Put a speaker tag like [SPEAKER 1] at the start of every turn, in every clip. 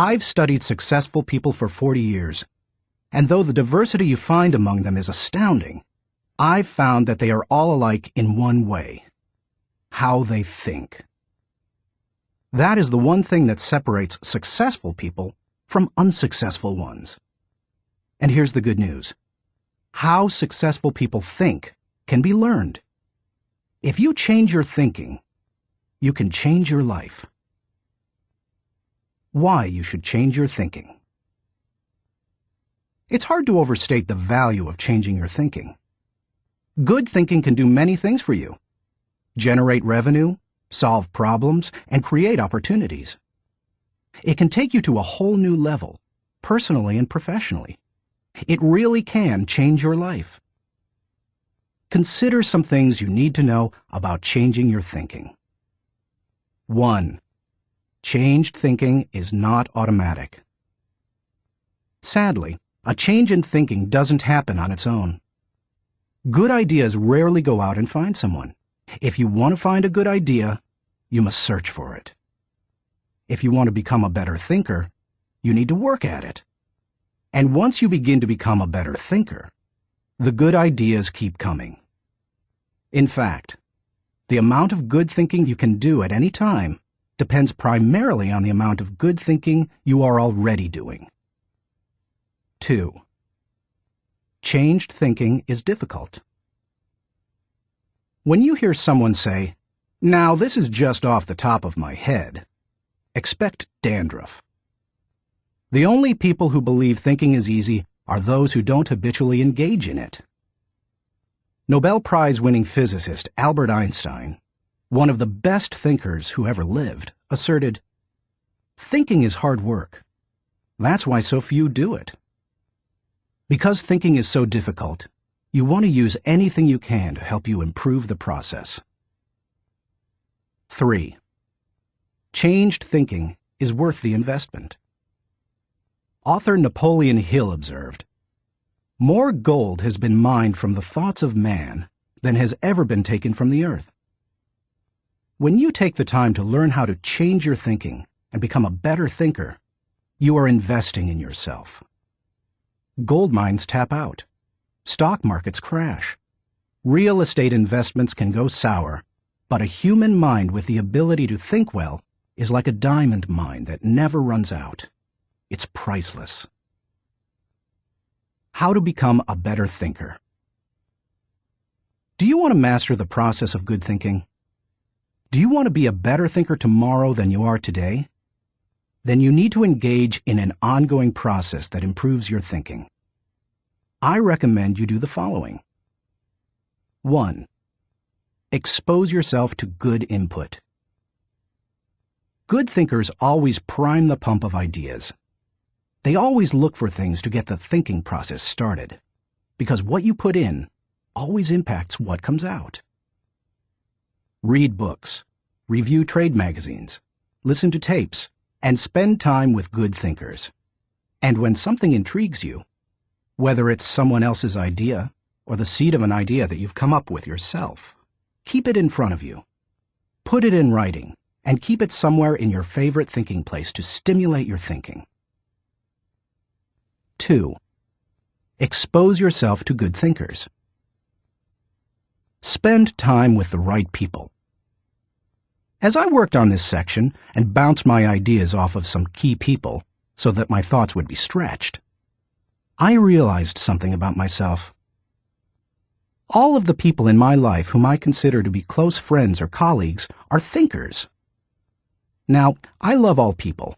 [SPEAKER 1] I've studied successful people for 40 years, and though the diversity you find among them is astounding, I've found that they are all alike in one way: how they think. That is the one thing that separates successful people from unsuccessful ones. And here's the good news. How successful people think can be learned. If you change your thinking, you can change your life. Why you should change your thinking. It's hard to overstate the value of changing your thinking. Good thinking can do many things for you: generate revenue, solve problems, and create opportunities. It can take you to a whole new level, personally and professionally. It really can change your life. Consider some things you need to know about changing your thinking. 1. Changed thinking is not automatic. Sadly, a change in thinking doesn't happen on its own. Good ideas rarely go out and find someone. If you want to find a good idea, you must search for it. If you want to become a better thinker, you need to work at it. And once you begin to become a better thinker, the good ideas keep coming. In fact, the amount of good thinking you can do at any time depends primarily on the amount of good thinking you are already doing. 2. Changed thinking is difficult. When you hear someone say, "Now this is just off the top of my head," expect dandruff. The only people who believe thinking is easy are those who don't habitually engage in it. Nobel Prize-winning physicist Albert Einstein, one of the best thinkers who ever lived, asserted, "Thinking is hard work. That's why so few do it." Because thinking is so difficult, you want to use anything you can to help you improve the process. 3. Changed thinking is worth the investment. Author Napoleon Hill observed, "More gold has been mined from the thoughts of man than has ever been taken from the earth." When you take the time to learn how to change your thinking and become a better thinker, you are investing in yourself. Gold mines tap out. Stock markets crash. Real estate investments can go sour, but a human mind with the ability to think well is like a diamond mine that never runs out. It's priceless. How to become a better thinker. Do you want to master the process of good thinking? Do you want to be a better thinker tomorrow than you are today? Then you need to engage in an ongoing process that improves your thinking. I recommend you do the following. 1. Expose yourself to good input. Good thinkers always prime the pump of ideas. They always look for things to get the thinking process started, because what you put in always impacts what comes out. Read books, review trade magazines, listen to tapes, and spend time with good thinkers. And when something intrigues you, whether it's someone else's idea or the seed of an idea that you've come up with yourself, keep it in front of you. Put it in writing and keep it somewhere in your favorite thinking place to stimulate your thinking. 2. Expose yourself to good thinkers. Spend time with the right people. As I worked on this section and bounced my ideas off of some key people so that my thoughts would be stretched, I realized something about myself. All of the people in my life whom I consider to be close friends or colleagues are thinkers. Now, I love all people.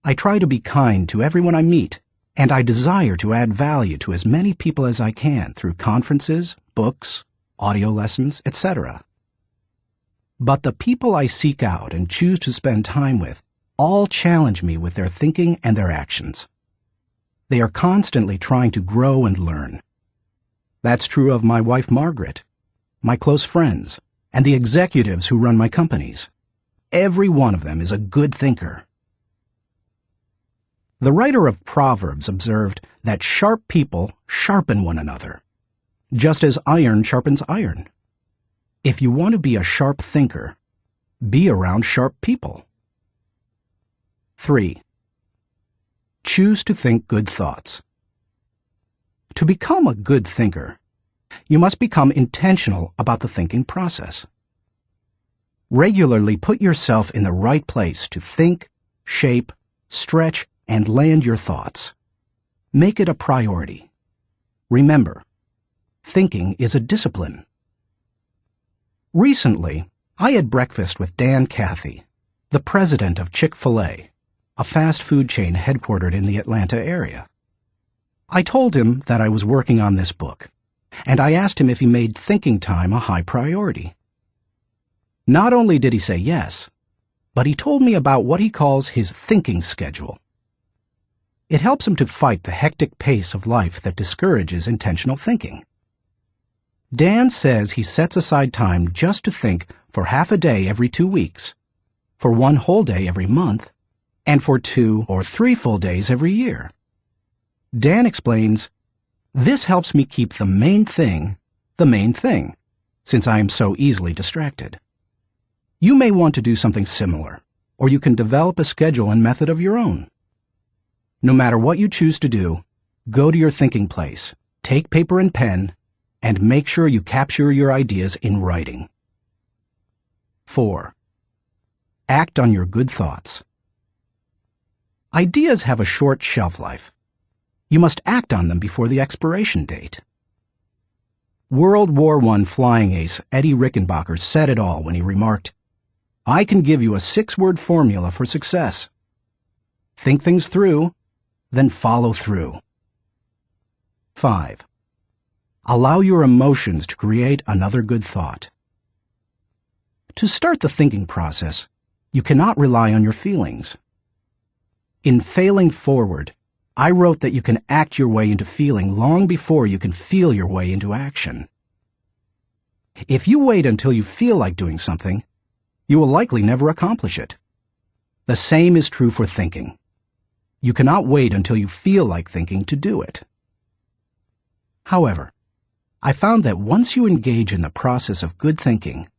[SPEAKER 1] I try to be kind to everyone I meet, and I desire to add value to as many people as I can through conferences, books, audio lessons, etc. But the people I seek out and choose to spend time with all challenge me with their thinking and their actions. They are constantly trying to grow and learn. That's true of my wife Margaret, my close friends, and the executives who run my companies. Every one of them is a good thinker. The writer of Proverbs observed that sharp people sharpen one another, just as iron sharpens iron. If you want to be a sharp thinker, be around sharp people. 3. Choose to think good thoughts. To become a good thinker, you must become intentional about the thinking process. Regularly put yourself in the right place to think, shape, stretch, and land your thoughts. Make it a priority. Remember, thinking is a discipline. Recently, I had breakfast with Dan Cathy, the president of Chick-fil-A, a fast food chain headquartered in the Atlanta area. I told him that I was working on this book, and I asked him if he made thinking time a high priority. Not only did he say yes, but he told me about what he calls his thinking schedule. It helps him to fight the hectic pace of life that discourages intentional thinking. Dan says he sets aside time just to think for half a day every 2 weeks, for 1 whole day every month, and for 2 or 3 full days every year. Dan explains, "This helps me keep the main thing, since I am so easily distracted." You may want to do something similar, or you can develop a schedule and method of your own. No matter what you choose to do, go to your thinking place, take paper and pen, and make sure you capture your ideas in writing. 4. Act on your good thoughts. Ideas have a short shelf life. You must act on them before the expiration date. World War I flying ace Eddie Rickenbacker said it all when he remarked, "I can give you a 6-word formula for success. Think things through, then follow through." 5. Allow your emotions to create another good thought. To start the thinking process, you cannot rely on your feelings. In Failing Forward, I wrote that you can act your way into feeling long before you can feel your way into action. If you wait until you feel like doing something, you will likely never accomplish it. The same is true for thinking. You cannot wait until you feel like thinking to do it. However, I found that once you engage in the process of good thinking,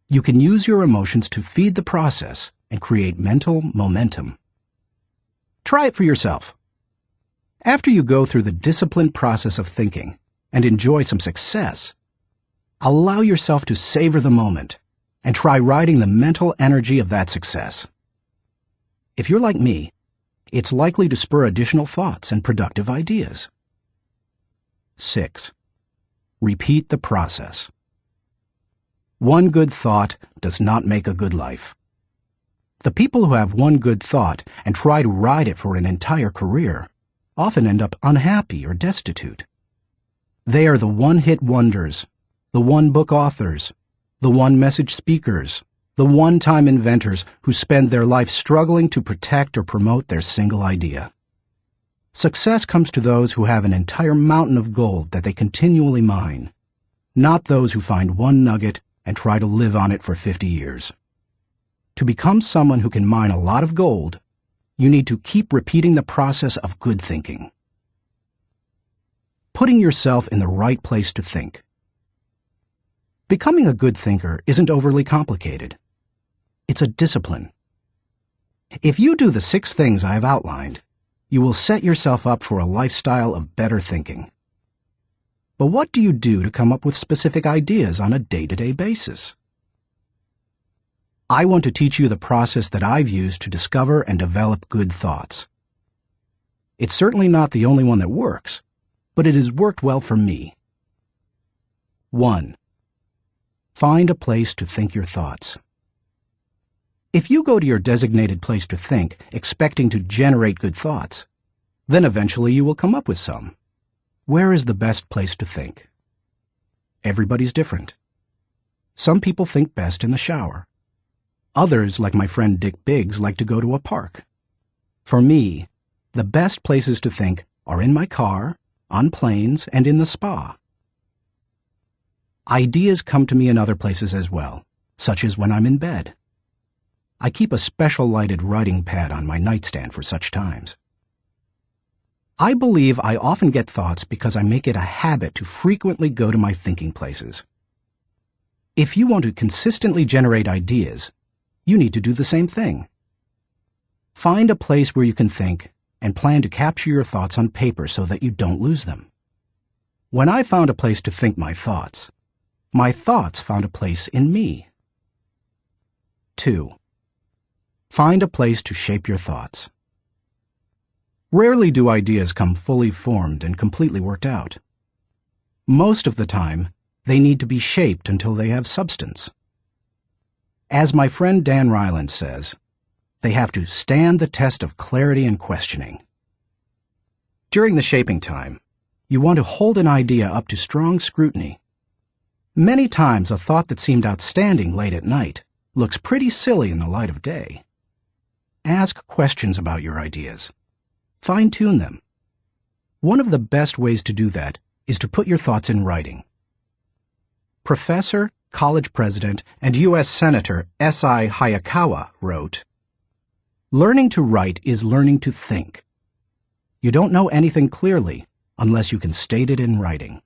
[SPEAKER 1] you can use your emotions to feed the process and create mental momentum. Try it for yourself. After you go through the disciplined process of thinking and enjoy some success, allow yourself to savor the moment and try riding the mental energy of that success. If you're like me, it's likely to spur additional thoughts and productive ideas. 6. Repeat the process. One good thought does not make a good life. The people who have one good thought and try to ride it for an entire career often end up unhappy or destitute. They are the one-hit wonders, the one-book authors, the one-message speakers, the one-time inventors who spend their life struggling to protect or promote their single idea. Success comes to those who have an entire mountain of gold that they continually mine, not those who find one nugget and try to live on it for 50 years. To become someone who can mine a lot of gold, you need to keep repeating the process of good thinking. Putting yourself in the right place to think. Becoming a good thinker isn't overly complicated. It's a discipline. If you do the 6 things I have outlined, you will set yourself up for a lifestyle of better thinking. But what do you do to come up with specific ideas on a day-to-day basis? I want to teach you the process that I've used to discover and develop good thoughts. It's certainly not the only one that works, but it has worked well for me. 1. Find a place to think your thoughts. If you go to your designated place to think, expecting to generate good thoughts, then eventually you will come up with some. Where is the best place to think? Everybody's different. Some people think best in the shower. Others, like my friend Dick Biggs, like to go to a park. For me, the best places to think are in my car, on planes, and in the spa. Ideas come to me in other places as well, such as when I'm in bed. I keep a special lighted writing pad on my nightstand for such times. I believe I often get thoughts because I make it a habit to frequently go to my thinking places. If you want to consistently generate ideas, you need to do the same thing. Find a place where you can think and plan to capture your thoughts on paper so that you don't lose them. When I found a place to think my thoughts found a place in me. 2. Find a place to shape your thoughts. Rarely do ideas come fully formed and completely worked out. Most of the time, they need to be shaped until they have substance. As my friend Dan Ryland says, they have to stand the test of clarity and questioning. During the shaping time, you want to hold an idea up to strong scrutiny. Many times a thought that seemed outstanding late at night looks pretty silly in the light of day. Ask questions about your ideas. Fine-tune them. One of the best ways to do that is to put your thoughts in writing. Professor, college president, and U.S. Senator S.I. Hayakawa wrote, "Learning to write is learning to think. You don't know anything clearly unless you can state it in writing."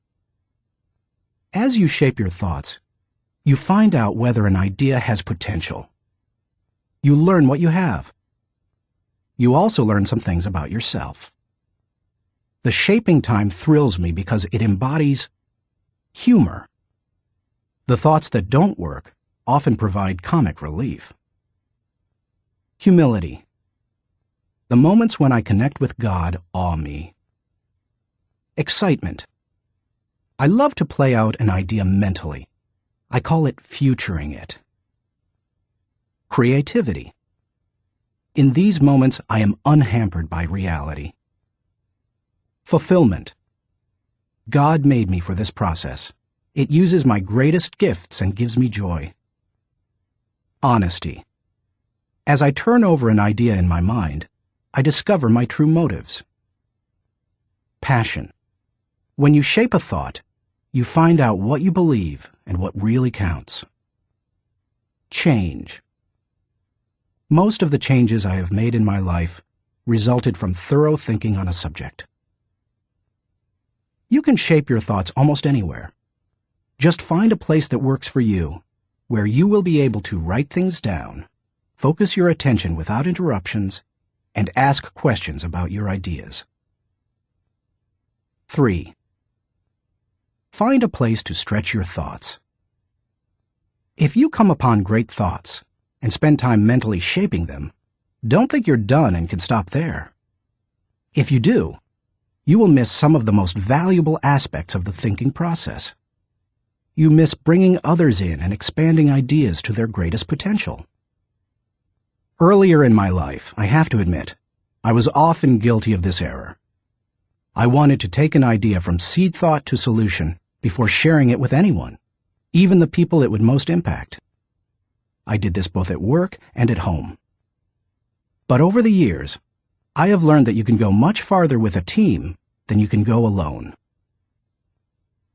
[SPEAKER 1] As you shape your thoughts, you find out whether an idea has potential. You learn what you have. You also learn some things about yourself. The shaping time thrills me because it embodies humor. The thoughts that don't work often provide comic relief. Humility. The moments when I connect with God awe me. Excitement. I love to play out an idea mentally. I call it futuring it. Creativity. In these moments, I am unhampered by reality. Fulfillment. God made me for this process. It uses my greatest gifts and gives me joy. Honesty. As I turn over an idea in my mind, I discover my true motives. Passion. When you shape a thought, you find out what you believe and what really counts. Change. Most of the changes I have made in my life resulted from thorough thinking on a subject. You can shape your thoughts almost anywhere. Just find a place that works for you, where you will be able to write things down, focus your attention without interruptions, and ask questions about your ideas. 3. Find a place to stretch your thoughts. If you come upon great thoughts and spend time mentally shaping them, don't think you're done and can stop there. If you do, you will miss some of the most valuable aspects of the thinking process. You miss bringing others in and expanding ideas to their greatest potential. Earlier in my life, I have to admit, I was often guilty of this error. I wanted to take an idea from seed thought to solution before sharing it with anyone, even the people it would most impact. I did this both at work and at home. But over the years, I have learned that you can go much farther with a team than you can go alone.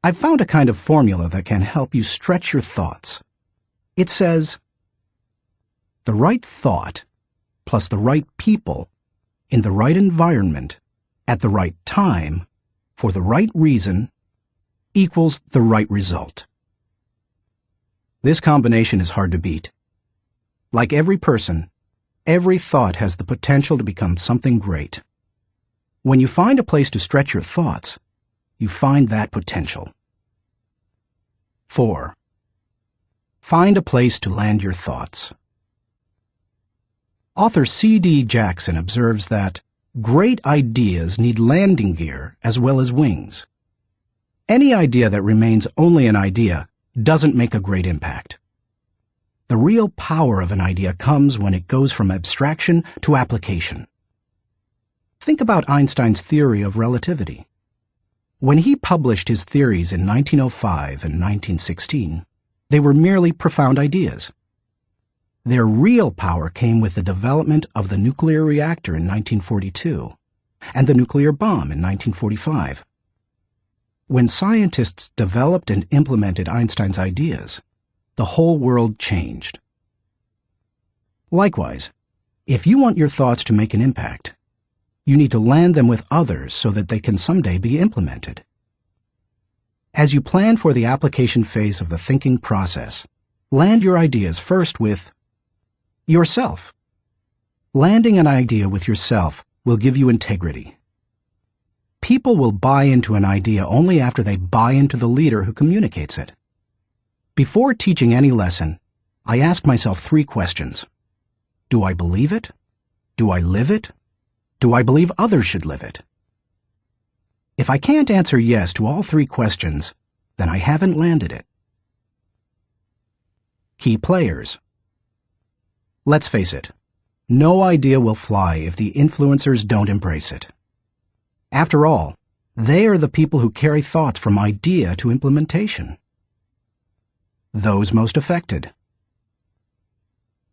[SPEAKER 1] I've found a kind of formula that can help you stretch your thoughts. It says, the right thought plus the right people in the right environment at the right time for the right reason equals the right result. This combination is hard to beat. Like every person, every thought has the potential to become something great. When you find a place to stretch your thoughts, you find that potential. 4. Find a place to land your thoughts. Author C.D. Jackson observes that great ideas need landing gear as well as wings. Any idea that remains only an idea doesn't make a great impact. The real power of an idea comes when it goes from abstraction to application. Think about Einstein's theory of relativity. When he published his theories in 1905 and 1916, they were merely profound ideas. Their real power came with the development of the nuclear reactor in 1942 and the nuclear bomb in 1945. When scientists developed and implemented Einstein's ideas, the whole world changed. Likewise, if you want your thoughts to make an impact, you need to land them with others so that they can someday be implemented. As you plan for the application phase of the thinking process, land your ideas first with yourself. Landing an idea with yourself will give you integrity. People will buy into an idea only after they buy into the leader who communicates it. Before teaching any lesson, I ask myself 3 questions. Do I believe it? Do I live it? Do I believe others should live it? If I can't answer yes to all 3 questions, then I haven't landed it. Key players. Let's face it, no idea will fly if the influencers don't embrace it. After all, they are the people who carry thoughts from idea to implementation. Those most affected.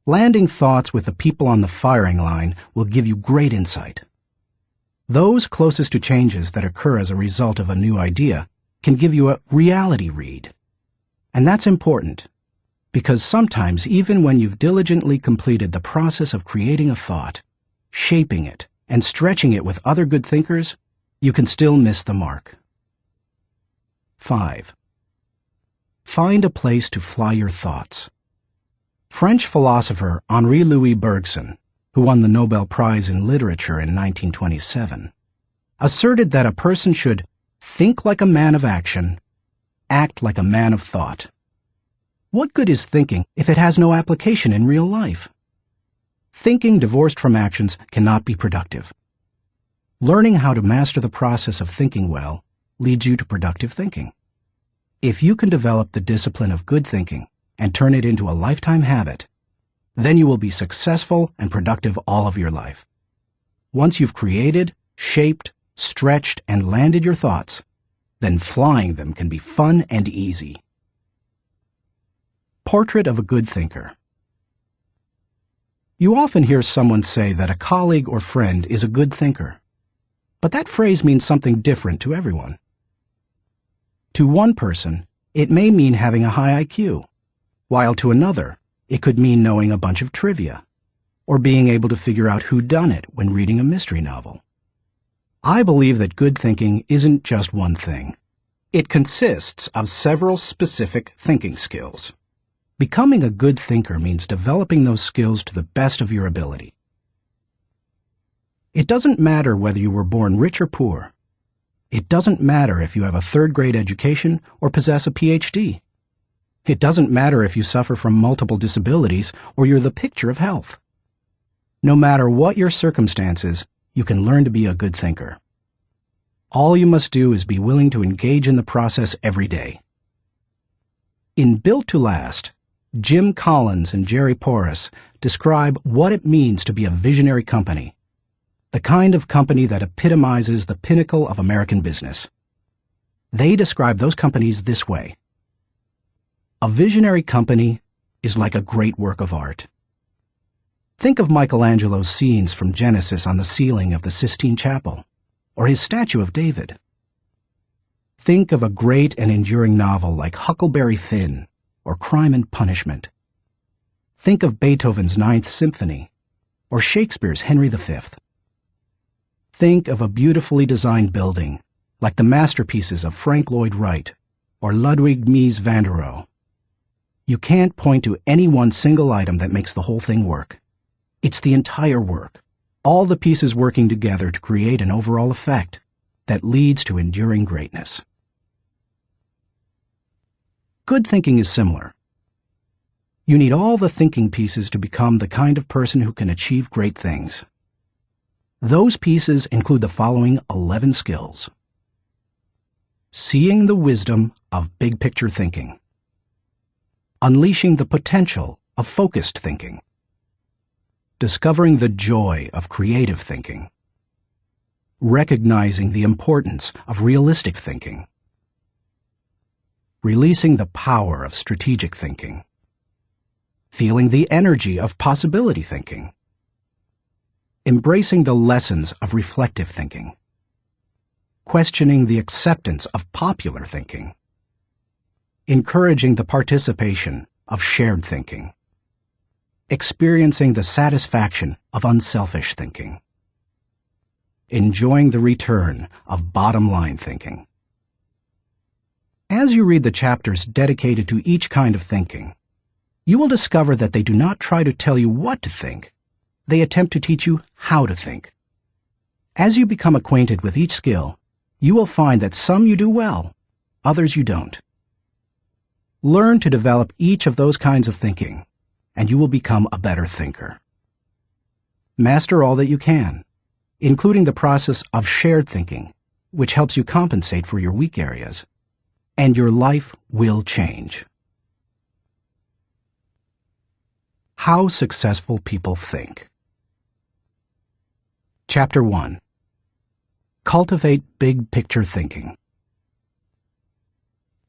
[SPEAKER 1] Landing thoughts with the people on the firing line will give you great insight. Those closest to changes that occur as a result of a new idea can give you a reality read. And that's important, because sometimes even when you've diligently completed the process of creating a thought, shaping it, and stretching it with other good thinkers, you can still miss the mark. 5. Find a place to fly your thoughts. French philosopher Henri-Louis Bergson, who won the Nobel Prize in Literature in 1927, asserted that a person should think like a man of action, act like a man of thought. What good is thinking if it has no application in real life? Thinking divorced from actions cannot be productive. Learning how to master the process of thinking well leads you to productive thinking. If you can develop the discipline of good thinking and turn it into a lifetime habit, then you will be successful and productive all of your life. Once you've created, shaped, stretched, and landed your thoughts, then flying them can be fun and easy. Portrait of a good thinker. You often hear someone say that a colleague or friend is a good thinker, but that phrase means something different to everyone. To one person, it may mean having a high IQ, while to another, it could mean knowing a bunch of trivia, or being able to figure out who done it when reading a mystery novel. I believe that good thinking isn't just one thing. It consists of several specific thinking skills. Becoming a good thinker means developing those skills to the best of your ability. It doesn't matter whether you were born rich or poor. It doesn't matter if you have a 3rd-grade education or possess a PhD. It doesn't matter if you suffer from multiple disabilities or you're the picture of health. No matter what your circumstances, you can learn to be a good thinker. All you must do is be willing to engage in the process every day. In Built to Last, Jim Collins and Jerry Porras describe what it means to be a visionary company, the kind of company that epitomizes the pinnacle of American business. They describe those companies this way. A visionary company is like a great work of art. Think of Michelangelo's scenes from Genesis on the ceiling of the Sistine Chapel, or his statue of David. Think of a great and enduring novel like Huckleberry Finn or Crime and Punishment. Think of Beethoven's Ninth Symphony or Shakespeare's Henry V. Think of a beautifully designed building like the masterpieces of Frank Lloyd Wright or Ludwig Mies van der Rohe. You can't point to any one single item that makes the whole thing work. It's the entire work, all the pieces working together to create an overall effect that leads to enduring greatness. Good thinking is similar. You need all the thinking pieces to become the kind of person who can achieve great things. Those pieces include the following 11 skills. Seeing the wisdom of big picture thinking. Unleashing the potential of focused thinking. Discovering the joy of creative thinking. Recognizing the importance of realistic thinking. Releasing the power of strategic thinking. Feeling the energy of possibility thinking. Embracing the lessons of reflective thinking. Questioning the acceptance of popular thinking. Encouraging the participation of shared thinking. Experiencing the satisfaction of unselfish thinking. Enjoying the return of bottom-line thinking. As you read the chapters dedicated to each kind of thinking, you will discover that they do not try to tell you what to think. They attempt to teach you how to think. As you become acquainted with each skill, you will find that some you do well, others you don't. Learn to develop each of those kinds of thinking, and you will become a better thinker. Master all that you can, including the process of shared thinking, which helps you compensate for your weak areas, and your life will change. How successful people think. Chapter 1. Cultivate big picture thinking.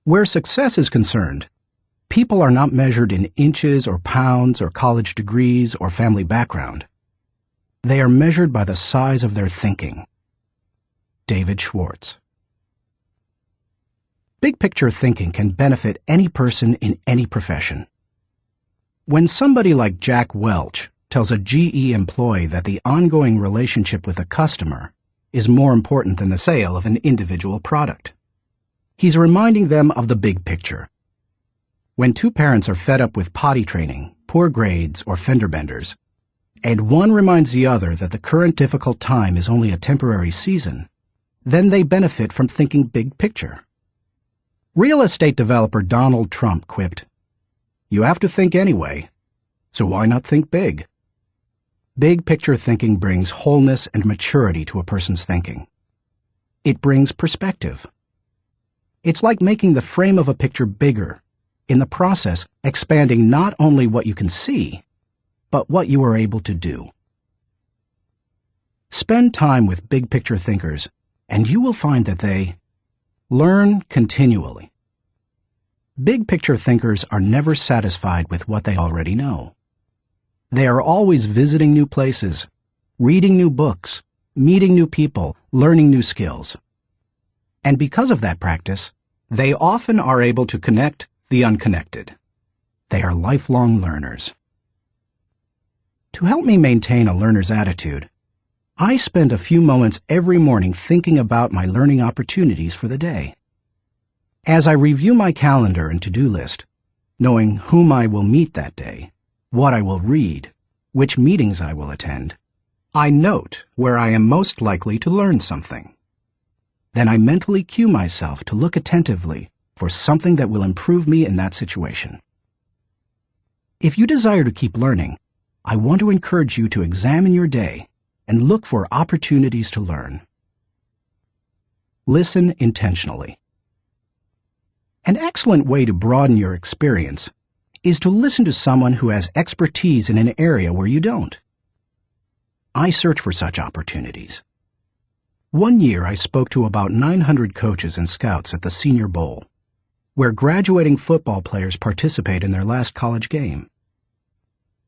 [SPEAKER 1] Where success is concerned, people are not measured in inches or pounds or college degrees or family background. They are measured by the size of their thinking. David Schwartz. Big picture thinking can benefit any person in any profession. When somebody like Jack Welch tells a GE employee that the ongoing relationship with a customer is more important than the sale of an individual product, he's reminding them of the big picture. When two parents are fed up with potty training, poor grades, or fender benders, and one reminds the other that the current difficult time is only a temporary season, then they benefit from thinking big picture. Real estate developer Donald Trump quipped, "You have to think anyway, so why not think big?" Big picture thinking brings wholeness and maturity to a person's thinking. It brings perspective. It's like making the frame of a picture bigger, in the process expanding not only what you can see, but what you are able to do. Spend time with big picture thinkers, and you will find that they learn continually. Big picture thinkers are never satisfied with what they already know. They are always visiting new places, reading new books, meeting new people, learning new skills. And because of that practice, they often are able to connect the unconnected. They are lifelong learners. To help me maintain a learner's attitude, I spend a few moments every morning thinking about my learning opportunities for the day. As I review my calendar and to-do list, knowing whom I will meet that day, what I will read, which meetings I will attend, I note where I am most likely to learn something. Then I mentally cue myself to look attentively for something that will improve me in that situation. If you desire to keep learning, I want to encourage you to examine your day and look for opportunities to learn. Listen intentionally. An excellent way to broaden your experience is to listen to someone who has expertise in an area where you don't. I search for such opportunities. One year I spoke to about 900 coaches and scouts at the Senior Bowl, where graduating football players participate in their last college game.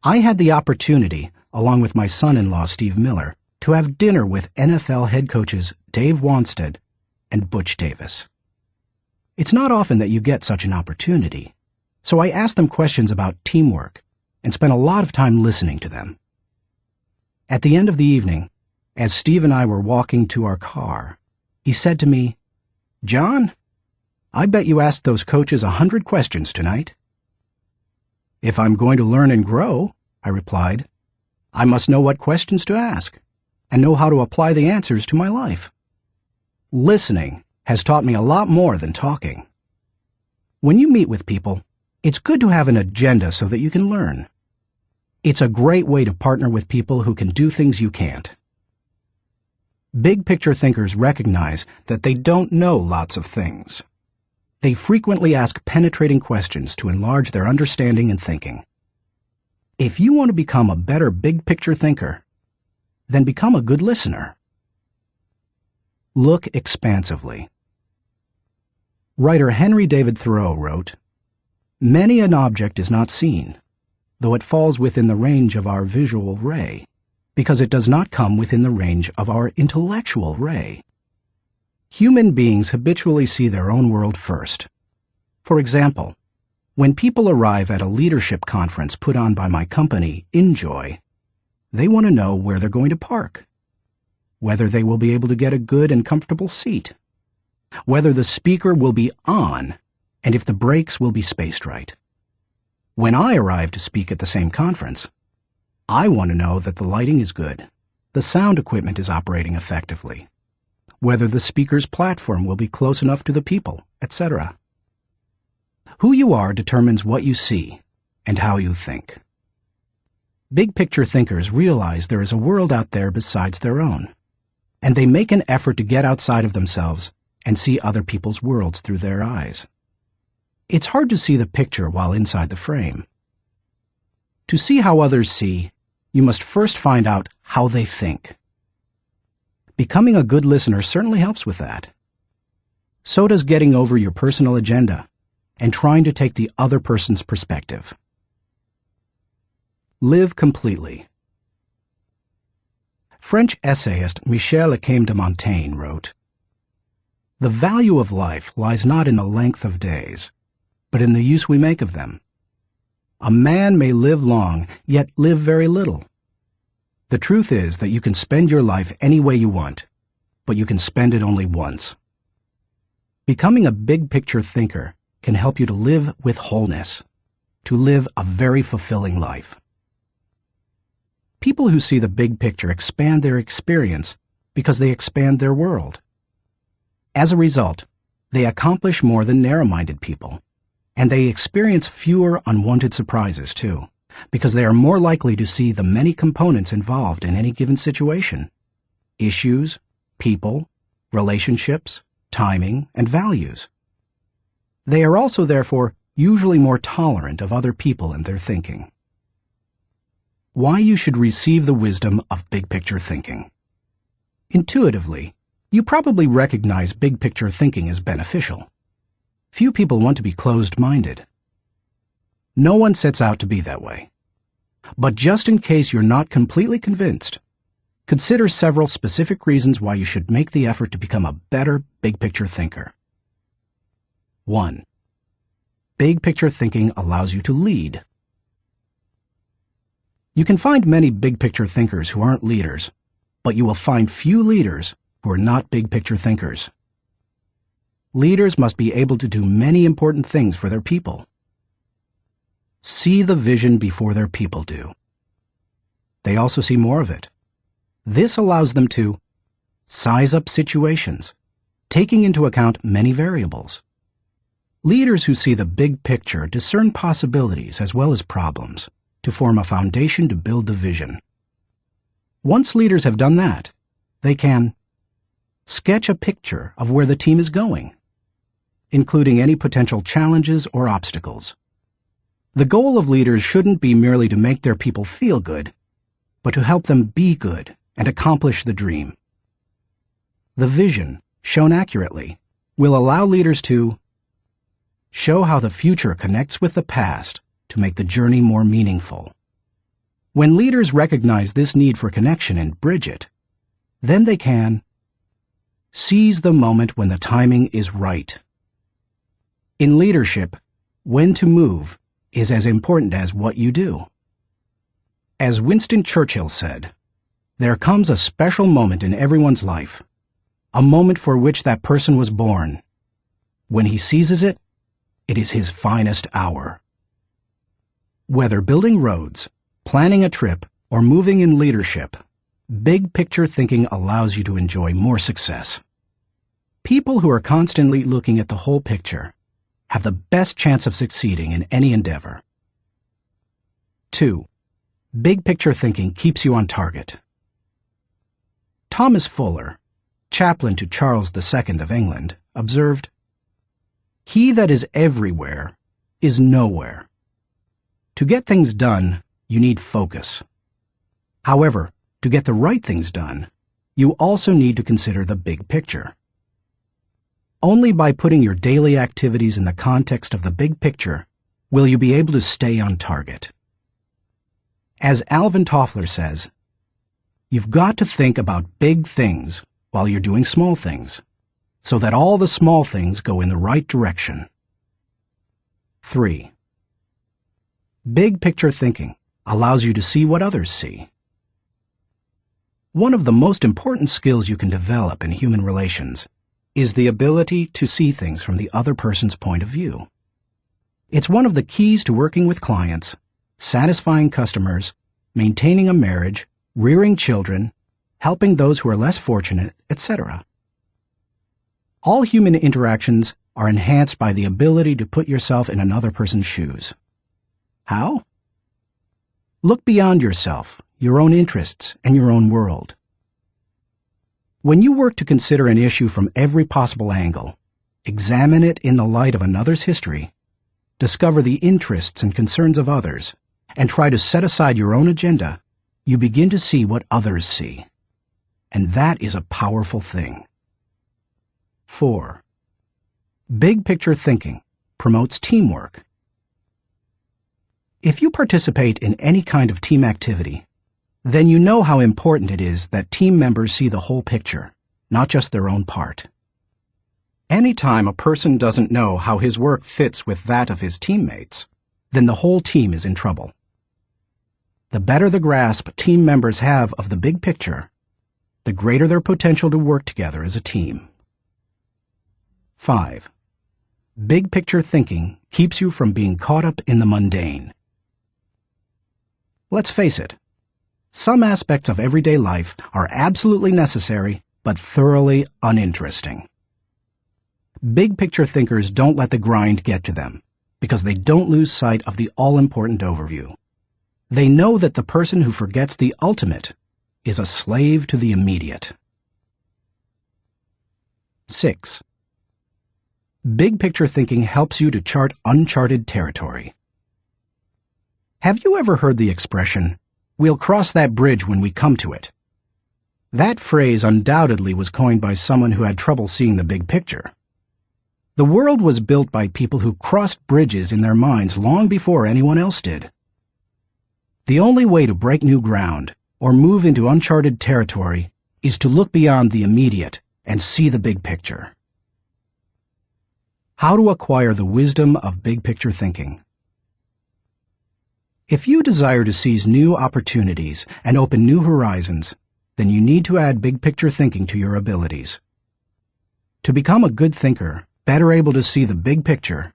[SPEAKER 1] I had the opportunity, along with my son-in-law Steve Miller, to have dinner with NFL head coaches Dave Wanstead and Butch Davis. It's not often that you get such an opportunity, so I asked them questions about teamwork and spent a lot of time listening to them. At the end of the evening, as Steve and I were walking to our car, he said to me, "John, I bet you asked those coaches 100 questions tonight." "If I'm going to learn and grow," I replied, "I must know what questions to ask and know how to apply the answers to my life." Listening has taught me a lot more than talking. When you meet with people, it's good to have an agenda so that you can learn. It's a great way to partner with people who can do things you can't. Big picture thinkers recognize that they don't know lots of things. They frequently ask penetrating questions to enlarge their understanding and thinking. If you want to become a better big picture thinker, then become a good listener. Look expansively. Writer Henry David Thoreau wrote, "Many an object is not seen, though it falls within the range of our visual ray, because it does not come within the range of our intellectual ray." Human beings habitually see their own world first. For example, when people arrive at a leadership conference put on by my company, Enjoy, they want to know where they're going to park, whether they will be able to get a good and comfortable seat, whether the speaker will be on, and if the breaks will be spaced right. When I arrive to speak at the same conference, I want to know that the lighting is good, the sound equipment is operating effectively, whether the speaker's platform will be close enough to the people, etc. Who you are determines what you see and how you think. Big picture thinkers realize there is a world out there besides their own, and they make an effort to get outside of themselves and see other people's worlds through their eyes. It's hard to see the picture while inside the frame. To see how others see, you must first find out how they think. Becoming a good listener certainly helps with that. So does getting over your personal agenda and trying to take the other person's perspective. Live completely. French essayist Michel de Montaigne wrote, "The value of life lies not in the length of days, but in the use we make of them. A man may live long, yet live very little. The truth is that you can spend your life any way you want, but you can spend it only once." Becoming a big picture thinker can help you to live with wholeness, to live a very fulfilling life. People who see the big picture expand their experience because they expand their world. As a result, they accomplish more than narrow-minded people, and they experience fewer unwanted surprises too, because they are more likely to see the many components involved in any given situation: issues, people, relationships, timing, and values. They are also, therefore, usually more tolerant of other people and their thinking. Why you should receive the wisdom of big picture thinking. Intuitively, you probably recognize big picture thinking as beneficial. Few people want to be closed-minded. No one sets out to be that way. But just in case you're not completely convinced, consider several specific reasons why you should make the effort to become a better big picture thinker. 1. Big picture thinking allows you to lead. You can find many big picture thinkers who aren't leaders, but you will find few leaders who are not big picture thinkers. Leaders must be able to do many important things for their people. See the vision before their people do. They also see more of it. This allows them to size up situations, taking into account many variables. Leaders who see the big picture discern possibilities as well as problems to form a foundation to build the vision. Once leaders have done that, they can sketch a picture of where the team is going, including any potential challenges or obstacles. The goal of leaders shouldn't be merely to make their people feel good, but to help them be good and accomplish the dream. The vision, shown accurately, will allow leaders to show how the future connects with the past to make the journey more meaningful. When leaders recognize this need for connection and bridge it, then they can seize the moment when the timing is right. In leadership, when to move is as important as what you do. As Winston Churchill said, "There comes a special moment in everyone's life, a moment for which that person was born. When he seizes it, it is his finest hour." Whether building roads, planning a trip, or moving in leadership, big picture thinking allows you to enjoy more success. People who are constantly looking at the whole picture have the best chance of succeeding in any endeavor. 2. Big picture thinking keeps you on target. Thomas Fuller, chaplain to Charles II of England, observed, "He that is everywhere is nowhere." To get things done, you need focus. However, to get the right things done, you also need to consider the big picture. Only by putting your daily activities in the context of the big picture will you be able to stay on target. As Alvin Toffler says, you've got to think about big things while you're doing small things, so that all the small things go in the right direction. 3. Big picture thinking allows you to see what others see. One of the most important skills you can develop in human relations is the ability to see things from the other person's point of view. It's one of the keys to working with clients, satisfying customers, maintaining a marriage, rearing children, helping those who are less fortunate, etc. All human interactions are enhanced by the ability to put yourself in another person's shoes. How? Look beyond yourself, your own interests, and your own world. When you work to consider an issue from every possible angle, examine it in the light of another's history, discover the interests and concerns of others, and try to set aside your own agenda, you begin to see what others see. And that is a powerful thing. 4. Big picture thinking promotes teamwork. If you participate in any kind of team activity, then you know how important it is that team members see the whole picture, not just their own part. Anytime a person doesn't know how his work fits with that of his teammates, then the whole team is in trouble. The better the grasp team members have of the big picture, the greater their potential to work together as a team. 5. Big picture thinking keeps you from being caught up in the mundane. Let's face it, some aspects of everyday life are absolutely necessary but thoroughly uninteresting. Big picture thinkers don't let the grind get to them because they don't lose sight of the all-important overview. They know that the person who forgets the ultimate is a slave to the immediate. 6. Big picture thinking helps you to chart uncharted territory. Have you ever heard the expression, "We'll cross that bridge when we come to it"? That phrase undoubtedly was coined by someone who had trouble seeing the big picture. The world was built by people who crossed bridges in their minds long before anyone else did. The only way to break new ground or move into uncharted territory is to look beyond the immediate and see the big picture. How to acquire the wisdom of big picture thinking. If you desire to seize new opportunities and open new horizons, then you need to add big picture thinking to your abilities. To become a good thinker, better able to see the big picture,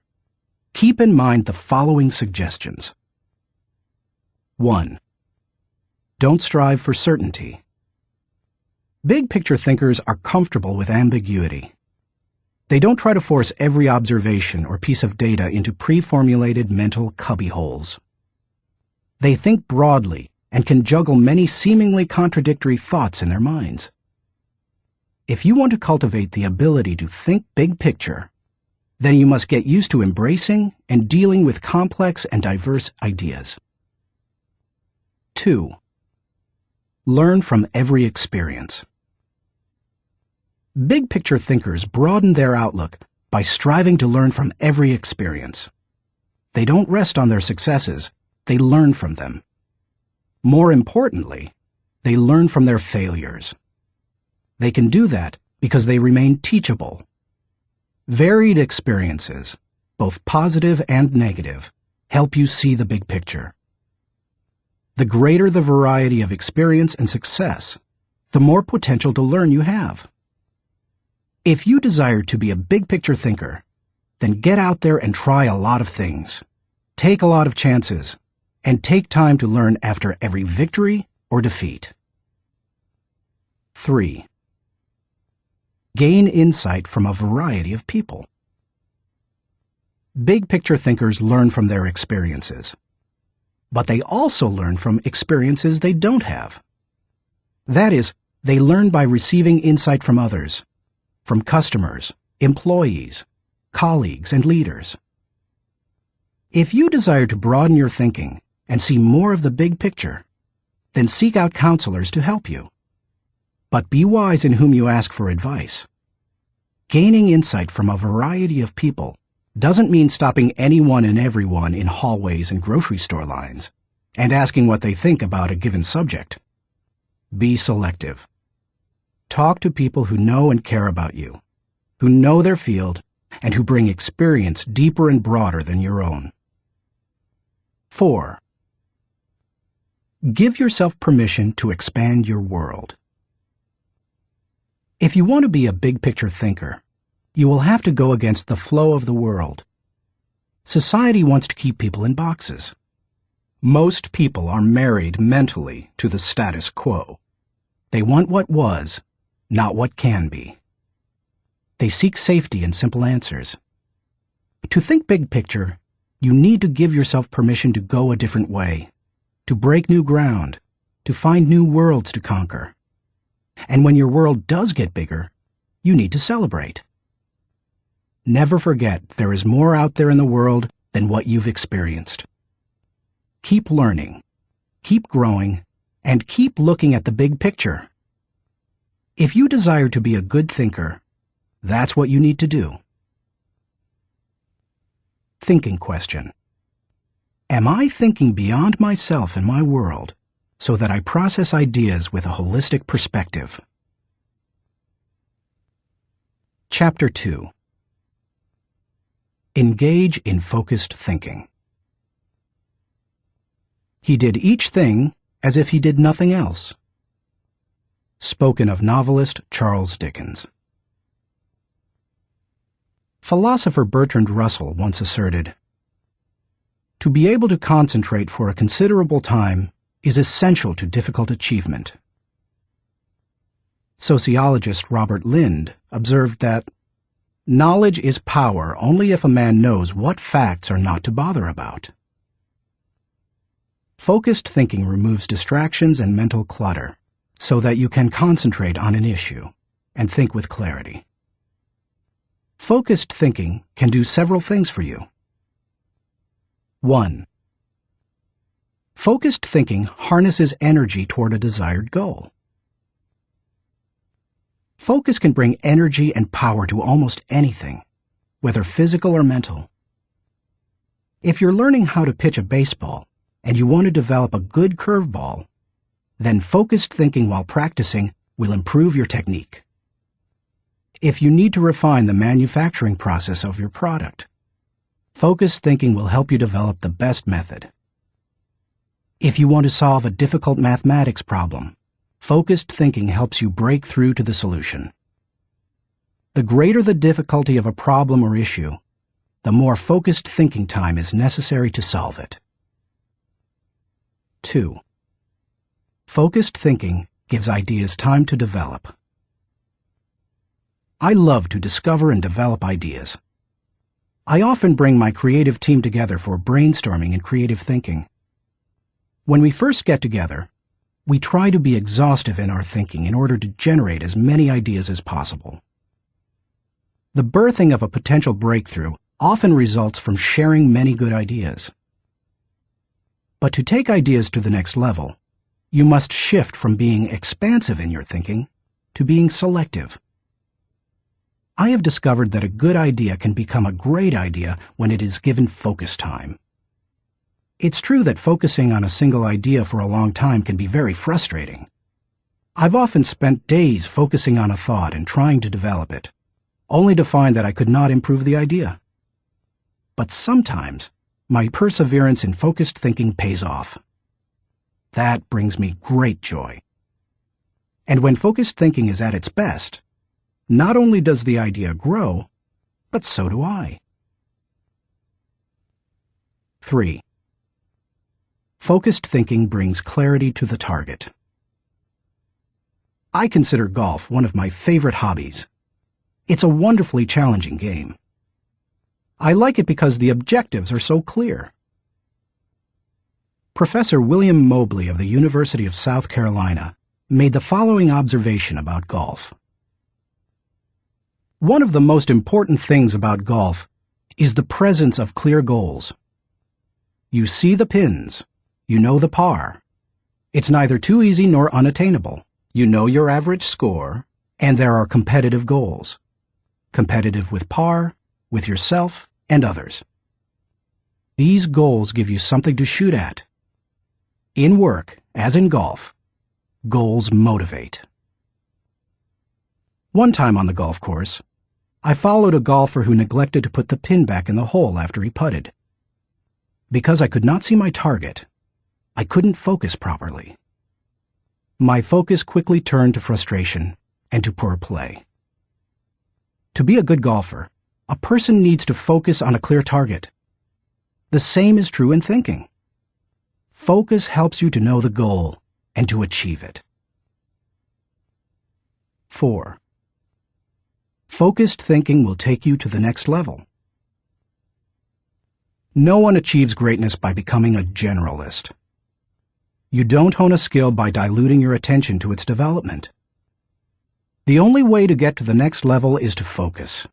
[SPEAKER 1] keep in mind the following suggestions. 1. Don't strive for certainty. Big picture thinkers are comfortable with ambiguity. They don't try to force every observation or piece of data into pre-formulated mental cubbyholes. They think broadly and can juggle many seemingly contradictory thoughts in their minds. If you want to cultivate the ability to think big picture, then you must get used to embracing and dealing with complex and diverse ideas. 2. Learn from every experience. Big picture thinkers broaden their outlook by striving to learn from every experience. They don't rest on their successes, they learn from them. More importantly, they learn from their failures. They can do that because they remain teachable. Varied experiences, both positive and negative, help you see the big picture. The greater the variety of experience and success, the more potential to learn you have. If you desire to be a big picture thinker, then get out there and try a lot of things. Take a lot of chances, and take time to learn after every victory or defeat. 3. Gain insight from a variety of people. Big picture thinkers learn from their experiences, but they also learn from experiences they don't have. That is, they learn by receiving insight from others, from customers, employees, colleagues, and leaders. If you desire to broaden your thinking and see more of the big picture, then seek out counselors to help you. But be wise in whom you ask for advice. Gaining insight from a variety of people doesn't mean stopping anyone and everyone in hallways and grocery store lines and asking what they think about a given subject. Be selective. Talk to people who know and care about you, who know their field, and who bring experience deeper and broader than your own. 4. Give yourself permission to expand your world. If you want to be a big picture thinker, you will have to go against the flow of the world. Society wants to keep people in boxes. Most people are married mentally to the status quo. They want what was, not what can be. They seek safety in simple answers. To think big picture, you need to give yourself permission to go a different way, to break new ground, to find new worlds to conquer. And when your world does get bigger, you need to celebrate. Never forget there is more out there in the world than what you've experienced. Keep learning, keep growing, and keep looking at the big picture. If you desire to be a good thinker, that's what you need to do. Thinking question. Am I thinking beyond myself and my world so that I process ideas with a holistic perspective? Chapter 2. Engage in focused thinking. He did each thing as if he did nothing else. Spoken of novelist Charles Dickens. Philosopher Bertrand Russell once asserted, "To be able to concentrate for a considerable time is essential to difficult achievement." Sociologist Robert Lind observed that knowledge is power only if a man knows what facts are not to bother about. Focused thinking removes distractions and mental clutter so that you can concentrate on an issue and think with clarity. Focused thinking can do several things for you. 1. Focused thinking harnesses energy toward a desired goal. Focus can bring energy and power to almost anything, whether physical or mental. If you're learning how to pitch a baseball and you want to develop a good curveball, then focused thinking while practicing will improve your technique. If you need to refine the manufacturing process of your product, focused thinking will help you develop the best method. If you want to solve a difficult mathematics problem, focused thinking helps you break through to the solution. The greater the difficulty of a problem or issue, the more focused thinking time is necessary to solve it. 2. Focused thinking gives ideas time to develop. I love to discover and develop ideas. I often bring my creative team together for brainstorming and creative thinking. When we first get together, we try to be exhaustive in our thinking in order to generate as many ideas as possible. The birthing of a potential breakthrough often results from sharing many good ideas. But to take ideas to the next level, you must shift from being expansive in your thinking to being selective. I have discovered that a good idea can become a great idea when it is given focus time. It's true that focusing on a single idea for a long time can be very frustrating. I've often spent days focusing on a thought and trying to develop it, only to find that I could not improve the idea. But sometimes, my perseverance in focused thinking pays off. That brings me great joy. And when focused thinking is at its best, not only does the idea grow, but so do I. 3. Focused thinking brings clarity to the target. I consider golf one of my favorite hobbies. It's a wonderfully challenging game. I like it because the objectives are so clear. Professor William Mobley of the University of South Carolina made the following observation about golf. One of the most important things about golf is the presence of clear goals. You see the pins, you know the par. It's neither too easy nor unattainable. You know your average score, and there are competitive goals. Competitive with par, with yourself, and others. These goals give you something to shoot at. In work, as in golf, goals motivate. One time on the golf course, I followed a golfer who neglected to put the pin back in the hole after he putted. Because I could not see my target, I couldn't focus properly. My focus quickly turned to frustration and to poor play. To be a good golfer, a person needs to focus on a clear target. The same is true in thinking. Focus helps you to know the goal and to achieve it. 4. Focused thinking will take you to the next level. No one achieves greatness by becoming a generalist. You don't hone a skill by diluting your attention to its development. The only way to get to the next level is to focus.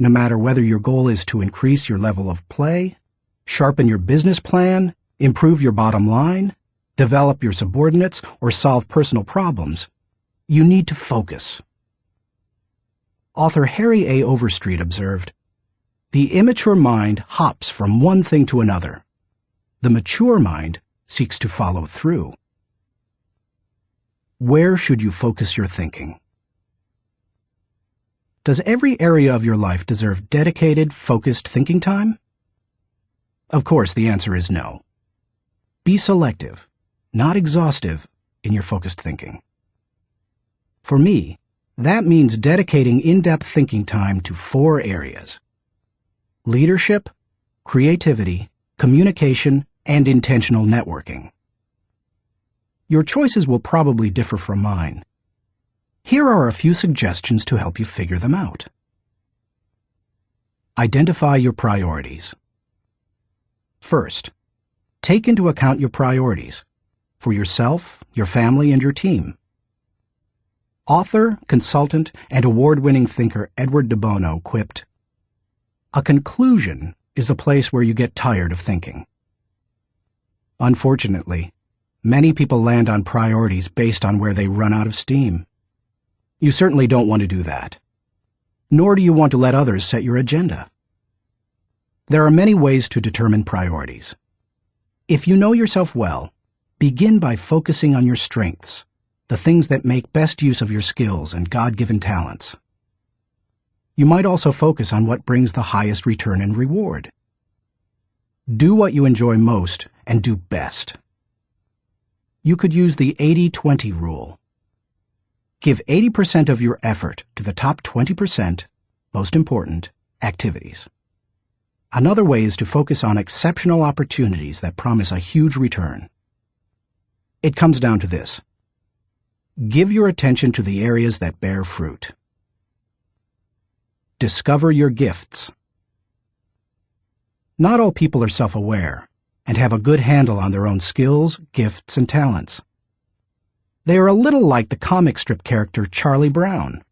[SPEAKER 1] No matter whether your goal is to increase your level of play, sharpen your business plan, improve your bottom line, develop your subordinates, or solve personal problems, you need to focus. Author Harry A. Overstreet observed, "The immature mind hops from one thing to another. The mature mind seeks to follow through." Where should you focus your thinking? Does every area of your life deserve dedicated, focused thinking time? Of course, the answer is no. Be selective, not exhaustive, in your focused thinking. For me, that means dedicating in-depth thinking time to 4 areas: leadership, creativity, communication, and intentional networking. Your choices will probably differ from mine. Here are a few suggestions to help you figure them out. Identify your priorities. First, take into account your priorities for yourself, your family, and your team. Author, consultant, and award-winning thinker Edward de Bono quipped, "A conclusion is the place where you get tired of thinking." Unfortunately, many people land on priorities based on where they run out of steam. You certainly don't want to do that. Nor do you want to let others set your agenda. There are many ways to determine priorities. If you know yourself well, begin by focusing on your strengths, the things that make best use of your skills and God-given talents. You might also focus on what brings the highest return and reward. Do what you enjoy most and do best. You could use the 80-20 rule. Give 80% of your effort to the top 20%, most important, activities. Another way is to focus on exceptional opportunities that promise a huge return. It comes down to this. Give your attention to the areas that bear fruit. Discover your gifts. Not all people are self-aware and have a good handle on their own skills, gifts, and talents. They are a little like the comic strip character Charlie Brown.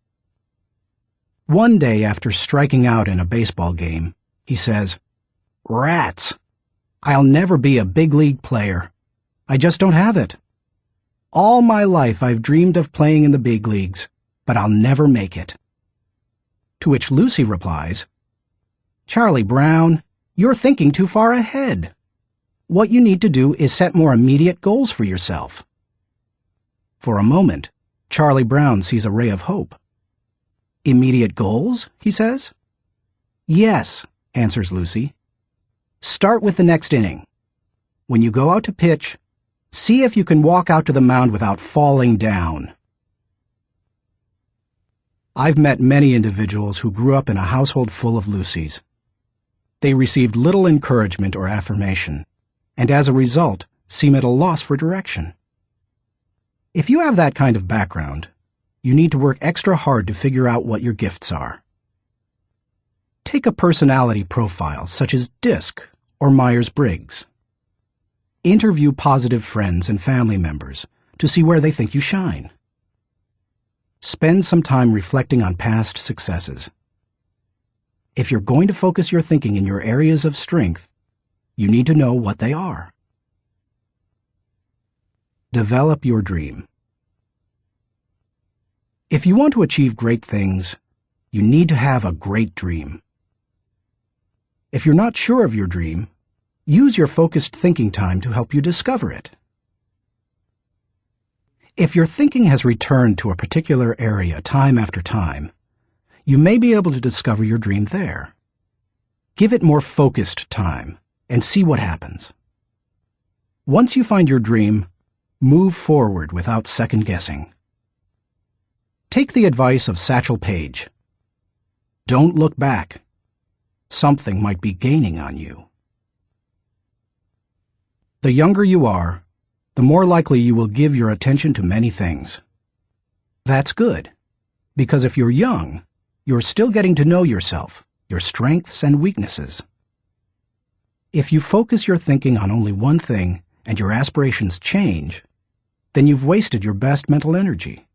[SPEAKER 1] One day after striking out in a baseball game, he says, "Rats! I'll never be a big league player. I just don't have it. All my life I've dreamed of playing in the big leagues, but I'll never make it." To which Lucy replies, "Charlie Brown, you're thinking too far ahead. What you need to do is set more immediate goals for yourself." For a moment, Charlie Brown sees a ray of hope. "Immediate goals?" he says. "Yes," answers Lucy. "Start with the next inning. When you go out to pitch, see if you can walk out to the mound without falling down." I've met many individuals who grew up in a household full of Lucys. They received little encouragement or affirmation, and as a result, seem at a loss for direction. If you have that kind of background, you need to work extra hard to figure out what your gifts are. Take a personality profile such as DISC or Myers-Briggs. Interview positive friends and family members to see where they think you shine. Spend some time reflecting on past successes. If you're going to focus your thinking in your areas of strength, you need to know what they are. Develop your dream. If you want to achieve great things, you need to have a great dream. If you're not sure of your dream, use your focused thinking time to help you discover it. If your thinking has returned to a particular area time after time, you may be able to discover your dream there. Give it more focused time and see what happens. Once you find your dream, move forward without second-guessing. Take the advice of Satchel Paige. Don't look back. Something might be gaining on you. The younger you are, the more likely you will give your attention to many things. That's good, Because if you're young, you're still getting to know yourself, your strengths and weaknesses. If you focus your thinking on only one thing and your aspirations change, then you've wasted your best mental energy.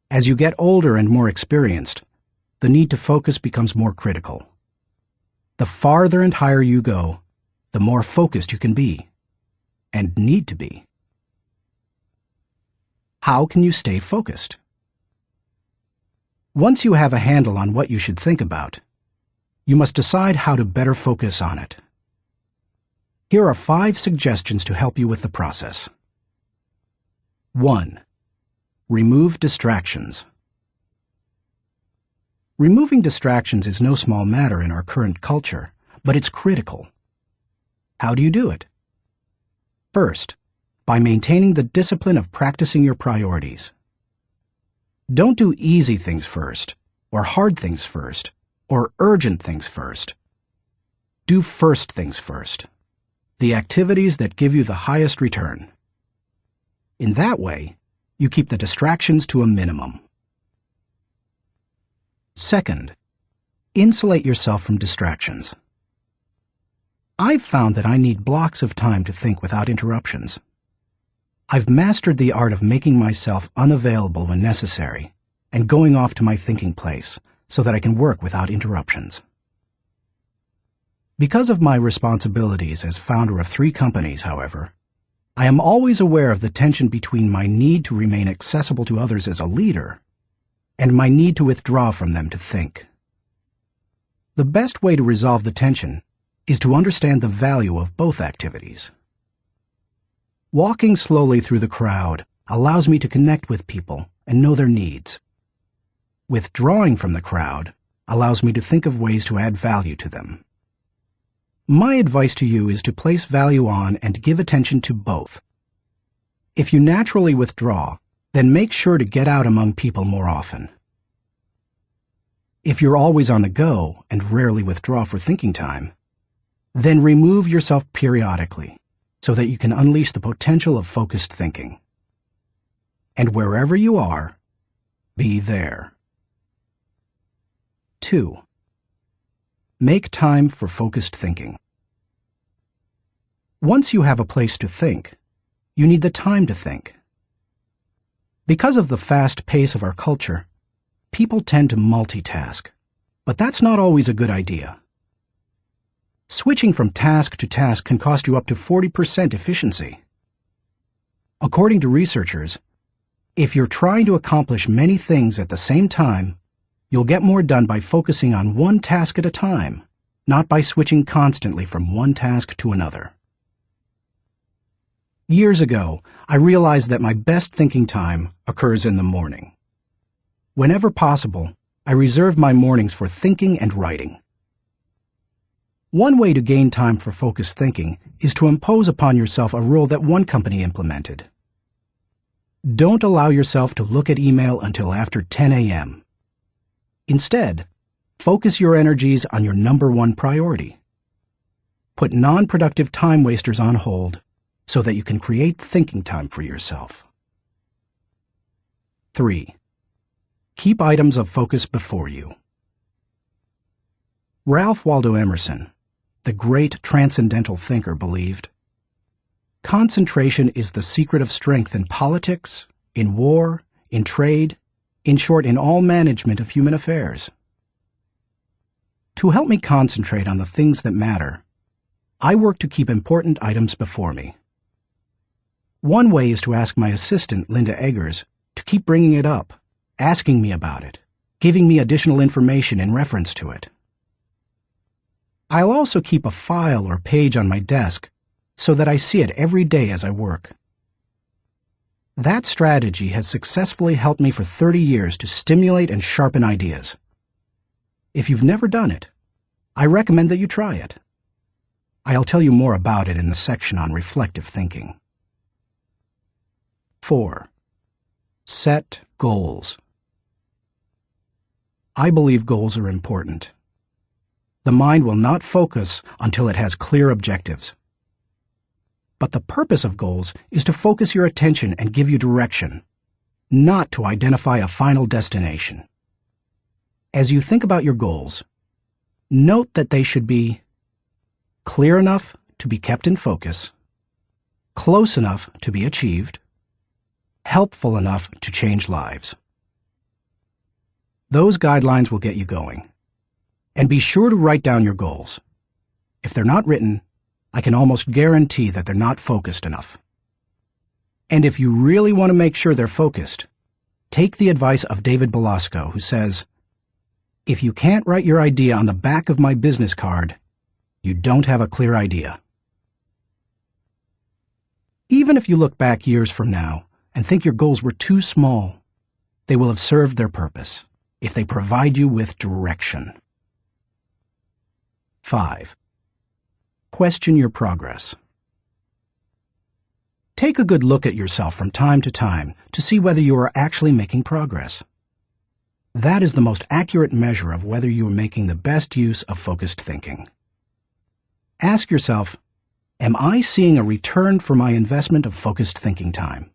[SPEAKER 1] As you get older and more experienced, the need to focus becomes more critical. The farther and higher you go, the more focused you can be, and need to be. How can you stay focused? Once you have a handle on what you should think about, you must decide how to better focus on it. Here are 5 suggestions to help you with the process. 1. Remove distractions. Removing distractions is no small matter in our current culture, but it's critical. How do you do it? First, by maintaining the discipline of practicing your priorities. Don't do easy things first, or hard things first, or urgent things first. Do first things first, the activities that give you the highest return. In that way, you keep the distractions to a minimum. Second, insulate yourself from distractions. I've found that I need blocks of time to think without interruptions. I've mastered the art of making myself unavailable when necessary and going off to my thinking place so that I can work without interruptions. Because of my responsibilities as founder of 3 companies, however, I am always aware of the tension between my need to remain accessible to others as a leader and my need to withdraw from them to think. The best way to resolve the tension is to understand the value of both activities. Walking slowly through the crowd allows me to connect with people and know their needs. Withdrawing from the crowd allows me to think of ways to add value to them. My advice to you is to place value on and give attention to both. If you naturally withdraw, then make sure to get out among people more often. If you're always on the go and rarely withdraw for thinking time, then remove yourself periodically so that you can unleash the potential of focused thinking. And wherever you are, be there. 2. Make time for focused thinking. Once you have a place to think, you need the time to think. Because of the fast pace of our culture, people tend to multitask, but that's not always a good idea. Switching from task to task can cost you up to 40% efficiency. According to researchers, if you're trying to accomplish many things at the same time, you'll get more done by focusing on one task at a time, not by switching constantly from one task to another. Years ago, I realized that my best thinking time occurs in the morning. Whenever possible, I reserve my mornings for thinking and writing. One way to gain time for focused thinking is to impose upon yourself a rule that one company implemented. Don't allow yourself to look at email until after 10 a.m. Instead, focus your energies on your number 1 priority. Put non-productive time wasters on hold so that you can create thinking time for yourself. 3. Keep items of focus before you. Ralph Waldo Emerson, the great transcendental thinker, believed, concentration is the secret of strength in politics, in war, in trade, in short, in all management of human affairs. To help me concentrate on the things that matter, I work to keep important items before me. One way is to ask my assistant, Linda Eggers, to keep bringing it up, asking me about it, giving me additional information in reference to it. I'll also keep a file or page on my desk so that I see it every day as I work. That strategy has successfully helped me for 30 years to stimulate and sharpen ideas. If you've never done it, I recommend that you try it. I'll tell you more about it in the section on reflective thinking. 4. Set goals. I believe goals are important. The mind will not focus until it has clear objectives. But the purpose of goals is to focus your attention and give you direction. not to identify a final destination. As you think about your goals, note that they should be clear enough to be kept in focus, close enough to be achieved, helpful enough to change lives. Those guidelines will get you going. And be sure to write down your goals. If they're not written, I can almost guarantee that they're not focused enough. And if you really want to make sure they're focused, take the advice of David Belasco, who says, "If you can't write your idea on the back of my business card, you don't have a clear idea." Even if you look back years from now and think your goals were too small, they will have served their purpose if they provide you with direction. 5. Question your progress. Take a good look at yourself from time to time to see whether you are actually making progress. That is the most accurate measure of whether you are making the best use of focused thinking. Ask yourself, am I seeing a return for my investment of focused thinking time?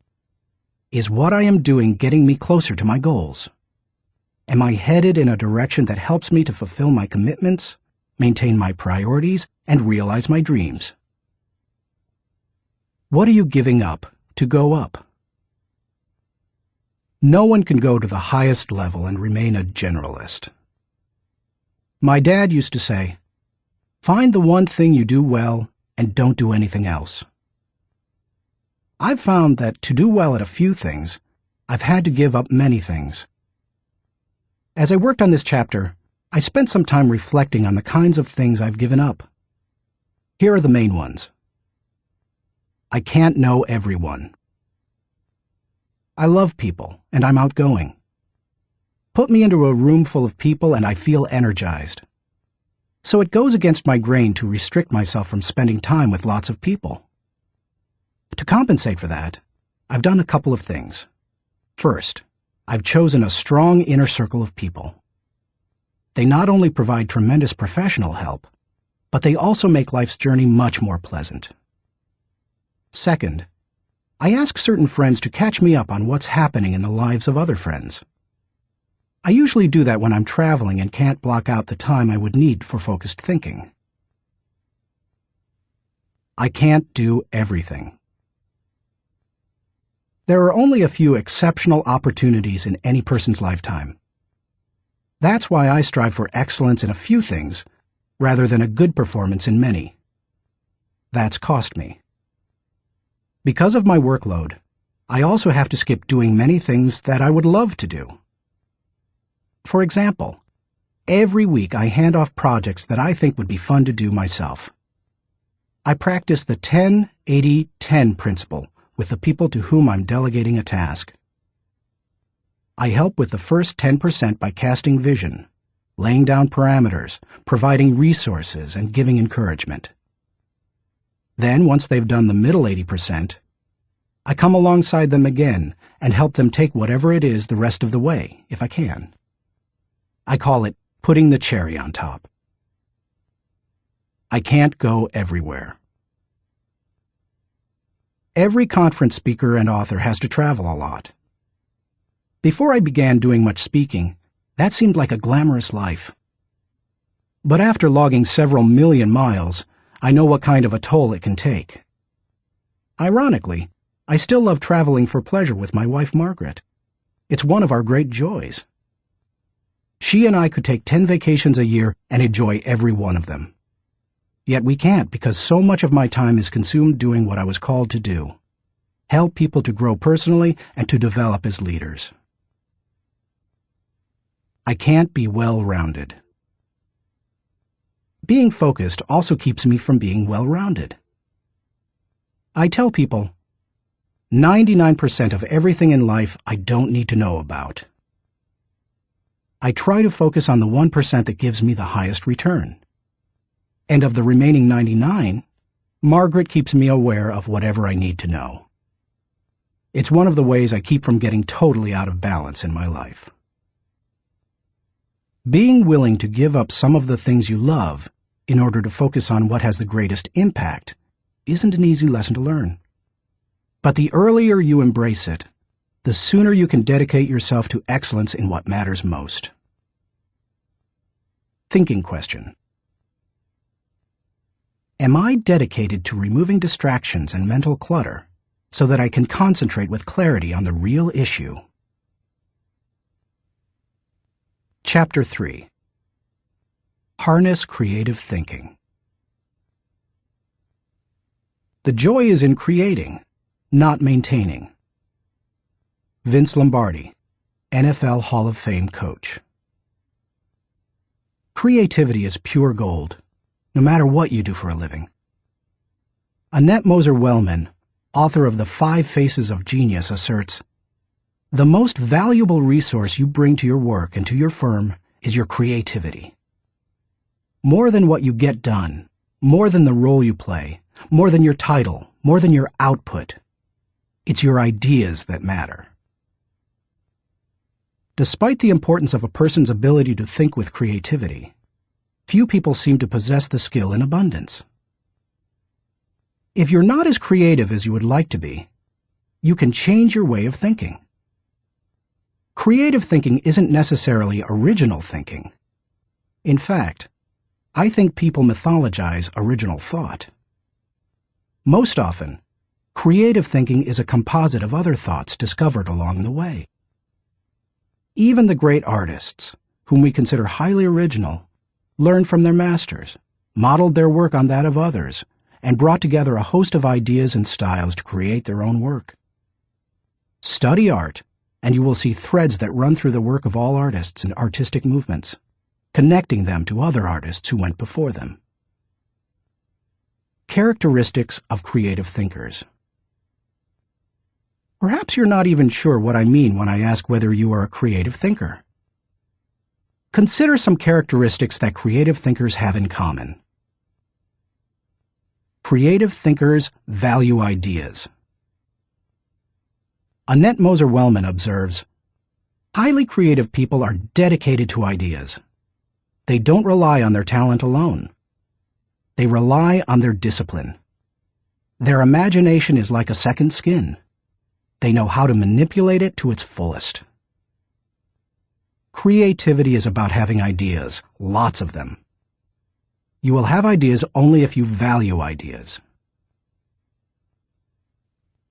[SPEAKER 1] Is what I am doing getting me closer to my goals? Am I headed in a direction that helps me to fulfill my commitments, maintain my priorities, and realize my dreams? What are you giving up to go up? No one can go to the highest level and remain a generalist. My dad used to say, "Find the one thing you do well and don't do anything else." I've found that to do well at a few things, I've had to give up many things. As I worked on this chapter, I spent some time reflecting on the kinds of things I've given up. Here are the main ones. I can't know everyone. I love people, and I'm outgoing. Put me into a room full of people and I feel energized. So it goes against my grain to restrict myself from spending time with lots of people. To compensate for that, I've done a couple of things. First, I've chosen a strong inner circle of people. They not only provide tremendous professional help, but they also make life's journey much more pleasant. Second, I ask certain friends to catch me up on what's happening in the lives of other friends. I usually do that when I'm traveling and can't block out the time I would need for focused thinking. I can't do everything. There are only a few exceptional opportunities in any person's lifetime. That's why I strive for excellence in a few things, rather than a good performance in many. That's cost me. Because of my workload, I also have to skip doing many things that I would love to do. For example, every week I hand off projects that I think would be fun to do myself. I practice the 10-80-10 principle with the people to whom I'm delegating a task. I help with the first 10% by casting vision, laying down parameters, providing resources, and giving encouragement. Then, once they've done the middle 80%, I come alongside them again and help them take whatever it is the rest of the way, if I can. I call it putting the cherry on top. I can't go everywhere. Every conference speaker and author has to travel a lot. Before I began doing much speaking, that seemed like a glamorous life. But after logging several million miles, I know what kind of a toll it can take. Ironically, I still love traveling for pleasure with my wife Margaret. It's one of our great joys. She and I could take 10 vacations a year and enjoy every one of them. Yet we can't because so much of my time is consumed doing what I was called to do: help people to grow personally and to develop as leaders. I can't be well-rounded. Being focused also keeps me from being well-rounded. I tell people, 99% of everything in life I don't need to know about. I try to focus on the 1% that gives me the highest return. And of the remaining 99, Margaret keeps me aware of whatever I need to know. It's one of the ways I keep from getting totally out of balance in my life. Being willing to give up some of the things you love in order to focus on what has the greatest impact isn't an easy lesson to learn. But the earlier you embrace it, the sooner you can dedicate yourself to excellence in what matters most. Thinking question. Am I dedicated to removing distractions and mental clutter so that I can concentrate with clarity on the real issue? Chapter 3. Harness Creative Thinking. The joy is in creating, not maintaining. Vince Lombardi, NFL Hall of Fame coach. Creativity is pure gold, no matter what you do for a living. Annette Moser-Wellman, author of The 5 Faces of Genius, asserts, "The most valuable resource you bring to your work and to your firm is your creativity. More than what you get done, more than the role you play, more than your title, more than your output, it's your ideas that matter." Despite the importance of a person's ability to think with creativity, few people seem to possess the skill in abundance. If you're not as creative as you would like to be, you can change your way of thinking. Creative thinking isn't necessarily original thinking. In fact, I think people mythologize original thought. Most often, creative thinking is a composite of other thoughts discovered along the way. Even the great artists, whom we consider highly original, learned from their masters, modeled their work on that of others, and brought together a host of ideas and styles to create their own work. Study art, and you will see threads that run through the work of all artists and artistic movements, connecting them to other artists who went before them. Characteristics of creative thinkers. Perhaps you're not even sure what I mean when I ask whether you are a creative thinker. Consider some characteristics that creative thinkers have in common. Creative thinkers value ideas. Annette Moser-Wellman observes, "Highly creative people are dedicated to ideas. They don't rely on their talent alone. They rely on their discipline. Their imagination is like a second skin. They know how to manipulate it to its fullest." Creativity is about having ideas, lots of them. You will have ideas only if you value ideas.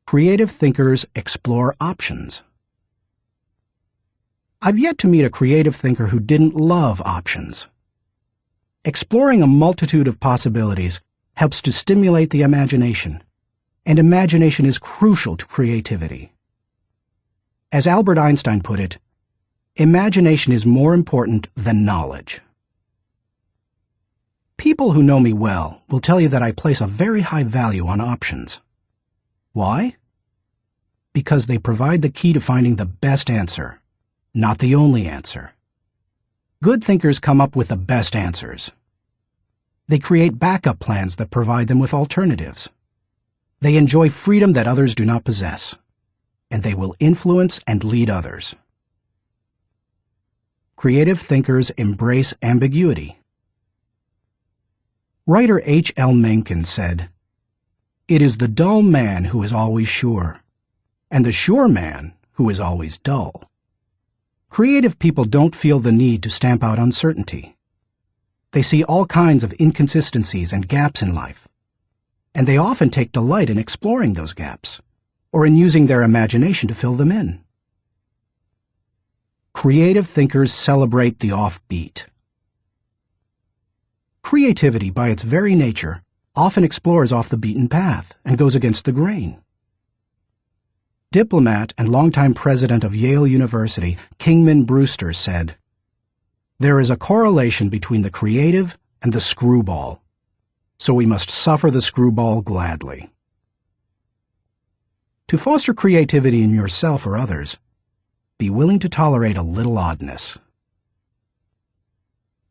[SPEAKER 1] Creative thinkers explore options. I've yet to meet a creative thinker who didn't love options. Exploring a multitude of possibilities helps to stimulate the imagination, and imagination is crucial to creativity. As Albert Einstein put it, imagination is more important than knowledge. People who know me well will tell you that I place a very high value on options. Why? Because they provide the key to finding the best answer, not the only answer. Good thinkers come up with the best answers. They create backup plans that provide them with alternatives. They enjoy freedom that others do not possess, and they will influence and lead others. Creative thinkers embrace ambiguity. Writer H. L. Mencken said, "It is the dull man who is always sure, and the sure man who is always dull." Creative people don't feel the need to stamp out uncertainty. They see all kinds of inconsistencies and gaps in life, and they often take delight in exploring those gaps, or in using their imagination to fill them in. Creative thinkers celebrate the offbeat. Creativity, by its very nature, often explores off the beaten path and goes against the grain. Diplomat and longtime president of Yale University, Kingman Brewster, said, "There is a correlation between the creative and the screwball, so we must suffer the screwball gladly." To foster creativity in yourself or others, be willing to tolerate a little oddness.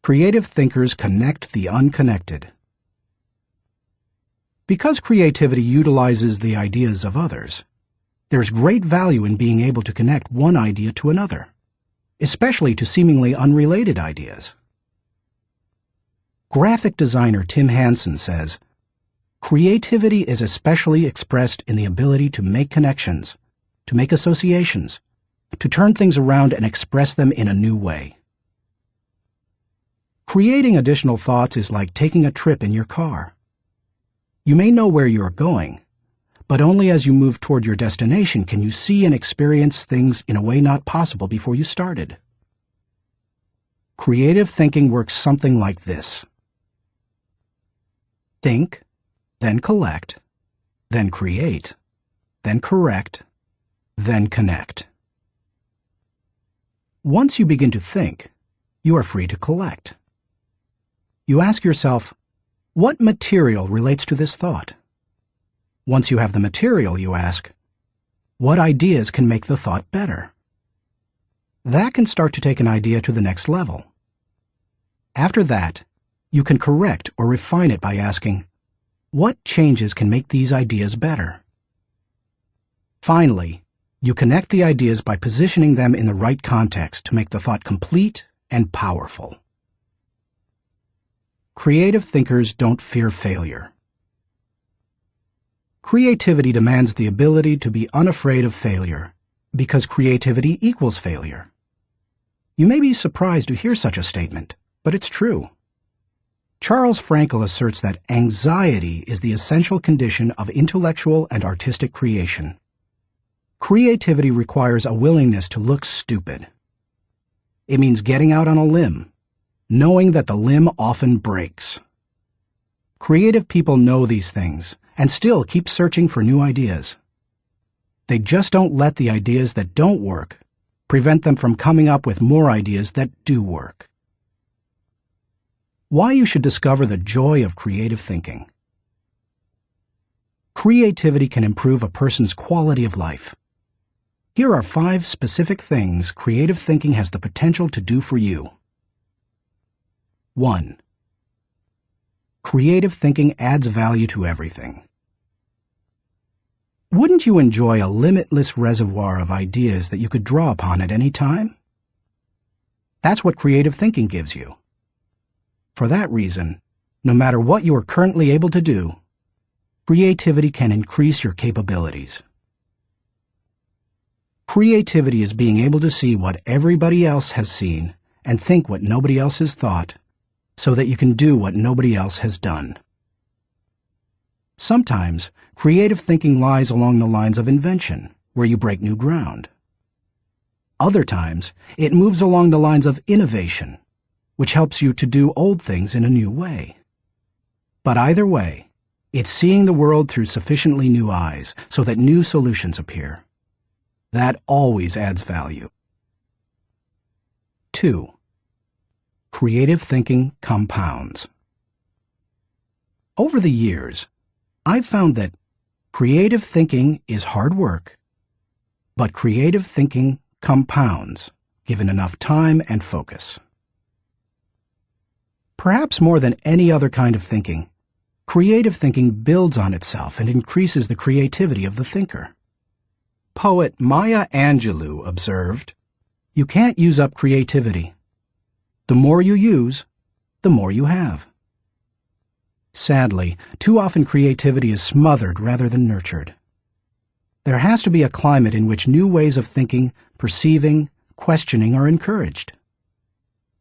[SPEAKER 1] Creative thinkers connect the unconnected. Because creativity utilizes the ideas of others, there's great value in being able to connect one idea to another, especially to seemingly unrelated ideas. Graphic designer Tim Hansen says, "Creativity is especially expressed in the ability to make connections, to make associations, to turn things around and express them in a new way. Creating additional thoughts is like taking a trip in your car. You may know where you are going, but only as you move toward your destination can you see and experience things in a way not possible before you started. Creative thinking works something like this. Think, then collect, then create, then correct, then connect. Once you begin to think, you are free to collect. You ask yourself, what material relates to this thought? Once you have the material, you ask, what ideas can make the thought better? That can start to take an idea to the next level. After that, you can correct or refine it by asking, what changes can make these ideas better? Finally, you connect the ideas by positioning them in the right context to make the thought complete and powerful. Creative thinkers don't fear failure. Creativity demands the ability to be unafraid of failure, because creativity equals failure. You may be surprised to hear such a statement, but it's true. Charles Frankel asserts that anxiety is the essential condition of intellectual and artistic creation. Creativity requires a willingness to look stupid. It means getting out on a limb, knowing that the limb often breaks. Creative people know these things and still keep searching for new ideas. They just don't let the ideas that don't work prevent them from coming up with more ideas that do work. Why you should discover the joy of creative thinking. Creativity can improve a person's quality of life. Here are 5 specific things creative thinking has the potential to do for you. 1. Creative thinking adds value to everything. Wouldn't you enjoy a limitless reservoir of ideas that you could draw upon at any time? That's what creative thinking gives you. For that reason, no matter what you are currently able to do, creativity can increase your capabilities. Creativity is being able to see what everybody else has seen and think what nobody else has thought, so that you can do what nobody else has done. Sometimes, creative thinking lies along the lines of invention, where you break new ground. Other times, it moves along the lines of innovation, which helps you to do old things in a new way. But either way, it's seeing the world through sufficiently new eyes so that new solutions appear. That always adds value. 2. Creative thinking compounds. Over the years, I've found that creative thinking is hard work, but creative thinking compounds, given enough time and focus. Perhaps more than any other kind of thinking, creative thinking builds on itself and increases the creativity of the thinker. Poet Maya Angelou observed, "You can't use up creativity. The more you use, the more you have." Sadly, too often creativity is smothered rather than nurtured. There has to be a climate in which new ways of thinking, perceiving, questioning are encouraged.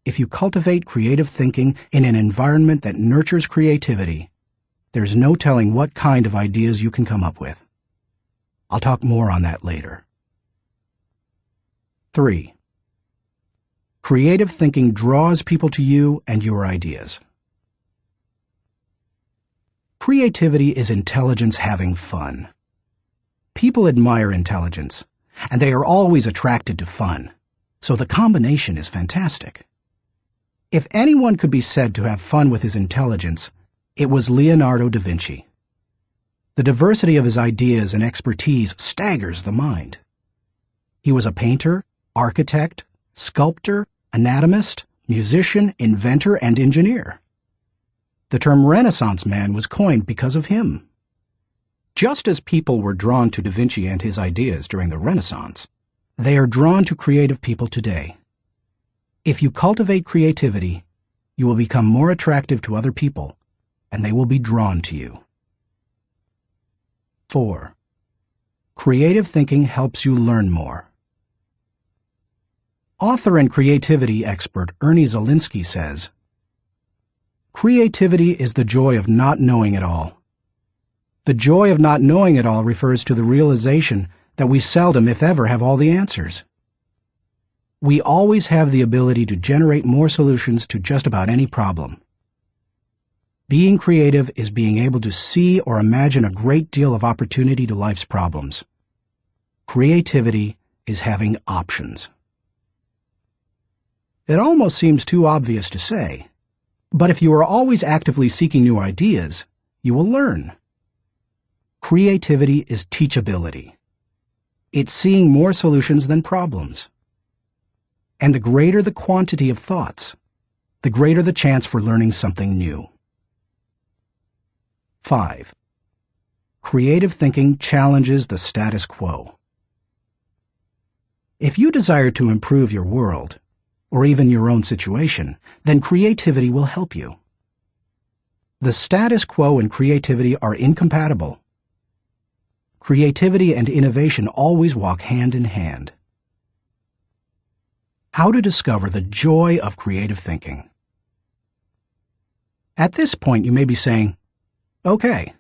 [SPEAKER 1] If you cultivate creative thinking in an environment that nurtures creativity, there's no telling what kind of ideas you can come up with. I'll talk more on that later. 3. Creative thinking draws people to you and your ideas. Creativity is intelligence having fun. People admire intelligence, and they are always attracted to fun, so the combination is fantastic. If anyone could be said to have fun with his intelligence, it was Leonardo da Vinci. The diversity of his ideas and expertise staggers the mind. He was a painter, architect, sculptor, anatomist, musician, inventor, and engineer. The term Renaissance man was coined because of him. Just as people were drawn to Da Vinci and his ideas during the Renaissance, they are drawn to creative people today. If you cultivate creativity, you will become more attractive to other people, and they will be drawn to you. 4. Creative thinking helps you learn more. Author and creativity expert Ernie Zielinski says, "Creativity is the joy of not knowing it all. The joy of not knowing it all refers to the realization that we seldom, if ever, have all the answers. We always have the ability to generate more solutions to just about any problem. Being creative is being able to see or imagine a great deal of opportunity to life's problems. Creativity is having options." It almost seems too obvious to say, but if you are always actively seeking new ideas, you will learn. Creativity is teachability. It's seeing more solutions than problems. And the greater the quantity of thoughts, the greater the chance for learning something new. 5. Creative thinking challenges the status quo. If you desire to improve your world, or even your own situation, then creativity will help you. The status quo and creativity are incompatible. Creativity and innovation always walk hand in hand. How to discover the joy of creative thinking. At this point, you may be saying, "Okay,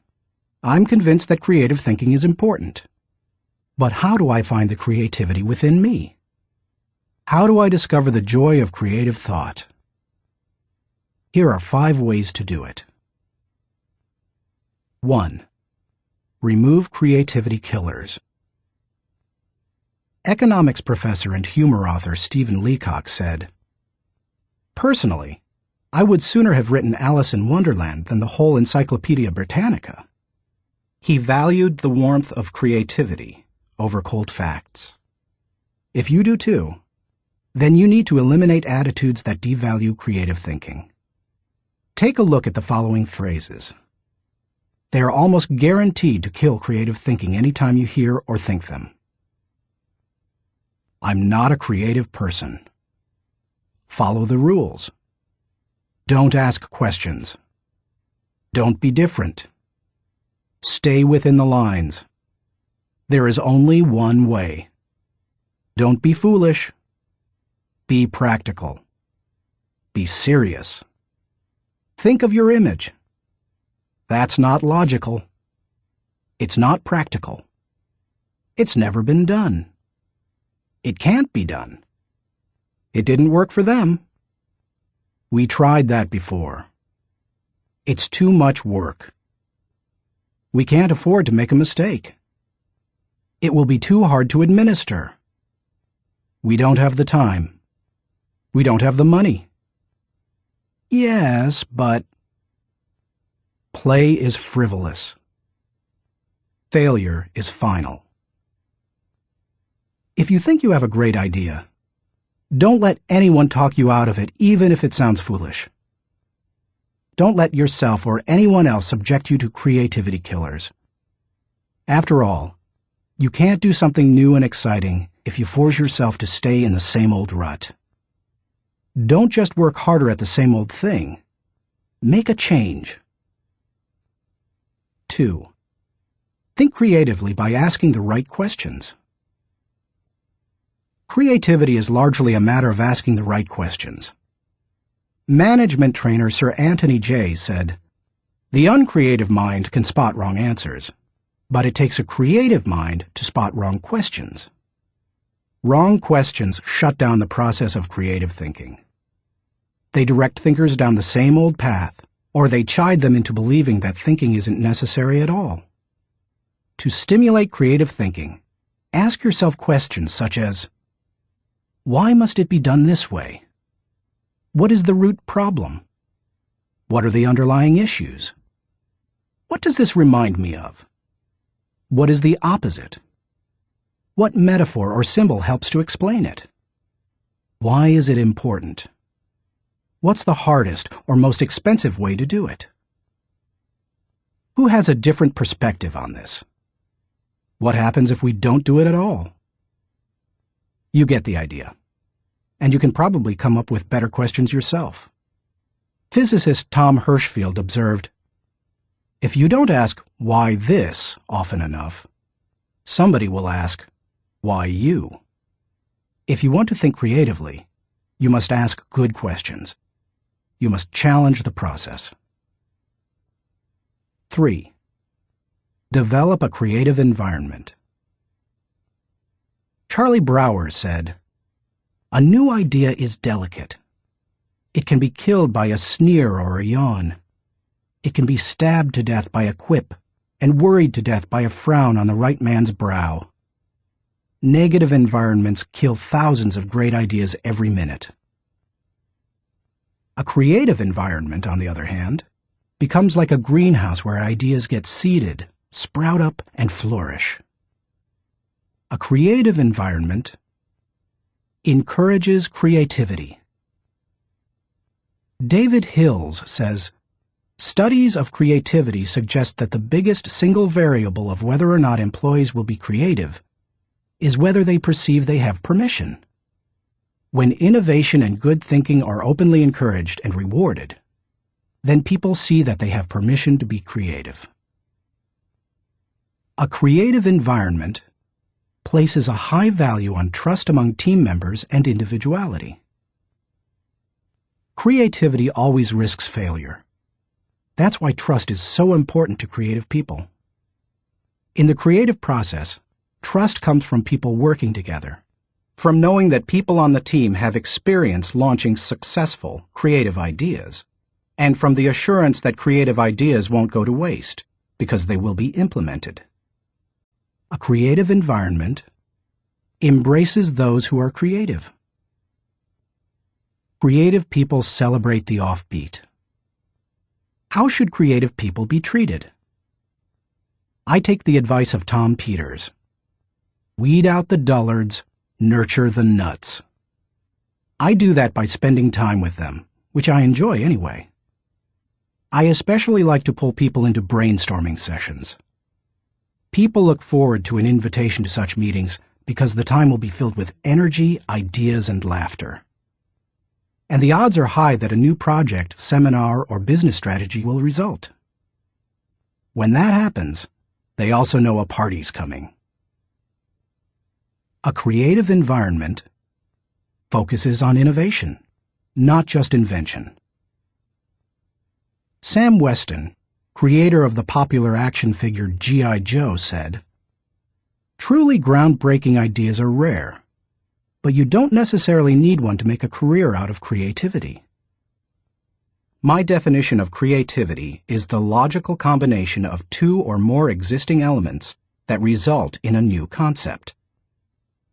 [SPEAKER 1] I'm convinced that creative thinking is important. But how do I find the creativity within me? How do I discover the joy of creative thought?" Here are 5 ways to do it. 1. Remove creativity killers. Economics professor and humor author Stephen Leacock said, "Personally, I would sooner have written Alice in Wonderland than the whole Encyclopedia Britannica." He valued the warmth of creativity over cold facts. If you do too, then you need to eliminate attitudes that devalue creative thinking. Take a look at the following phrases. They are almost guaranteed to kill creative thinking anytime you hear or think them. "I'm not a creative person." "Follow the rules." "Don't ask questions." "Don't be different." "Stay within the lines." "There is only one way." "Don't be foolish." Be practical. Be serious. Think of your image. That's not logical. It's not practical. It's never been done. It can't be done. It didn't work for them. We tried that before. It's too much work. We can't afford to make a mistake. It will be too hard to administer. We don't have the time. We don't have the money. Yes, but... Play is frivolous. Failure is final. If you think you have a great idea, don't let anyone talk you out of it, even if it sounds foolish. Don't let yourself or anyone else subject you to creativity killers. After all, you can't do something new and exciting if you force yourself to stay in the same old rut. Don't just work harder at the same old thing. Make a change. 2. Think creatively by asking the right questions. Creativity is largely a matter of asking the right questions. Management trainer Sir Anthony Jay said, "The uncreative mind can spot wrong answers, but it takes a creative mind to spot wrong questions." Wrong questions shut down the process of creative thinking. They direct thinkers down the same old path, or they chide them into believing that thinking isn't necessary at all. To stimulate creative thinking, ask yourself questions such as, why must it be done this way? What is the root problem? What are the underlying issues? What does this remind me of? What is the opposite? What metaphor or symbol helps to explain it? Why is it important? What's the hardest or most expensive way to do it? Who has a different perspective on this? What happens if we don't do it at all? You get the idea. And you can probably come up with better questions yourself. Physicist Tom Hirschfeld observed, "If you don't ask why this often enough, somebody will ask, why you? If you want to think creatively, you must ask good questions. You must challenge the process. 3. Develop a creative environment. Charlie Brower said, "A new idea is delicate. It can be killed by a sneer or a yawn. It can be stabbed to death by a quip and worried to death by a frown on the right man's brow. Negative environments kill thousands of great ideas every minute." A creative environment, on the other hand, becomes like a greenhouse where ideas get seeded, sprout up, and flourish. A creative environment encourages creativity. David Hills says, "Studies of creativity suggest that the biggest single variable of whether or not employees will be creative is whether they perceive they have permission. When innovation and good thinking are openly encouraged and rewarded, then people see that they have permission to be creative." A creative environment places a high value on trust among team members and individuality. Creativity always risks failure. That's why trust is so important to creative people. In the creative process, trust comes from people working together, from knowing that people on the team have experience launching successful, creative ideas, and from the assurance that creative ideas won't go to waste because they will be implemented. A creative environment embraces those who are creative. Creative people celebrate the offbeat. How should creative people be treated? I take the advice of Tom Peters. Weed out the dullards, nurture the nuts. I do that by spending time with them, which I enjoy anyway. I especially like to pull people into brainstorming sessions. People look forward to an invitation to such meetings because the time will be filled with energy, ideas, and laughter. And the odds are high that a new project, seminar, or business strategy will result. When that happens, they also know a party's coming. A creative environment focuses on innovation, not just invention. Sam Weston, creator of the popular action figure G.I. Joe, said, "Truly groundbreaking ideas are rare, but you don't necessarily need one to make a career out of creativity." My definition of creativity is the logical combination of two or more existing elements that result in a new concept.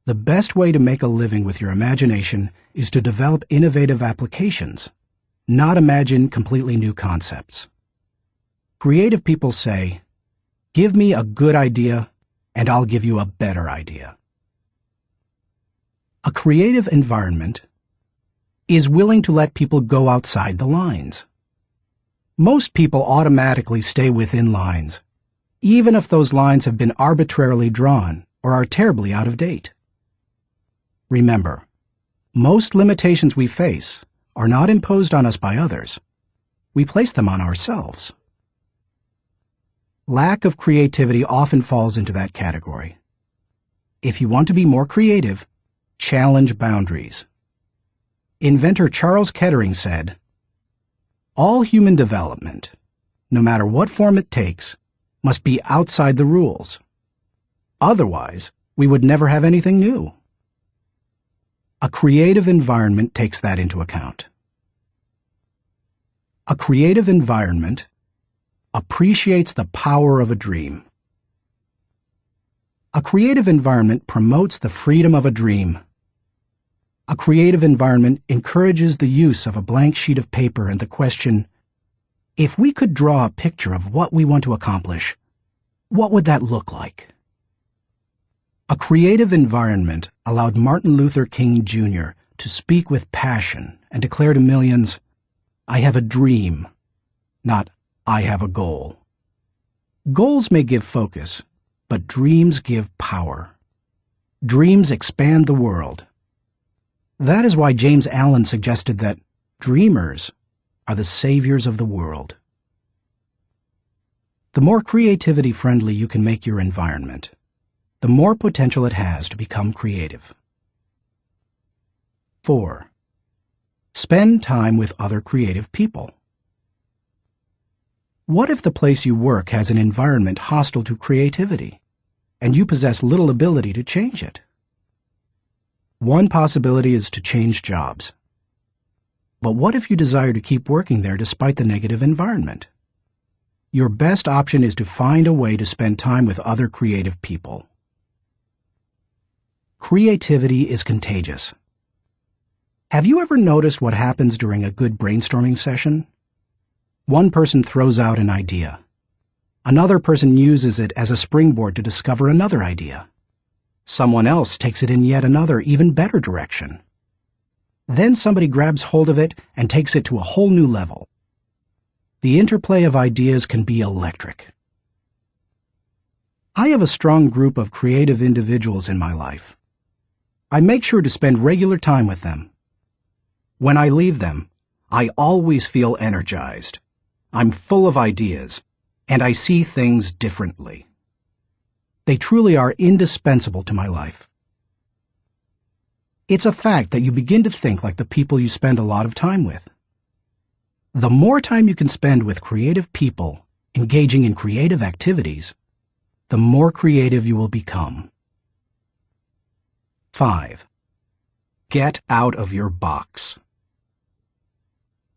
[SPEAKER 1] The best way to make a living with your imagination is to develop innovative applications, not imagine completely new concepts. Creative people say, "Give me a good idea, and I'll give you a better idea." A creative environment is willing to let people go outside the lines. Most people automatically stay within lines, even if those lines have been arbitrarily drawn or are terribly out of date. Remember, most limitations we face are not imposed on us by others. We place them on ourselves. Lack of creativity often falls into that category. If you want to be more creative, challenge boundaries. Inventor Charles Kettering said, "All human development, no matter what form it takes, must be outside the rules. Otherwise, we would never have anything new." A creative environment takes that into account. A creative environment appreciates the power of a dream. A creative environment promotes the freedom of a dream. A creative environment encourages the use of a blank sheet of paper and the question, if we could draw a picture of what we want to accomplish, what would that look like? A creative environment allowed Martin Luther King Jr. to speak with passion and declare to millions, "I have a dream," not "I have a goal." Goals may give focus, but dreams give power. Dreams expand the world. That is why James Allen suggested that dreamers are the saviors of the world. The more creativity-friendly you can make your environment, the more potential it has to become creative. 4. Spend time with other creative people. What if the place you work has an environment hostile to creativity, and you possess little ability to change it? One possibility is to change jobs. But what if you desire to keep working there despite the negative environment? Your best option is to find a way to spend time with other creative people. Creativity is contagious. Have you ever noticed what happens during a good brainstorming session? One person throws out an idea. Another person uses it as a springboard to discover another idea. Someone else takes it in yet another, even better direction. Then somebody grabs hold of it and takes it to a whole new level. The interplay of ideas can be electric. I have a strong group of creative individuals in my life. I make sure to spend regular time with them. When I leave them, I always feel energized. I'm full of ideas, and I see things differently. They truly are indispensable to my life. It's a fact that you begin to think like the people you spend a lot of time with. The more time you can spend with creative people, engaging in creative activities, the more creative you will become. 5. Get out of your box.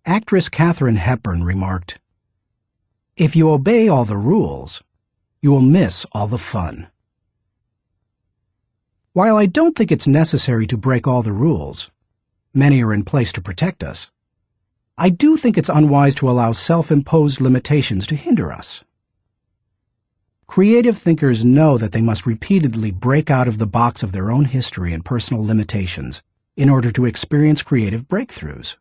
[SPEAKER 1] Actress Katharine Hepburn remarked, "If you obey all the rules, you will miss all the fun." While I don't think it's necessary to break all the rules, many are in place to protect us, I do think it's unwise to allow self-imposed limitations to hinder us. Creative thinkers know that they must repeatedly break out of the box of their own history and personal limitations in order to experience creative breakthroughs.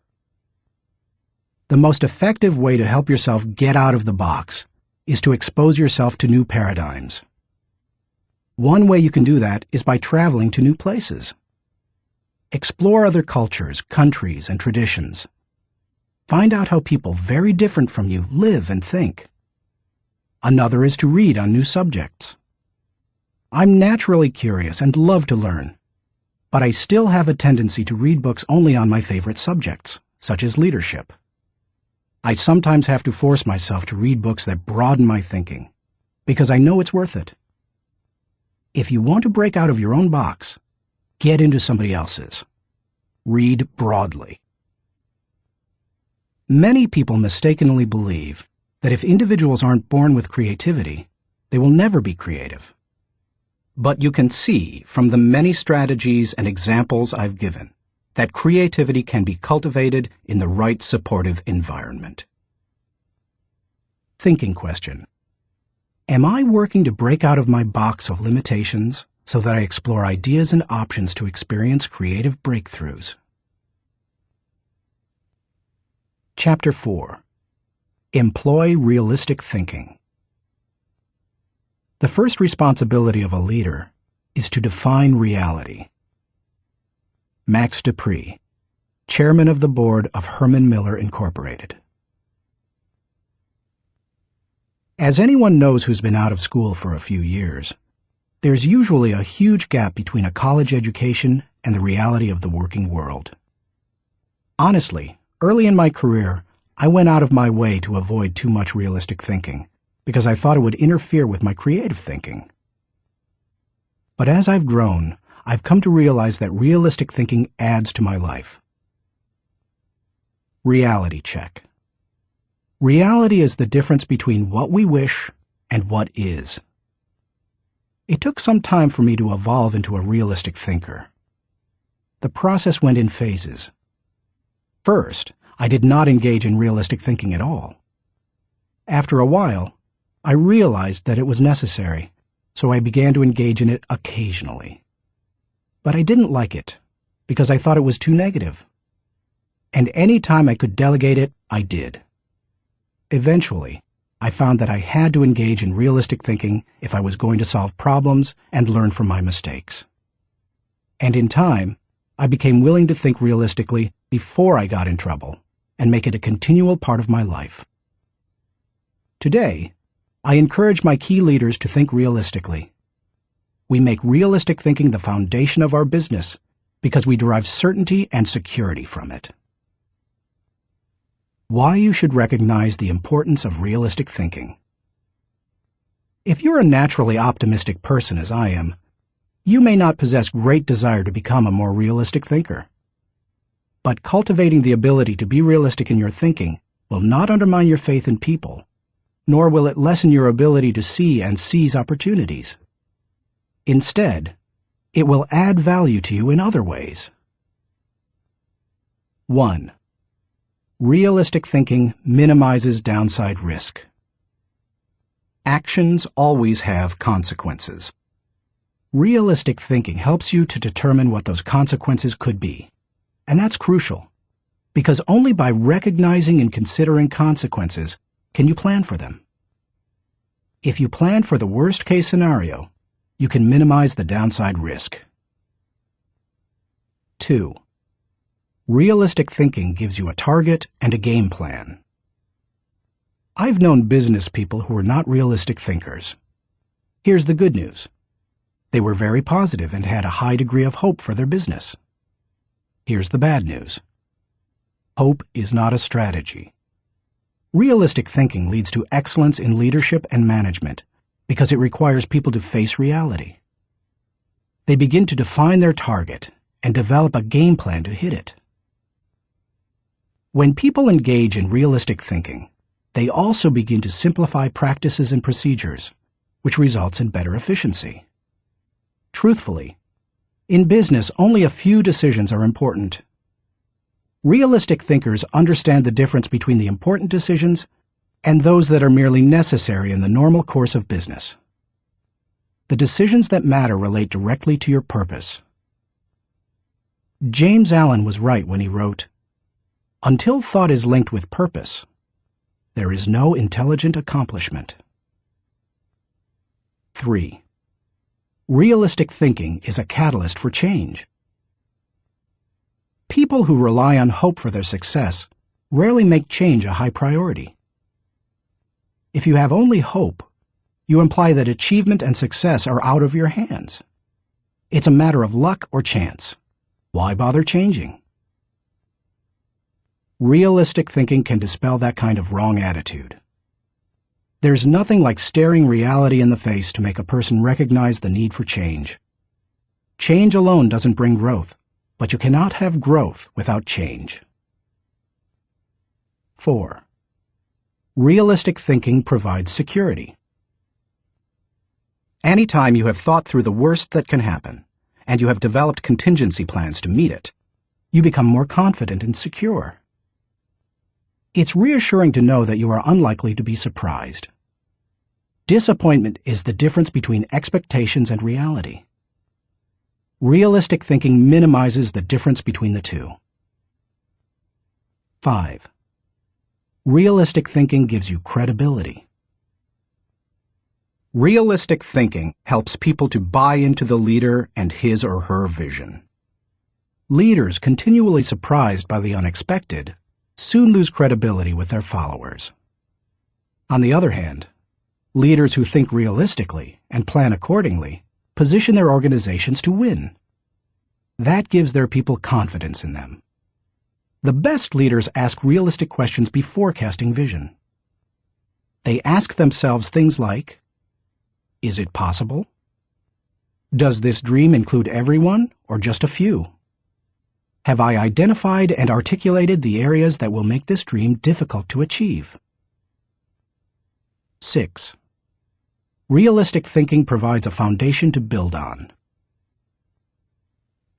[SPEAKER 1] The most effective way to help yourself get out of the box is to expose yourself to new paradigms. One way you can do that is by traveling to new places. Explore other cultures, countries, and traditions. Find out how people very different from you live and think. Another is to read on new subjects. I'm naturally curious and love to learn, but I still have a tendency to read books only on my favorite subjects, such as leadership. I sometimes have to force myself to read books that broaden my thinking, because I know it's worth it. If you want to break out of your own box, get into somebody else's. Read broadly. Many people mistakenly believe that if individuals aren't born with creativity, they will never be creative. But you can see from the many strategies and examples I've given that creativity can be cultivated in the right supportive environment. Thinking question. Am I working to break out of my box of limitations so that I explore ideas and options to experience creative breakthroughs? Chapter 4. Employ realistic thinking. The first responsibility of a leader is to define reality. Max Dupree, Chairman of the Board of Herman Miller Incorporated. As anyone knows who's been out of school for a few years, there's usually a huge gap between a college education and the reality of the working world. Honestly, early in my career, I went out of my way to avoid too much realistic thinking because I thought it would interfere with my creative thinking. But as I've grown, I've come to realize that realistic thinking adds to my life. Reality check. Reality is the difference between what we wish and what is. It took some time for me to evolve into a realistic thinker. The process went in phases. First, I did not engage in realistic thinking at all. After a while, I realized that it was necessary, so I began to engage in it occasionally. But I didn't like it, because I thought it was too negative. And any time I could delegate it, I did. Eventually, I found that I had to engage in realistic thinking if I was going to solve problems and learn from my mistakes. And in time, I became willing to think realistically before I got in trouble and make it a continual part of my life. Today, I encourage my key leaders to think realistically. We make realistic thinking the foundation of our business because we derive certainty and security from it. Why you should recognize the importance of realistic thinking. If you're a naturally optimistic person as I am, you may not possess great desire to become a more realistic thinker. But cultivating the ability to be realistic in your thinking will not undermine your faith in people, nor will it lessen your ability to see and seize opportunities. Instead, it will add value to you in other ways. 1. Realistic thinking minimizes downside risk. Actions always have consequences. Realistic thinking helps you to determine what those consequences could be. And that's crucial, because only by recognizing and considering consequences can you plan for them. If you plan for the worst-case scenario, you can minimize the downside risk. 2. Realistic thinking gives you a target and a game plan. I've known business people who were not realistic thinkers. Here's the good news. They were very positive and had a high degree of hope for their business. Here's the bad news. Hope is not a strategy. Realistic thinking leads to excellence in leadership and management because it requires people to face reality. They begin to define their target and develop a game plan to hit it. When people engage in realistic thinking, they also begin to simplify practices and procedures, which results in better efficiency. Truthfully, in business, only a few decisions are important. Realistic thinkers understand the difference between the important decisions and those that are merely necessary in the normal course of business. The decisions that matter relate directly to your purpose. James Allen was right when he wrote, "Until thought is linked with purpose, there is no intelligent accomplishment." 3. Realistic thinking is a catalyst for change. People who rely on hope for their success rarely make change a high priority. If you have only hope, you imply that achievement and success are out of your hands. It's a matter of luck or chance. Why bother changing? Realistic thinking can dispel that kind of wrong attitude. There's nothing like staring reality in the face to make a person recognize the need for change. Change alone doesn't bring growth, but you cannot have growth without change. 4. Realistic thinking provides security. Anytime you have thought through the worst that can happen, and you have developed contingency plans to meet it, you become more confident and secure. It's reassuring to know that you are unlikely to be surprised. Disappointment is the difference between expectations and reality. Realistic thinking minimizes the difference between the two. 5. Realistic thinking gives you credibility. Realistic thinking helps people to buy into the leader and his or her vision. Leaders continually surprised by the unexpected soon lose credibility with their followers. On the other hand, leaders who think realistically and plan accordingly position their organizations to win. That gives their people confidence in them. The best leaders ask realistic questions before casting vision. They ask themselves things like, is it possible? Does this dream include everyone or just a few? Have I identified and articulated the areas that will make this dream difficult to achieve? 6. Realistic thinking provides a foundation to build on.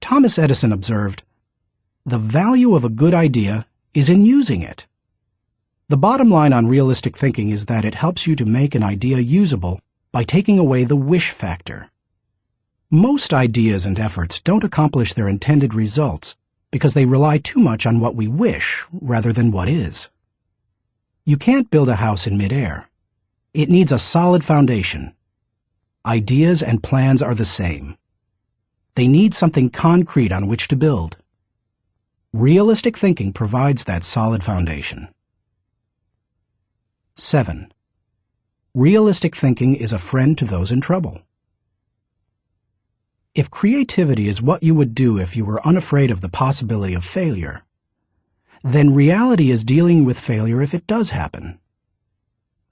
[SPEAKER 1] Thomas Edison observed, "The value of a good idea is in using it." The bottom line on realistic thinking is that it helps you to make an idea usable by taking away the wish factor. Most ideas and efforts don't accomplish their intended results because they rely too much on what we wish rather than what is. You can't build a house in midair. It needs a solid foundation. Ideas and plans are the same. They need something concrete on which to build. Realistic thinking provides that solid foundation. 7. Realistic thinking is a friend to those in trouble. If creativity is what you would do if you were unafraid of the possibility of failure, then reality is dealing with failure if it does happen.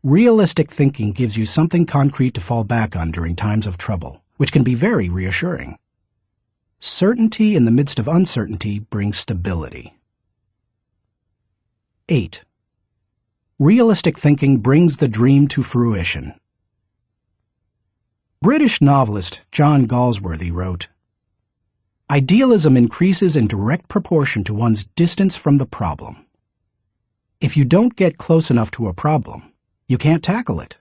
[SPEAKER 1] Realistic thinking gives you something concrete to fall back on during times of trouble, which can be very reassuring. Certainty in the midst of uncertainty brings stability. 8. Realistic thinking brings the dream to fruition. British novelist John Galsworthy wrote, "Idealism increases in direct proportion to one's distance from the problem. If you don't get close enough to a problem, you can't tackle it.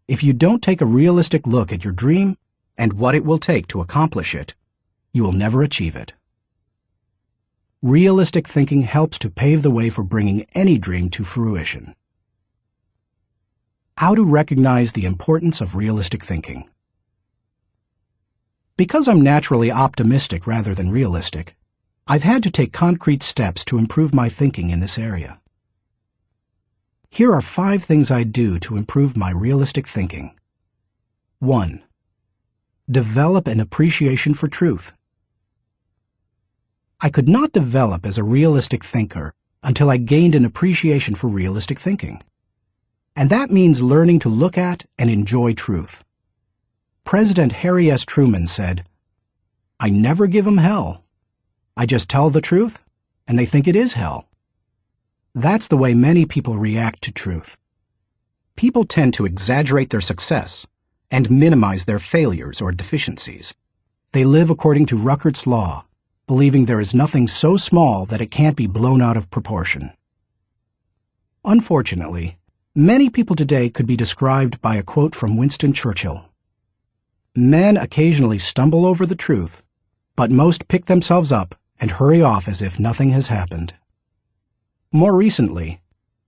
[SPEAKER 1] If you don't take a realistic look at your dream and what it will take to accomplish it, you will never achieve it." Realistic thinking helps to pave the way for bringing any dream to fruition. How to recognize the importance of realistic thinking. Because I'm naturally optimistic rather than realistic, I've had to take concrete steps to improve my thinking in this area. Here are 5 things I do to improve my realistic thinking. 1. Develop an appreciation for truth. I could not develop as a realistic thinker until I gained an appreciation for realistic thinking. And that means learning to look at and enjoy truth. President Harry S. Truman said, "I never give them hell. I just tell the truth, and they think it is hell." That's the way many people react to truth. People tend to exaggerate their success and minimize their failures or deficiencies. They live according to Ruckert's law, believing there is nothing so small that it can't be blown out of proportion. Unfortunately, many people today could be described by a quote from Winston Churchill. "Men occasionally stumble over the truth, but most pick themselves up and hurry off as if nothing has happened." More recently,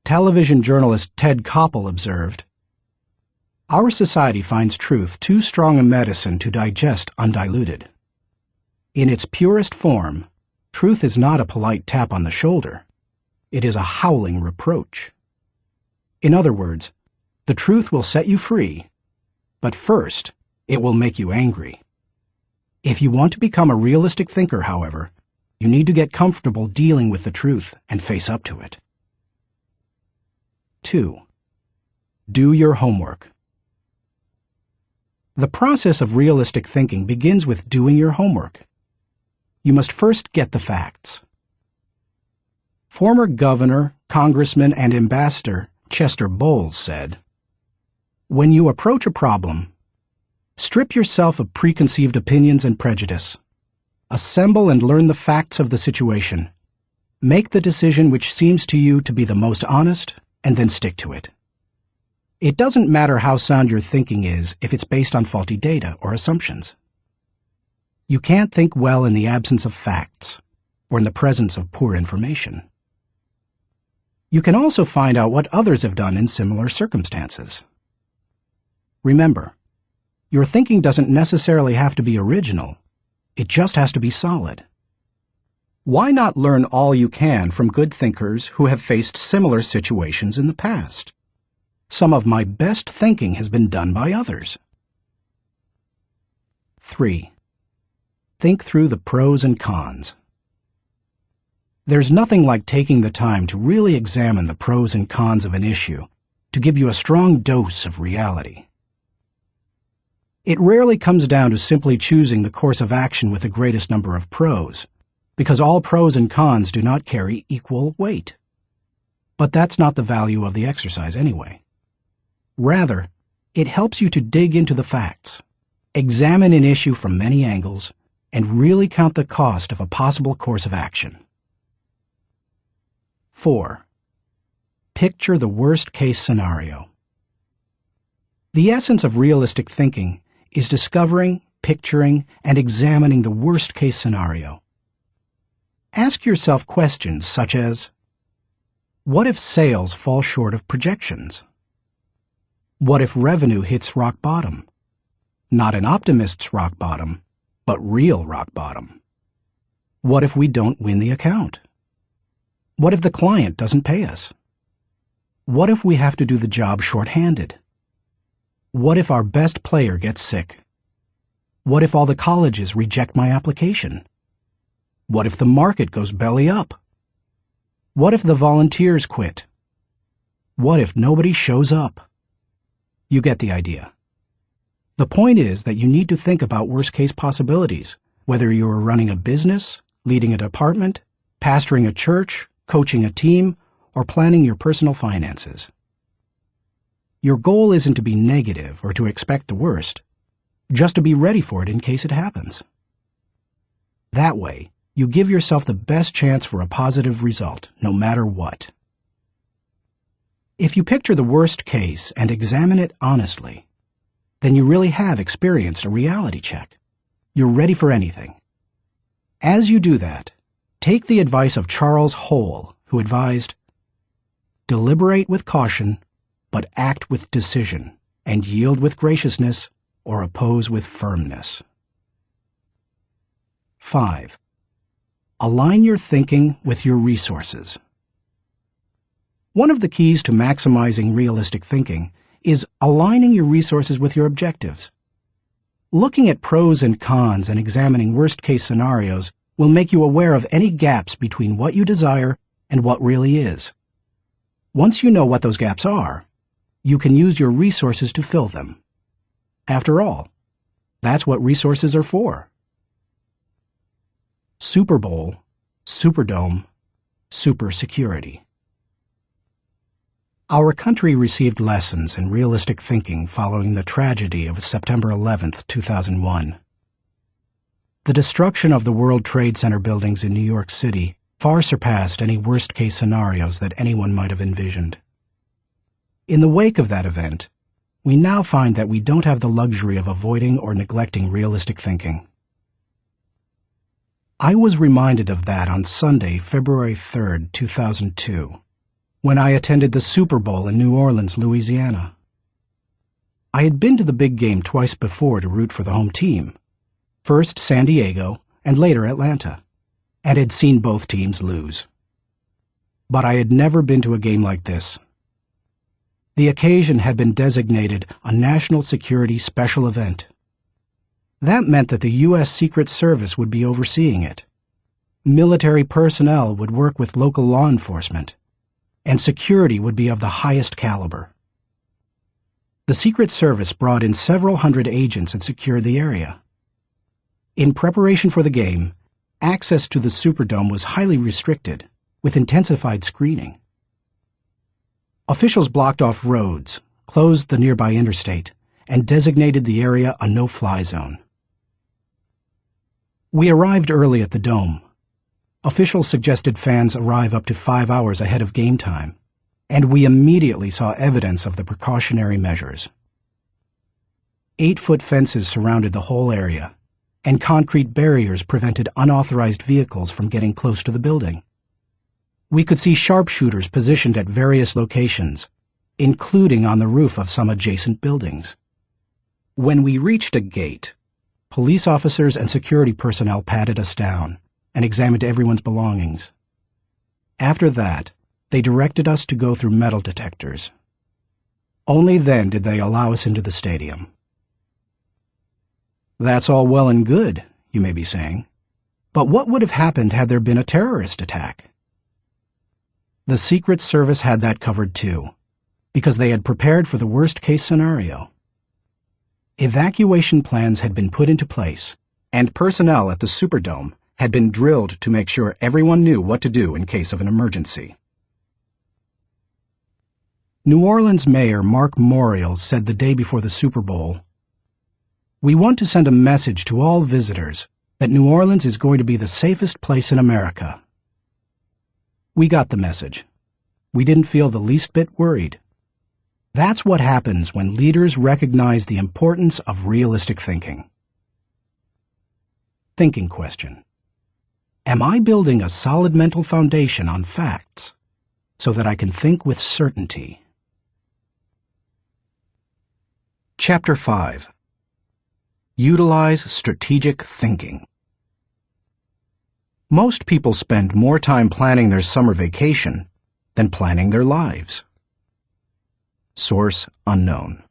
[SPEAKER 1] television journalist Ted Koppel observed, "Our society finds truth too strong a medicine to digest undiluted. In its purest form, truth is not a polite tap on the shoulder. It is a howling reproach." In other words, the truth will set you free, but first, it will make you angry. If you want to become a realistic thinker, however, you need to get comfortable dealing with the truth and face up to it. 2. Do your homework. The process of realistic thinking begins with doing your homework. You must first get the facts. Former governor, congressman, and ambassador Chester Bowles said, "When you approach a problem, strip yourself of preconceived opinions and prejudice. Assemble and learn the facts of the situation. Make the decision which seems to you to be the most honest, and then stick to it. It doesn't matter how sound your thinking is if it's based on faulty data or assumptions. You can't think well in the absence of facts, or in the presence of poor information. You can also find out what others have done in similar circumstances. Remember, your thinking doesn't necessarily have to be original. It just has to be solid. Why not learn all you can from good thinkers who have faced similar situations in the past? Some of my best thinking has been done by others. 3. Think through the pros and cons. There's nothing like taking the time to really examine the pros and cons of an issue to give you a strong dose of reality. It rarely comes down to simply choosing the course of action with the greatest number of pros, because all pros and cons do not carry equal weight. But that's not the value of the exercise anyway. Rather, it helps you to dig into the facts, examine an issue from many angles, and really count the cost of a possible course of action. 4. Picture the worst-case scenario. The essence of realistic thinking is discovering, picturing, and examining the worst-case scenario. Ask yourself questions such as, what if sales fall short of projections? What if revenue hits rock bottom? Not an optimist's rock bottom, but real rock bottom. What if we don't win the account? What if the client doesn't pay us? What if we have to do the job short-handed? What if our best player gets sick? What if all the colleges reject my application? What if the market goes belly up? What if the volunteers quit? What if nobody shows up? You get the idea. The point is that you need to think about worst-case possibilities, whether you are running a business, leading a department, pastoring a church, coaching a team, or planning your personal finances. Your goal isn't to be negative or to expect the worst, just to be ready for it in case it happens. That way, you give yourself the best chance for a positive result, no matter what. If you picture the worst case and examine it honestly, then you really have experienced a reality check. You're ready for anything. As you do that, take the advice of Charles Hole, who advised, "Deliberate with caution, but act with decision, and yield with graciousness, or oppose with firmness." 5. Align your thinking with your resources. One of the keys to maximizing realistic thinking is aligning your resources with your objectives. Looking at pros and cons and examining worst-case scenarios will make you aware of any gaps between what you desire and what really is. Once you know what those gaps are, you can use your resources to fill them. After all, that's what resources are for. Super Bowl, Superdome, Super Security. Our country received lessons in realistic thinking following the tragedy of September 11, 2001. The destruction of the World Trade Center buildings in New York City far surpassed any worst-case scenarios that anyone might have envisioned. In the wake of that event, we now find that we don't have the luxury of avoiding or neglecting realistic thinking. I was reminded of that on Sunday, February 3, 2002. When I attended the Super Bowl in New Orleans, Louisiana. I had been to the big game twice before to root for the home team, first San Diego and later Atlanta, and had seen both teams lose. But I had never been to a game like this. The occasion had been designated a national security special event. That meant that the U.S. Secret Service would be overseeing it. Military personnel would work with local law enforcement, and security would be of the highest caliber. The Secret Service brought in several hundred agents and secured the area. In preparation for the game, access to the Superdome was highly restricted, with intensified screening. Officials blocked off roads, closed the nearby interstate, and designated the area a no-fly zone. We arrived early at the Dome. Officials suggested fans arrive up to 5 hours ahead of game time, and we immediately saw evidence of the precautionary measures. 8-foot fences surrounded the whole area, and concrete barriers prevented unauthorized vehicles from getting close to the building. We could see sharpshooters positioned at various locations, including on the roof of some adjacent buildings. When we reached a gate, police officers and security personnel patted us down and examined everyone's belongings. After that, they directed us to go through metal detectors. Only then did they allow us into the stadium. That's all well and good, you may be saying, but what would have happened had there been a terrorist attack? The Secret Service had that covered too, because they had prepared for the worst-case scenario. Evacuation plans had been put into place, and personnel at the Superdome had been drilled to make sure everyone knew what to do in case of an emergency. New Orleans Mayor Mark Morial said the day before the Super Bowl, "We want to send a message to all visitors that New Orleans is going to be the safest place in America." We got the message. We didn't feel the least bit worried. That's what happens when leaders recognize the importance of realistic thinking. Thinking question. Am I building a solid mental foundation on facts so that I can think with certainty? Chapter 5. Utilize strategic thinking. Most people spend more time planning their summer vacation than planning their lives. Source unknown.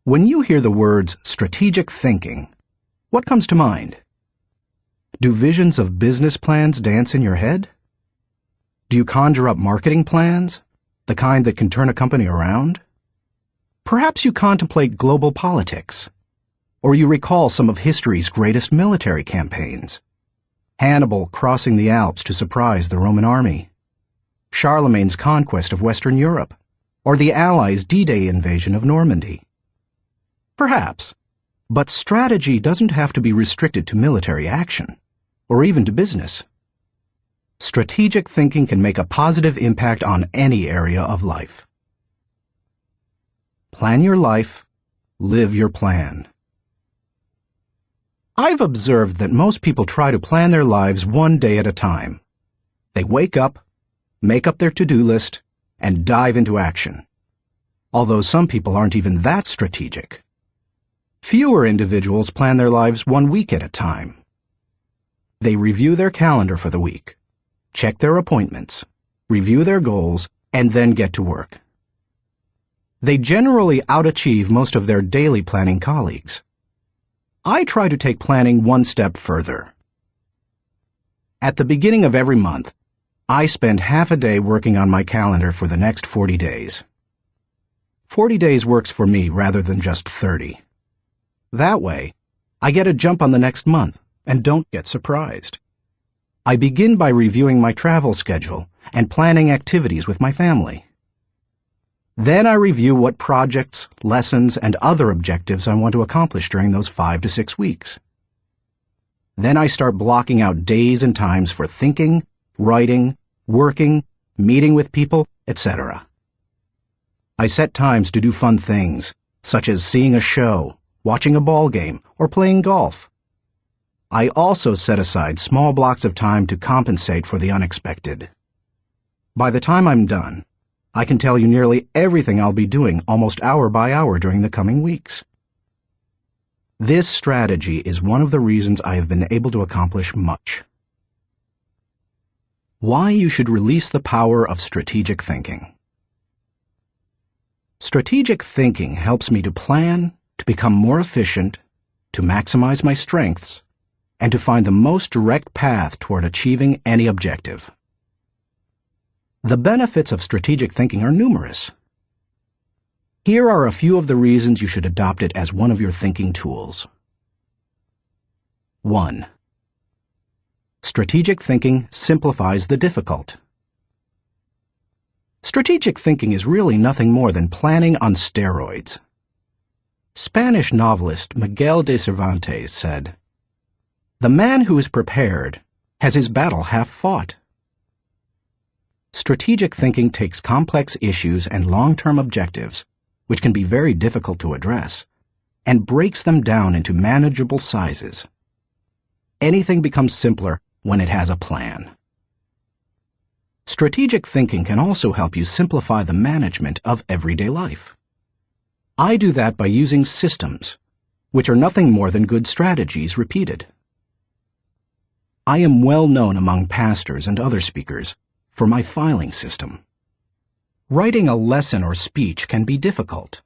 [SPEAKER 1] When you hear the words strategic thinking, what comes to mind? Do visions of business plans dance in your head? Do you conjure up marketing plans, the kind that can turn a company around? Perhaps you contemplate global politics, or you recall some of history's greatest military campaigns. Hannibal crossing the Alps to surprise the Roman army, Charlemagne's conquest of Western Europe, or the Allies' D-Day invasion of Normandy. Perhaps, but strategy doesn't have to be restricted to military action, or even to business. Strategic thinking can make a positive impact on any area of life. Plan your life, live your plan. I've observed that most people try to plan their lives one day at a time. They wake up, make up their to-do list, and dive into action. Although some people aren't even that strategic. Fewer individuals plan their lives 1 week at a time. They review their calendar for the week, check their appointments, review their goals, and then get to work. They generally outachieve most of their daily planning colleagues. I try to take planning one step further. At the beginning of every month, I spend half a day working on my calendar for the next 40 days. 40 days works for me rather than just 30. That way, I get a jump on the next month and don't get surprised. I begin by reviewing my travel schedule and planning activities with my family. Then I review what projects, lessons, and other objectives I want to accomplish during those 5 to 6 weeks. Then I start blocking out days and times for thinking, writing, working, meeting with people, etc. I set times to do fun things, such as seeing a show, watching a ball game, or playing golf. I also set aside small blocks of time to compensate for the unexpected. By the time I'm done, I can tell you nearly everything I'll be doing almost hour by hour during the coming weeks. This strategy is one of the reasons I have been able to accomplish much. Why you should release the power of strategic thinking. Strategic thinking helps me to plan, to become more efficient, to maximize my strengths, and to find the most direct path toward achieving any objective. The benefits of strategic thinking are numerous. Here are a few of the reasons you should adopt it as one of your thinking tools. 1. Strategic thinking simplifies the difficult. Strategic thinking is really nothing more than planning on steroids. Spanish novelist Miguel de Cervantes said, "The man who is prepared has his battle half fought." Strategic thinking takes complex issues and long-term objectives, which can be very difficult to address, and breaks them down into manageable sizes. Anything becomes simpler when it has a plan. Strategic thinking can also help you simplify the management of everyday life. I do that by using systems, which are nothing more than good strategies repeated. I am well known among pastors and other speakers for my filing system. Writing a lesson or speech can be difficult,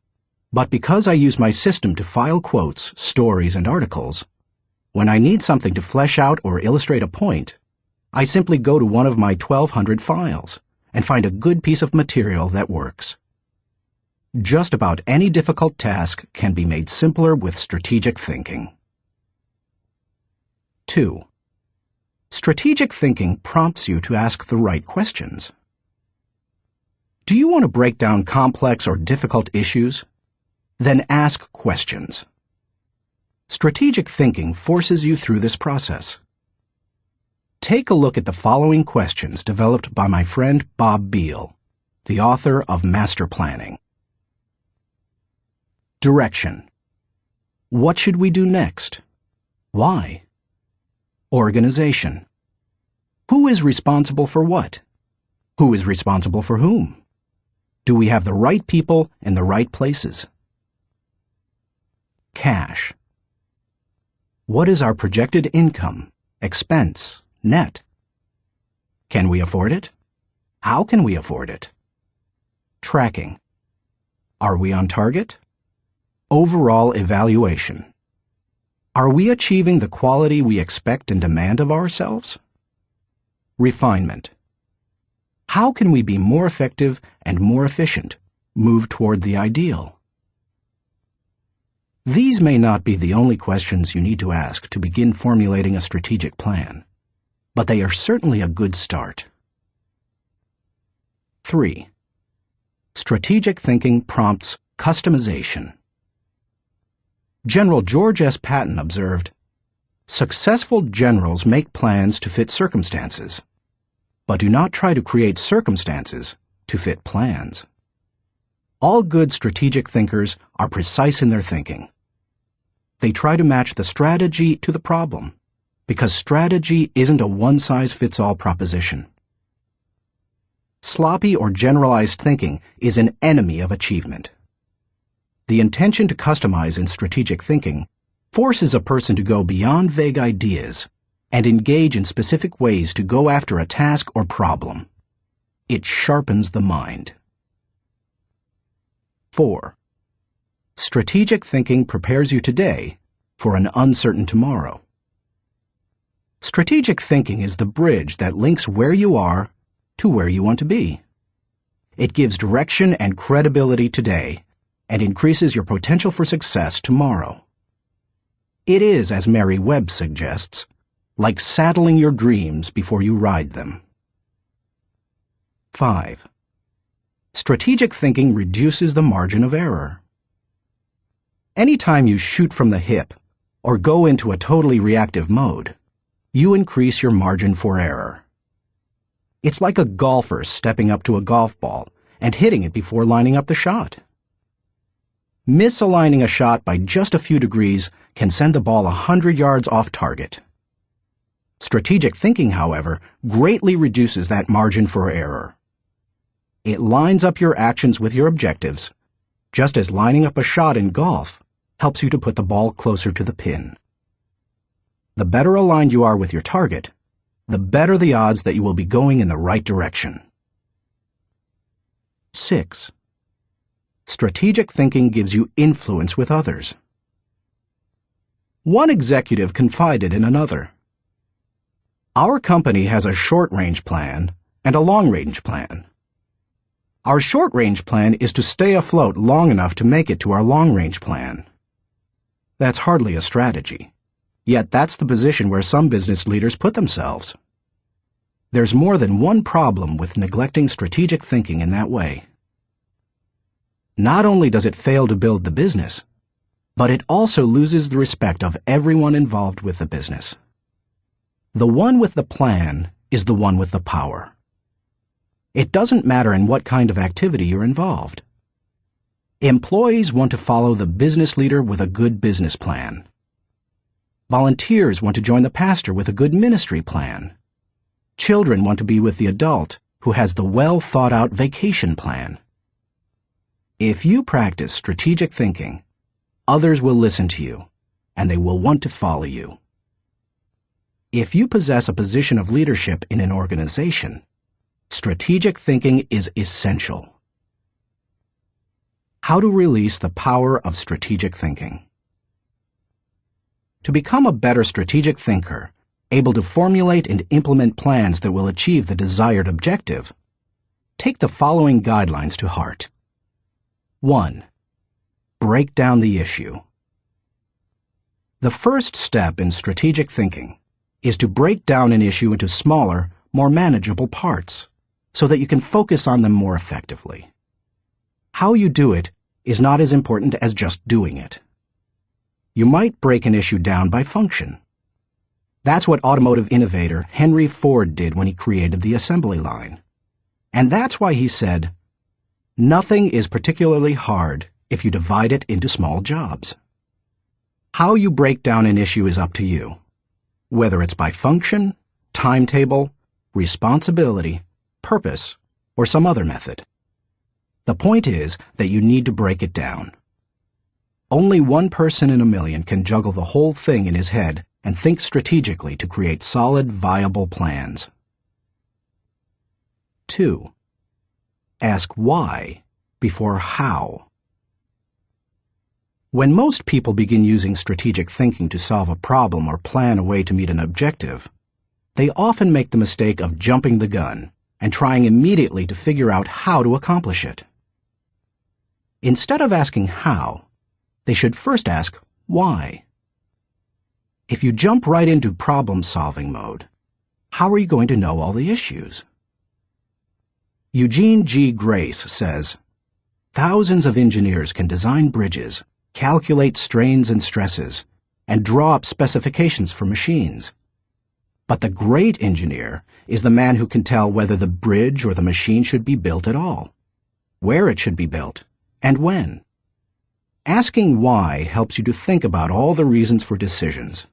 [SPEAKER 1] but because I use my system to file quotes, stories, and articles, when I need something to flesh out or illustrate a point, I simply go to one of my 1,200 files and find a good piece of material that works. Just about any difficult task can be made simpler with strategic thinking. 2. Strategic thinking prompts you to ask the right questions. Do you want to break down complex or difficult issues? Then ask questions. Strategic thinking forces you through this process. Take a look at the following questions developed by my friend Bob Beal, the author of Master Planning. Direction. What should we do next? Why? Organization. Who is responsible for what? Who is responsible for whom? Do we have the right people in the right places? Cash. What is our projected income, expense, net? Can we afford it? How can we afford it? Tracking. Are we on target? Overall evaluation. Are we achieving the quality we expect and demand of ourselves? Refinement. How can we be more effective and more efficient, move toward the ideal? These may not be the only questions you need to ask to begin formulating a strategic plan, but they are certainly a good start. 3. Strategic thinking prompts customization. General George S. Patton observed, "Successful generals make plans to fit circumstances, but do not try to create circumstances to fit plans." All good strategic thinkers are precise in their thinking. They try to match the strategy to the problem, because strategy isn't a one-size-fits-all proposition. Sloppy or generalized thinking is an enemy of achievement. The intention to customize in strategic thinking forces a person to go beyond vague ideas and engage in specific ways to go after a task or problem. It sharpens the mind. 4. Strategic thinking prepares you today for an uncertain tomorrow. Strategic thinking is the bridge that links where you are to where you want to be. It gives direction and credibility today and increases your potential for success tomorrow. It is, as Mary Webb suggests, like saddling your dreams before you ride them. 5. Strategic thinking reduces the margin of error. Anytime you shoot from the hip or go into a totally reactive mode, you increase your margin for error. It's like a golfer stepping up to a golf ball and hitting it before lining up the shot. Misaligning a shot by just a few degrees can send the ball 100 yards off target. Strategic thinking, however, greatly reduces that margin for error. It lines up your actions with your objectives, just as lining up a shot in golf helps you to put the ball closer to the pin. The better aligned you are with your target, the better the odds that you will be going in the right direction. 6. Strategic thinking gives you influence with others. One executive confided in another, "Our company has a short-range plan and a long-range plan. Our short-range plan is to stay afloat long enough to make it to our long-range plan." That's hardly a strategy, yet that's the position where some business leaders put themselves. There's more than one problem with neglecting strategic thinking in that way. Not only does it fail to build the business, but it also loses the respect of everyone involved with the business. The one with the plan is the one with the power. It doesn't matter in what kind of activity you're involved. Employees want to follow the business leader with a good business plan. Volunteers want to join the pastor with a good ministry plan. Children want to be with the adult who has the well-thought-out vacation plan. If you practice strategic thinking, others will listen to you, and they will want to follow you. If you possess a position of leadership in an organization, strategic thinking is essential. How to release the power of strategic thinking. To become a better strategic thinker, able to formulate and implement plans that will achieve the desired objective, take the following guidelines to heart. 1. Break down the issue. The first step in strategic thinking is to break down an issue into smaller, more manageable parts, so that you can focus on them more effectively. How you do it is not as important as just doing it. You might break an issue down by function. That's what automotive innovator Henry Ford did when he created the assembly line. And that's why he said, "Nothing is particularly hard if you divide it into small jobs." How you break down an issue is up to you, whether it's by function, timetable, responsibility, purpose, or some other method. The point is that you need to break it down. Only one person in a million can juggle the whole thing in his head and think strategically to create solid, viable plans. 2. Ask why before how. When most people begin using strategic thinking to solve a problem or plan a way to meet an objective, they often make the mistake of jumping the gun and trying immediately to figure out how to accomplish it. Instead of asking how, they should first ask why. If you jump right into problem-solving mode, how are you going to know all the issues? Eugene G. Grace says, "Thousands of engineers can design bridges, calculate strains and stresses, and draw up specifications for machines. But the great engineer is the man who can tell whether the bridge or the machine should be built at all, where it should be built, and when." Asking why helps you to think about all the reasons for decisions.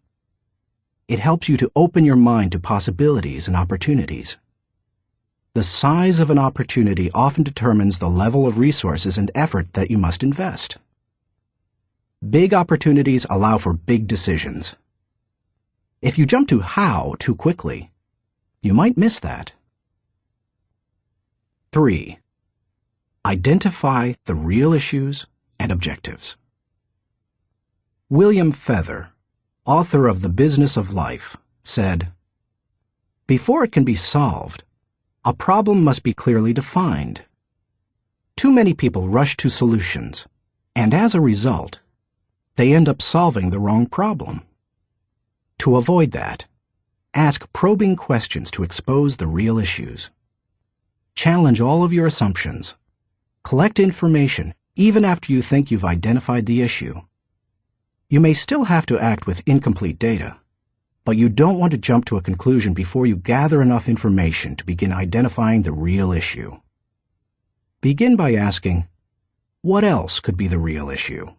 [SPEAKER 1] It helps you to open your mind to possibilities and opportunities. The size of an opportunity often determines the level of resources and effort that you must invest. Big opportunities allow for big decisions. If you jump to how too quickly, you might miss that. 3. Identify the real issues and objectives. William Feather, author of The Business of Life, said, "Before it can be solved, a problem must be clearly defined. Too many people rush to solutions, and as a result, they end up solving the wrong problem. To avoid that, ask probing questions to expose the real issues. Challenge all of your assumptions. Collect information even after you think you've identified the issue. You may still have to act with incomplete data, but you don't want to jump to a conclusion before you gather enough information to begin identifying the real issue. Begin by asking, what else could be the real issue?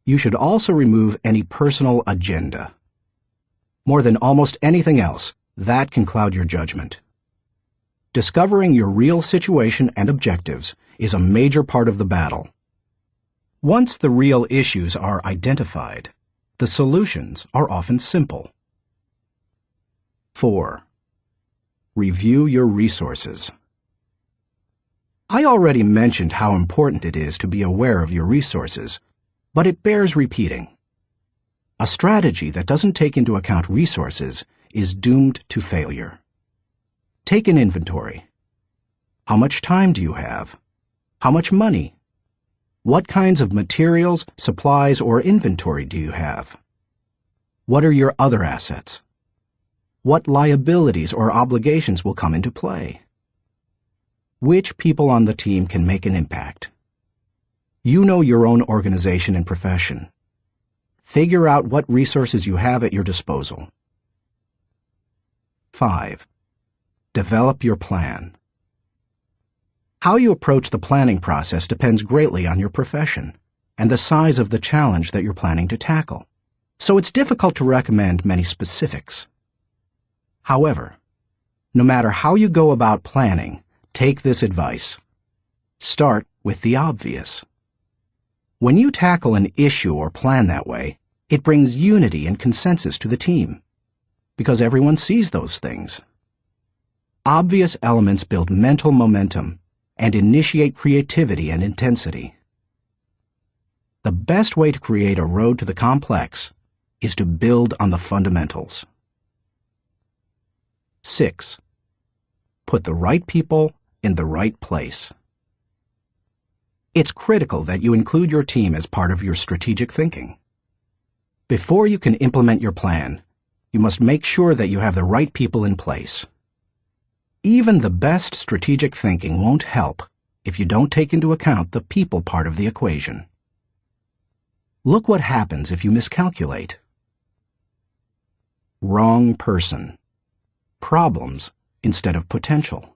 [SPEAKER 1] You should also remove any personal agenda. More than almost anything else, that can cloud your judgment. Discovering your real situation and objectives is a major part of the battle. Once the real issues are identified, the solutions are often simple. 4. Review your resources. I already mentioned how important it is to be aware of your resources, but it bears repeating. A strategy that doesn't take into account resources is doomed to failure. Take an inventory. How much time do you have? How much money? What kinds of materials, supplies, or inventory do you have? What are your other assets? What liabilities or obligations will come into play? Which people on the team can make an impact? You know your own organization and profession. Figure out what resources you have at your disposal. 5. Develop your plan. How you approach the planning process depends greatly on your profession and the size of the challenge that you're planning to tackle, so it's difficult to recommend many specifics. However, no matter how you go about planning, take this advice. Start with the obvious. When you tackle an issue or plan that way, it brings unity and consensus to the team, because everyone sees those things. Obvious elements build mental momentum and initiate creativity and intensity. The best way to create a road to the complex is to build on the fundamentals. 6. Put the right people in the right place. It's critical that you include your team as part of your strategic thinking. Before you can implement your plan, you must make sure that you have the right people in place. Even the best strategic thinking won't help if you don't take into account the people part of the equation. Look what happens if you miscalculate. Wrong person. Problems instead of potential.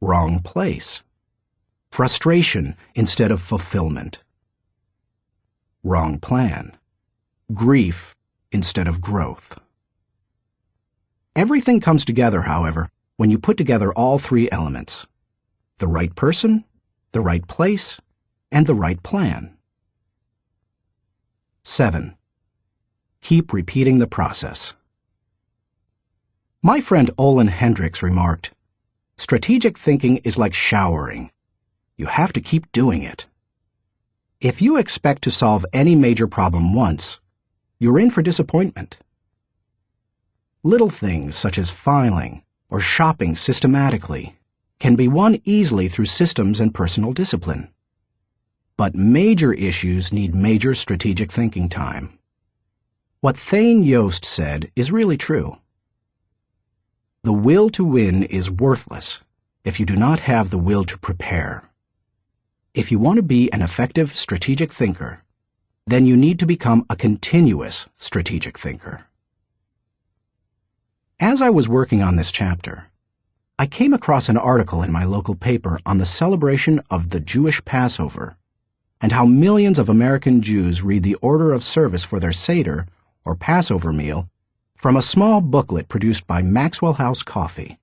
[SPEAKER 1] Wrong place. Frustration instead of fulfillment. Wrong plan. Grief instead of growth. Everything comes together, however, when you put together all three elements: the right person, the right place, and the right plan. 7. Keep repeating the process. My friend Olin Hendricks remarked, "Strategic thinking is like showering. You have to keep doing it." If you expect to solve any major problem once, you're in for disappointment. Little things such as filing or shopping systematically can be won easily through systems and personal discipline. But major issues need major strategic thinking time. What Thane Yost said is really true. The will to win is worthless if you do not have the will to prepare. If you want to be an effective strategic thinker, then you need to become a continuous strategic thinker. As I was working on this chapter, I came across an article in my local paper on the celebration of the Jewish Passover and how millions of American Jews read the order of service for their Seder, or Passover meal, from a small booklet produced by Maxwell House Coffee.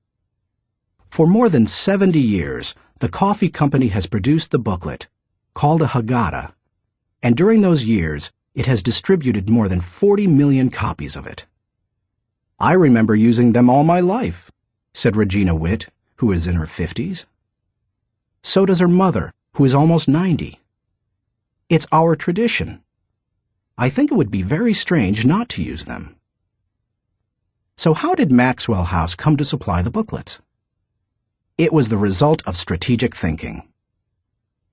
[SPEAKER 1] For more than 70 years, the coffee company has produced the booklet, called a Haggadah, and during those years, it has distributed more than 40 million copies of it. I remember using them all my life, said Regina Witt, who is in her 50s. So does her mother, who is almost 90. It's our tradition. I think it would be very strange not to use them. So how did Maxwell House come to supply the booklets? It was the result of strategic thinking.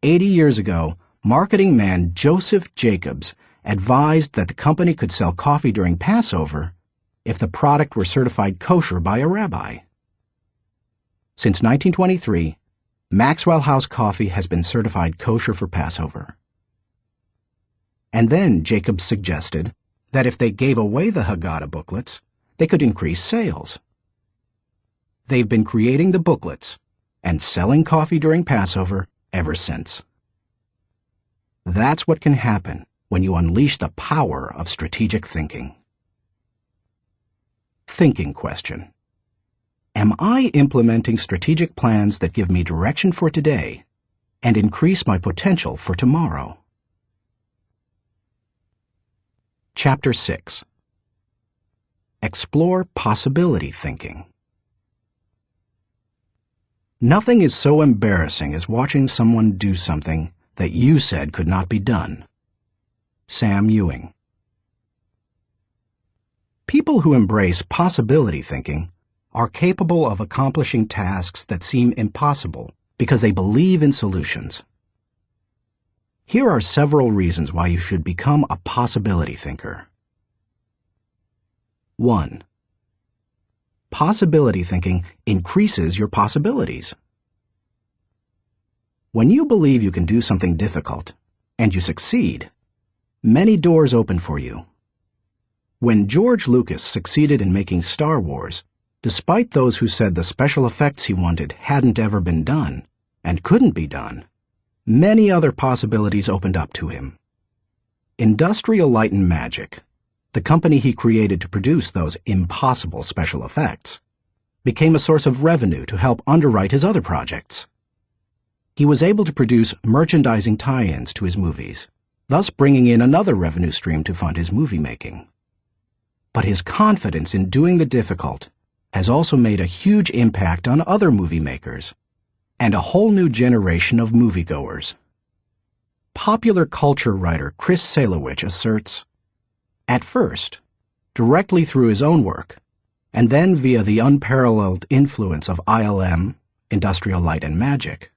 [SPEAKER 1] 80 years ago, marketing man Joseph Jacobs advised that the company could sell coffee during Passover if the product were certified kosher by a rabbi. Since 1923, Maxwell House Coffee has been certified kosher for Passover. And then Jacobs suggested that if they gave away the Haggadah booklets, they could increase sales. They've been creating the booklets and selling coffee during Passover ever since. That's what can happen when you unleash the power of strategic thinking. Thinking question. Am I implementing strategic plans that give me direction for today and increase my potential for tomorrow? Chapter 6. Explore possibility thinking. Nothing is so embarrassing as watching someone do something that you said could not be done. Sam Ewing. People who embrace possibility thinking are capable of accomplishing tasks that seem impossible because they believe in solutions. Here are several reasons why you should become a possibility thinker. 1. Possibility thinking increases your possibilities. When you believe you can do something difficult, and you succeed, many doors open for you. When George Lucas succeeded in making Star Wars, despite those who said the special effects he wanted hadn't ever been done, and couldn't be done, many other possibilities opened up to him. Industrial Light and Magic, the company he created to produce those impossible special effects, became a source of revenue to help underwrite his other projects. He was able to produce merchandising tie-ins to his movies, thus bringing in another revenue stream to fund his movie making. But his confidence in doing the difficult has also made a huge impact on other movie makers and a whole new generation of moviegoers. Popular culture writer Chris Salewicz asserts, at first, directly through his own work, and then via the unparalleled influence of ILM, Industrial Light and Magic,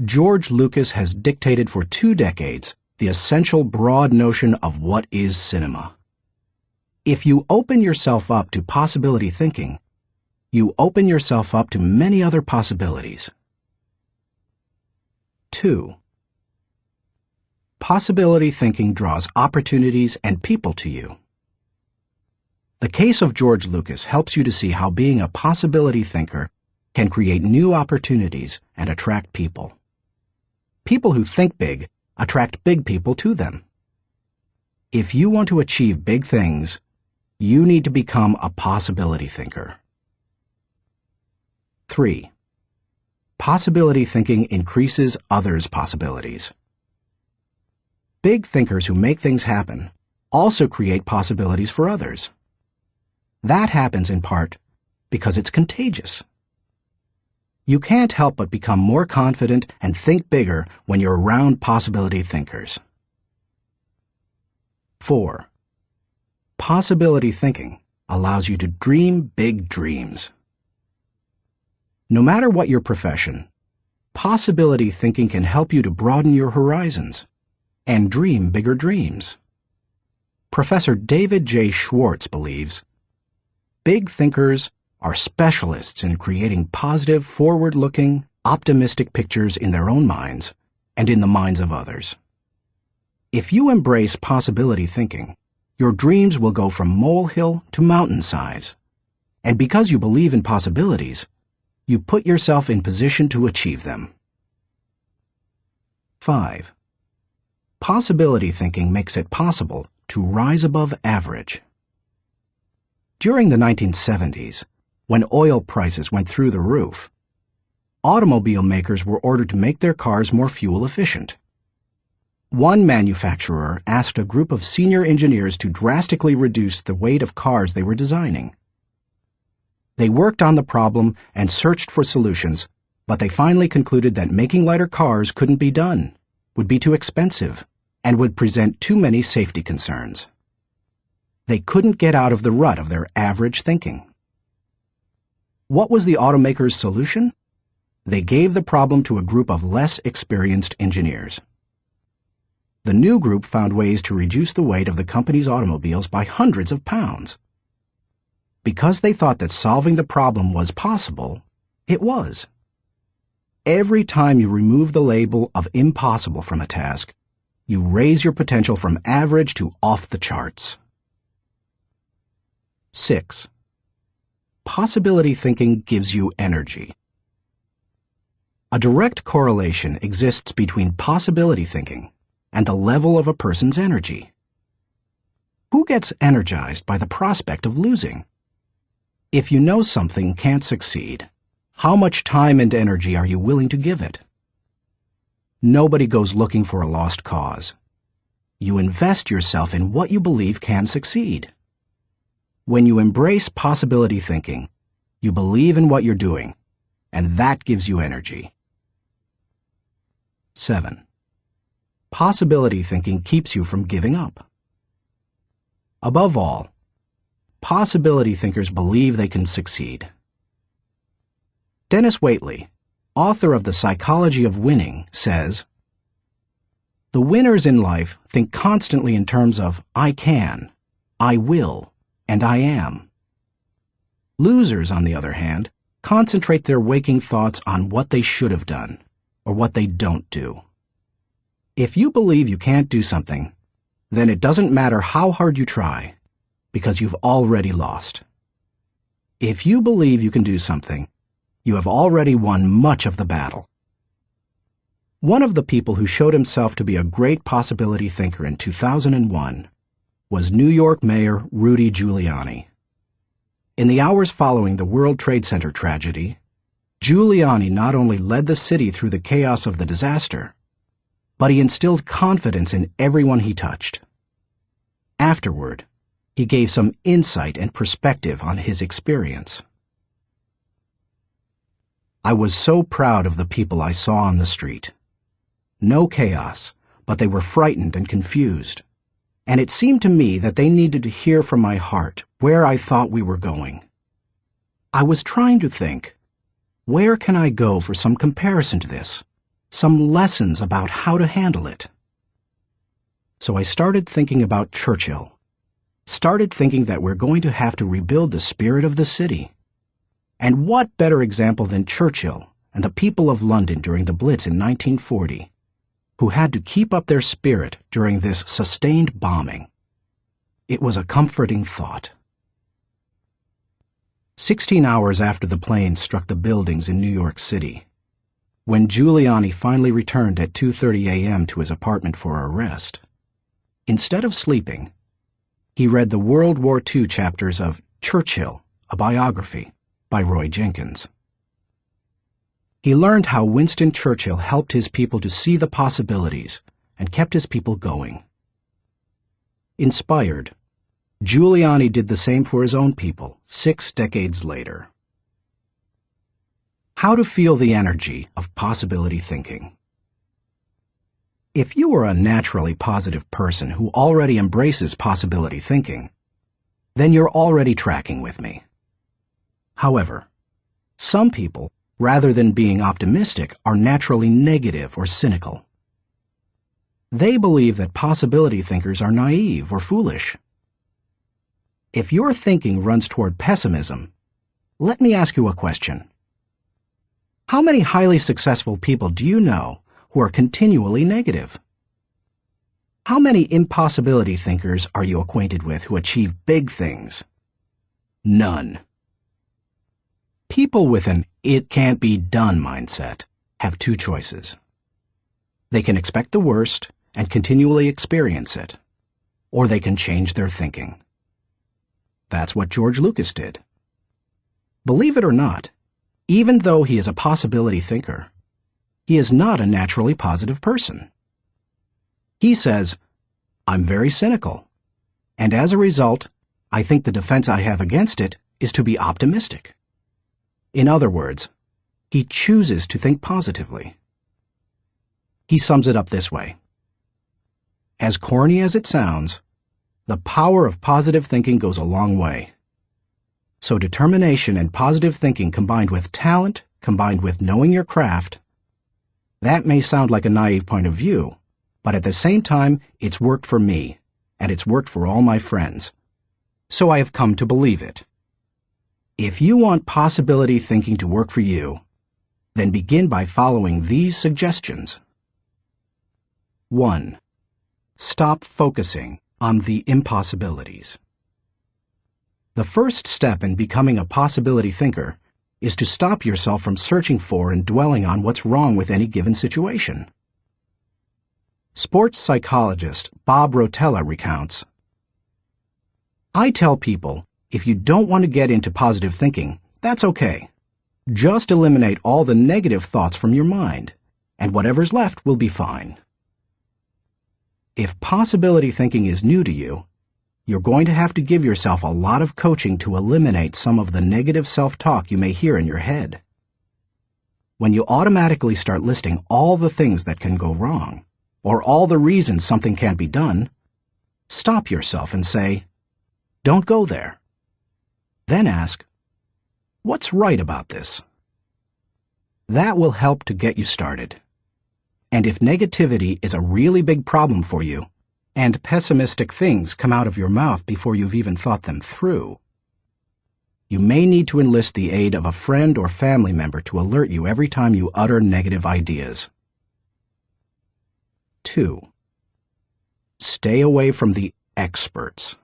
[SPEAKER 1] George Lucas has dictated for 2 decades the essential broad notion of what is cinema. If you open yourself up to possibility thinking, you open yourself up to many other possibilities. 2. Possibility thinking draws opportunities and people to you. The case of George Lucas helps you to see how being a possibility thinker can create new opportunities and attract people. People who think big attract big people to them. If you want to achieve big things, you need to become a possibility thinker. 3. Possibility thinking increases others' possibilities. Big thinkers who make things happen also create possibilities for others. That happens in part because it's contagious. You can't help but become more confident and think bigger when you're around possibility thinkers. 4. Possibility thinking allows you to dream big dreams. No matter what your profession, possibility thinking can help you to broaden your horizons and dream bigger dreams. Professor David J. Schwartz believes, big thinkers are specialists in creating positive, forward-looking, optimistic pictures in their own minds and in the minds of others. If you embrace possibility thinking, your dreams will go from molehill to mountain size. And because you believe in possibilities, you put yourself in position to achieve them. 5. Possibility thinking makes it possible to rise above average. During the 1970s, when oil prices went through the roof, automobile makers were ordered to make their cars more fuel efficient. One manufacturer asked a group of senior engineers to drastically reduce the weight of cars they were designing. They worked on the problem and searched for solutions, but they finally concluded that making lighter cars couldn't be done, would be too expensive, and would present too many safety concerns. They couldn't get out of the rut of their average thinking. What was the automaker's solution? They gave the problem to a group of less experienced engineers. The new group found ways to reduce the weight of the company's automobiles by hundreds of pounds. Because they thought that solving the problem was possible, it was. Every time you remove the label of impossible from a task, you raise your potential from average to off the charts. 6. Possibility thinking gives you energy. A direct correlation exists between possibility thinking and the level of a person's energy. Who gets energized by the prospect of losing? If you know something can't succeed, how much time and energy are you willing to give it? Nobody goes looking for a lost cause. You invest yourself in what you believe can succeed. When you embrace possibility thinking, you believe in what you're doing, and that gives you energy. 7. Possibility thinking keeps you from giving up. Above all, possibility thinkers believe they can succeed. Dennis Waitley, author of The Psychology of Winning, says, "The winners in life think constantly in terms of I can, I will, and I am. Losers, on the other hand, concentrate their waking thoughts on what they should have done, or what they don't do. If you believe you can't do something, then it doesn't matter how hard you try, because you've already lost. If you believe you can do something, you have already won much of the battle." One of the people who showed himself to be a great possibility thinker in 2001 was New York Mayor Rudy Giuliani. In the hours following the World Trade Center tragedy, Giuliani not only led the city through the chaos of the disaster, but he instilled confidence in everyone he touched. Afterward, he gave some insight and perspective on his experience. "I was so proud of the people I saw on the street. No chaos, but they were frightened and confused. And it seemed to me that they needed to hear from my heart where I thought we were going. I was trying to think, where can I go for some comparison to this, some lessons about how to handle it? So I started thinking about Churchill, started thinking that we're going to have to rebuild the spirit of the city. And what better example than Churchill and the people of London during the Blitz in 1940, who had to keep up their spirit during this sustained bombing. It was a comforting thought. 16 hours after the plane struck the buildings in New York City, when Giuliani finally returned at 2:30 a.m. to his apartment for a rest, instead of sleeping, he read the World War II chapters of Churchill, a biography, by Roy Jenkins. He learned how Winston Churchill helped his people to see the possibilities and kept his people going. Inspired, Giuliani did the same for his own people 6 decades later. How to feel the energy of possibility thinking. If you are a naturally positive person who already embraces possibility thinking, then you're already tracking with me. However, some people, rather than being optimistic, are naturally negative or cynical. They believe that possibility thinkers are naive or foolish. If your thinking runs toward pessimism, let me ask you a question. How many highly successful people do you know who are continually negative? How many impossibility thinkers are you acquainted with who achieve big things? None. People with an "it can't be done" mindset have two choices. They can expect the worst and continually experience it, or they can change their thinking. That's what George Lucas did. Believe it or not, even though he is a possibility thinker, he is not a naturally positive person. He says, "I'm very cynical, and as a result, I think the defense I have against it is to be optimistic." In other words, he chooses to think positively. He sums it up this way. As corny as it sounds, the power of positive thinking goes a long way. So determination and positive thinking combined with talent, combined with knowing your craft, that may sound like a naive point of view, but at the same time, it's worked for me, and it's worked for all my friends. So I have come to believe it. If you want possibility thinking to work for you, then begin by following these suggestions. 1. Stop focusing on the impossibilities. The first step in becoming a possibility thinker is to stop yourself from searching for and dwelling on what's wrong with any given situation. Sports psychologist Bob Rotella recounts, "I tell people, if you don't want to get into positive thinking, that's okay. Just eliminate all the negative thoughts from your mind, and whatever's left will be fine." If possibility thinking is new to you, you're going to have to give yourself a lot of coaching to eliminate some of the negative self-talk you may hear in your head. When you automatically start listing all the things that can go wrong, or all the reasons something can't be done, stop yourself and say, "Don't go there." Then ask, "What's right about this?" That will help to get you started. And if negativity is a really big problem for you, and pessimistic things come out of your mouth before you've even thought them through, you may need to enlist the aid of a friend or family member to alert you every time you utter negative ideas. 2. Stay away from the experts.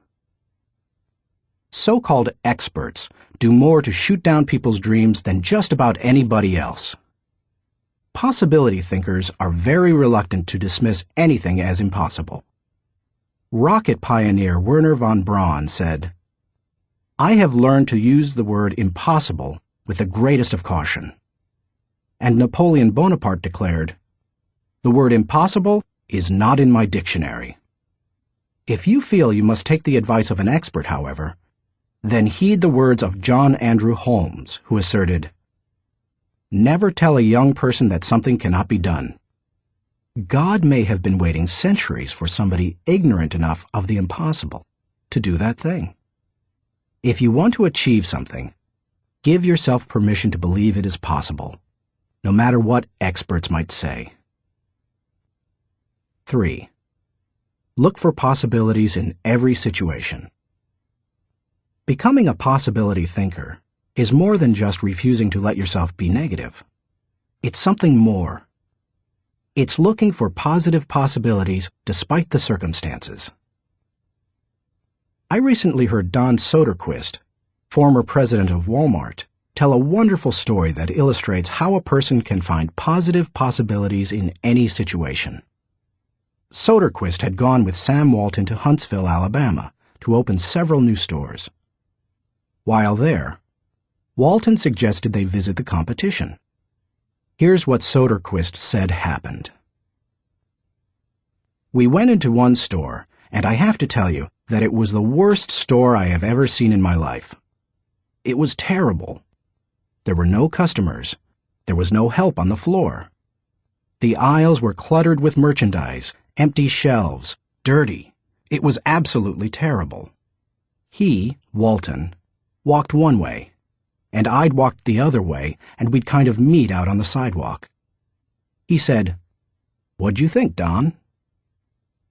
[SPEAKER 1] So-called experts do more to shoot down people's dreams than just about anybody else. Possibility thinkers are very reluctant to dismiss anything as impossible. Rocket pioneer Wernher von Braun said, "I have learned to use the word impossible with the greatest of caution." And Napoleon Bonaparte declared, "The word impossible is not in my dictionary." If you feel you must take the advice of an expert, however, then heed the words of John Andrew Holmes, who asserted, "Never tell a young person that something cannot be done." God may have been waiting centuries for somebody ignorant enough of the impossible to do that thing. If you want to achieve something, give yourself permission to believe it is possible, no matter what experts might say. 3. Look for possibilities in every situation. Becoming a possibility thinker is more than just refusing to let yourself be negative. It's something more. It's looking for positive possibilities despite the circumstances. I recently heard Don Soderquist, former president of Walmart, tell a wonderful story that illustrates how a person can find positive possibilities in any situation. Soderquist had gone with Sam Walton to Huntsville, Alabama, to open several new stores. While there, Walton suggested they visit the competition. Here's what Soderquist said happened. "We went into one store, and I have to tell you that it was the worst store I have ever seen in my life. It was terrible. There were no customers, There was no help on the floor. The aisles were cluttered with merchandise, empty shelves, dirty. It was absolutely terrible. He, Walton, walked one way, and I'd walked the other way, and we'd kind of meet out on the sidewalk. He said, "What'd you think, Don?"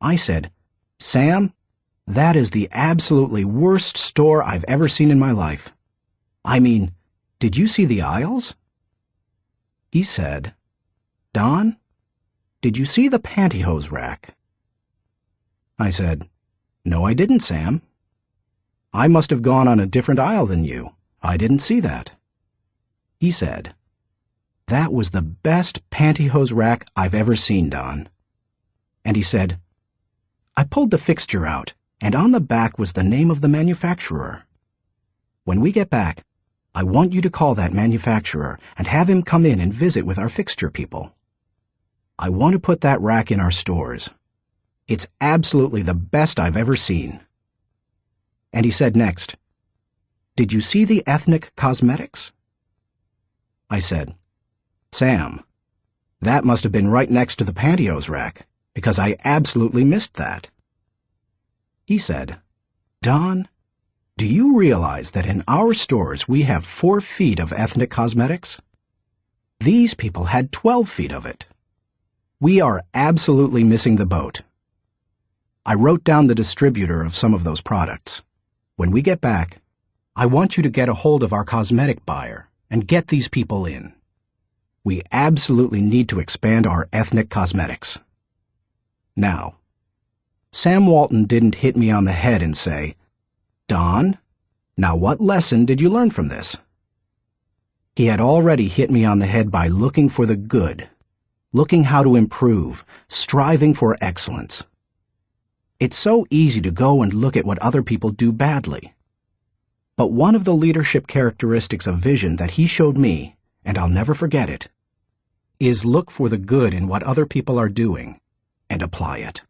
[SPEAKER 1] I said, "Sam, that is the absolutely worst store I've ever seen in my life. I mean, did you see the aisles?" He said, "Don, did you see the pantyhose rack?" I said, "No, I didn't, Sam. I must have gone on a different aisle than you. I didn't see that." He said, "That was the best pantyhose rack I've ever seen, Don." And he said, "I pulled the fixture out, and on the back was the name of the manufacturer. When we get back, I want you to call that manufacturer and have him come in and visit with our fixture people. I want to put that rack in our stores. It's absolutely the best I've ever seen." And he said next, "Did you see the ethnic cosmetics?" I said, "Sam, that must have been right next to the pantyhose rack, because I absolutely missed that." He said, "Don, do you realize that in our stores we have 4 feet of ethnic cosmetics? These people had 12 feet of it. We are absolutely missing the boat. I wrote down the distributor of some of those products. When we get back, I want you to get a hold of our cosmetic buyer and get these people in. We absolutely need to expand our ethnic cosmetics." Now, Sam Walton didn't hit me on the head and say, "Don, now what lesson did you learn from this?" He had already hit me on the head by looking for the good, looking how to improve, striving for excellence. It's so easy to go and look at what other people do badly. But one of the leadership characteristics of vision that he showed me, and I'll never forget it, is look for the good in what other people are doing and apply it.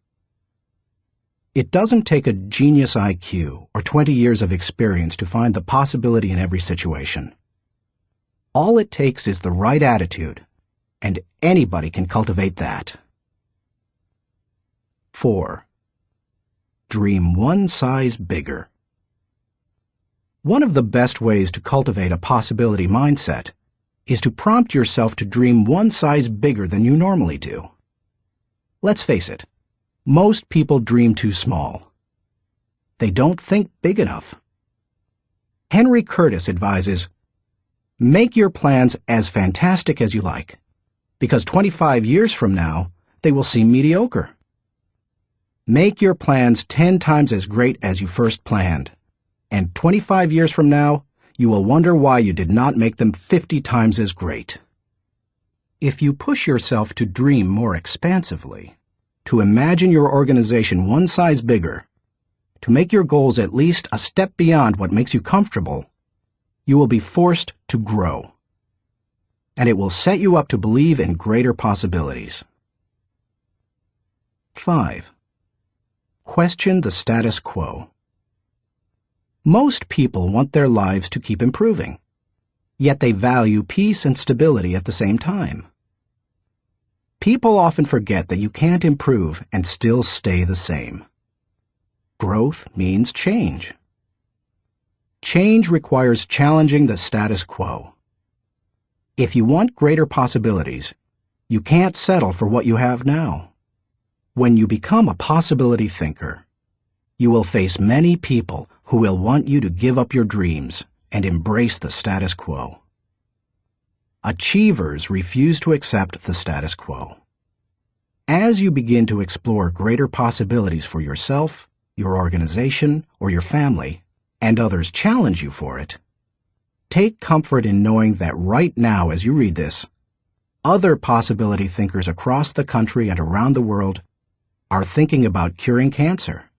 [SPEAKER 1] It doesn't take a genius IQ or 20 years of experience to find the possibility in every situation. All it takes is the right attitude, and anybody can cultivate that. 4. Dream one size bigger. One of the best ways to cultivate a possibility mindset is to prompt yourself to dream one size bigger than you normally do. Let's face it, most people dream too small. They don't think big enough. Henry Curtis advises, "Make your plans as fantastic as you like, because 25 years from now, they will seem mediocre. Make your plans 10 times as great as you first planned, and 25 years from now, you will wonder why you did not make them 50 times as great." If you push yourself to dream more expansively, to imagine your organization one size bigger, to make your goals at least a step beyond what makes you comfortable, you will be forced to grow. And it will set you up to believe in greater possibilities. 5. Question the status quo. Most people want their lives to keep improving, yet they value peace and stability at the same time. People often forget that you can't improve and still stay the same. Growth means change. Change requires challenging the status quo. If you want greater possibilities, you can't settle for what you have now. When you become a possibility thinker, you will face many people who will want you to give up your dreams and embrace the status quo. Achievers refuse to accept the status quo. As you begin to explore greater possibilities for yourself, your organization, or your family, and others challenge you for it, take comfort in knowing that right now as you read this, other possibility thinkers across the country and around the world are thinking about curing cancer,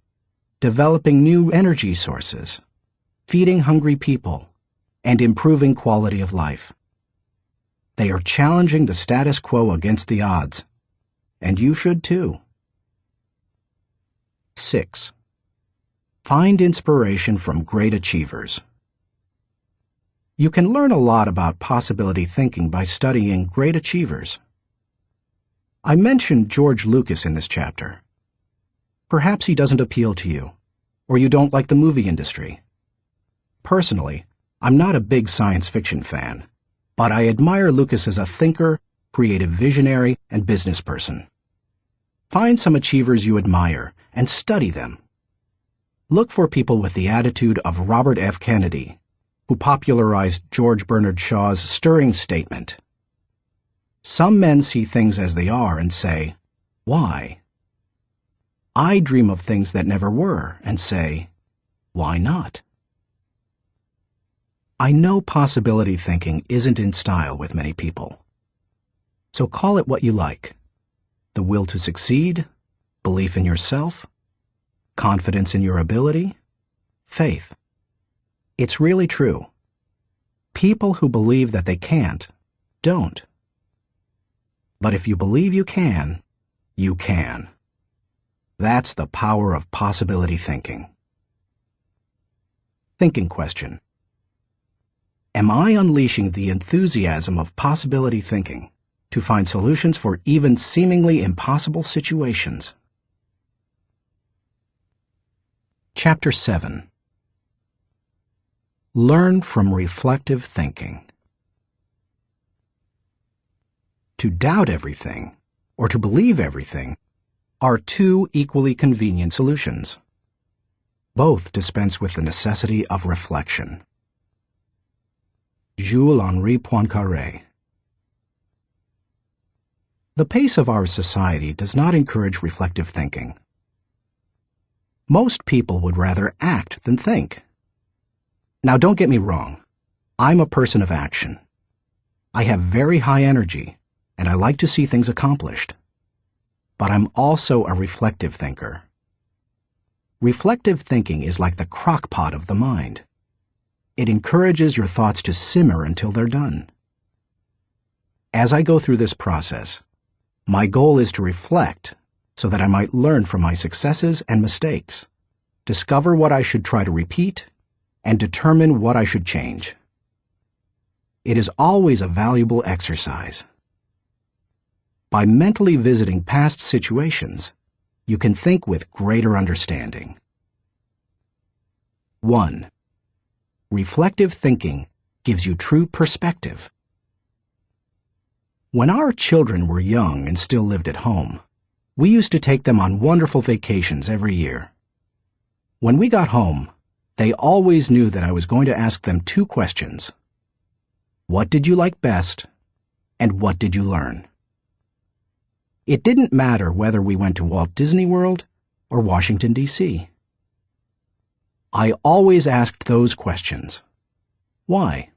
[SPEAKER 1] developing new energy sources, feeding hungry people, and improving quality of life. They are challenging the status quo against the odds, and you should too. 6. Find inspiration from great achievers. You can learn a lot about possibility thinking by studying great achievers. I mentioned George Lucas in this chapter. Perhaps he doesn't appeal to you, or you don't like the movie industry. Personally, I'm not a big science fiction fan, but I admire Lucas as a thinker, creative visionary, and business person. Find some achievers you admire and study them. Look for people with the attitude of Robert F. Kennedy, who popularized George Bernard Shaw's stirring statement. Some men see things as they are and say, "Why?" I dream of things that never were and say, "Why not?" I know possibility thinking isn't in style with many people. So call it what you like. The will to succeed, belief in yourself, confidence in your ability, faith. It's really true. People who believe that they can't, don't. But if you believe you can, you can. That's the power of possibility thinking. Thinking question. Am I unleashing the enthusiasm of possibility thinking to find solutions for even seemingly impossible situations? Chapter 7. Learn from reflective thinking. To doubt everything, or to believe everything, are two equally convenient solutions. Both dispense with the necessity of reflection. Jules-Henri Poincaré. The pace of our society does not encourage reflective thinking. Most people would rather act than think. Now, don't get me wrong. I'm a person of action. I have very high energy, and I like to see things accomplished. But I'm also a reflective thinker. Reflective thinking is like the crock pot of the mind. It encourages your thoughts to simmer until they're done. As I go through this process, my goal is to reflect so that I might learn from my successes and mistakes, discover what I should try to repeat, and determine what I should change. It is always a valuable exercise. By mentally visiting past situations, you can think with greater understanding. 1. Reflective thinking gives you true perspective. When our children were young and still lived at home, we used to take them on wonderful vacations every year. When we got home, they always knew that I was going to ask them two questions. What did you like best, and what did you learn? It didn't matter whether we went to Walt Disney World or Washington, D.C. I always asked those questions. Why?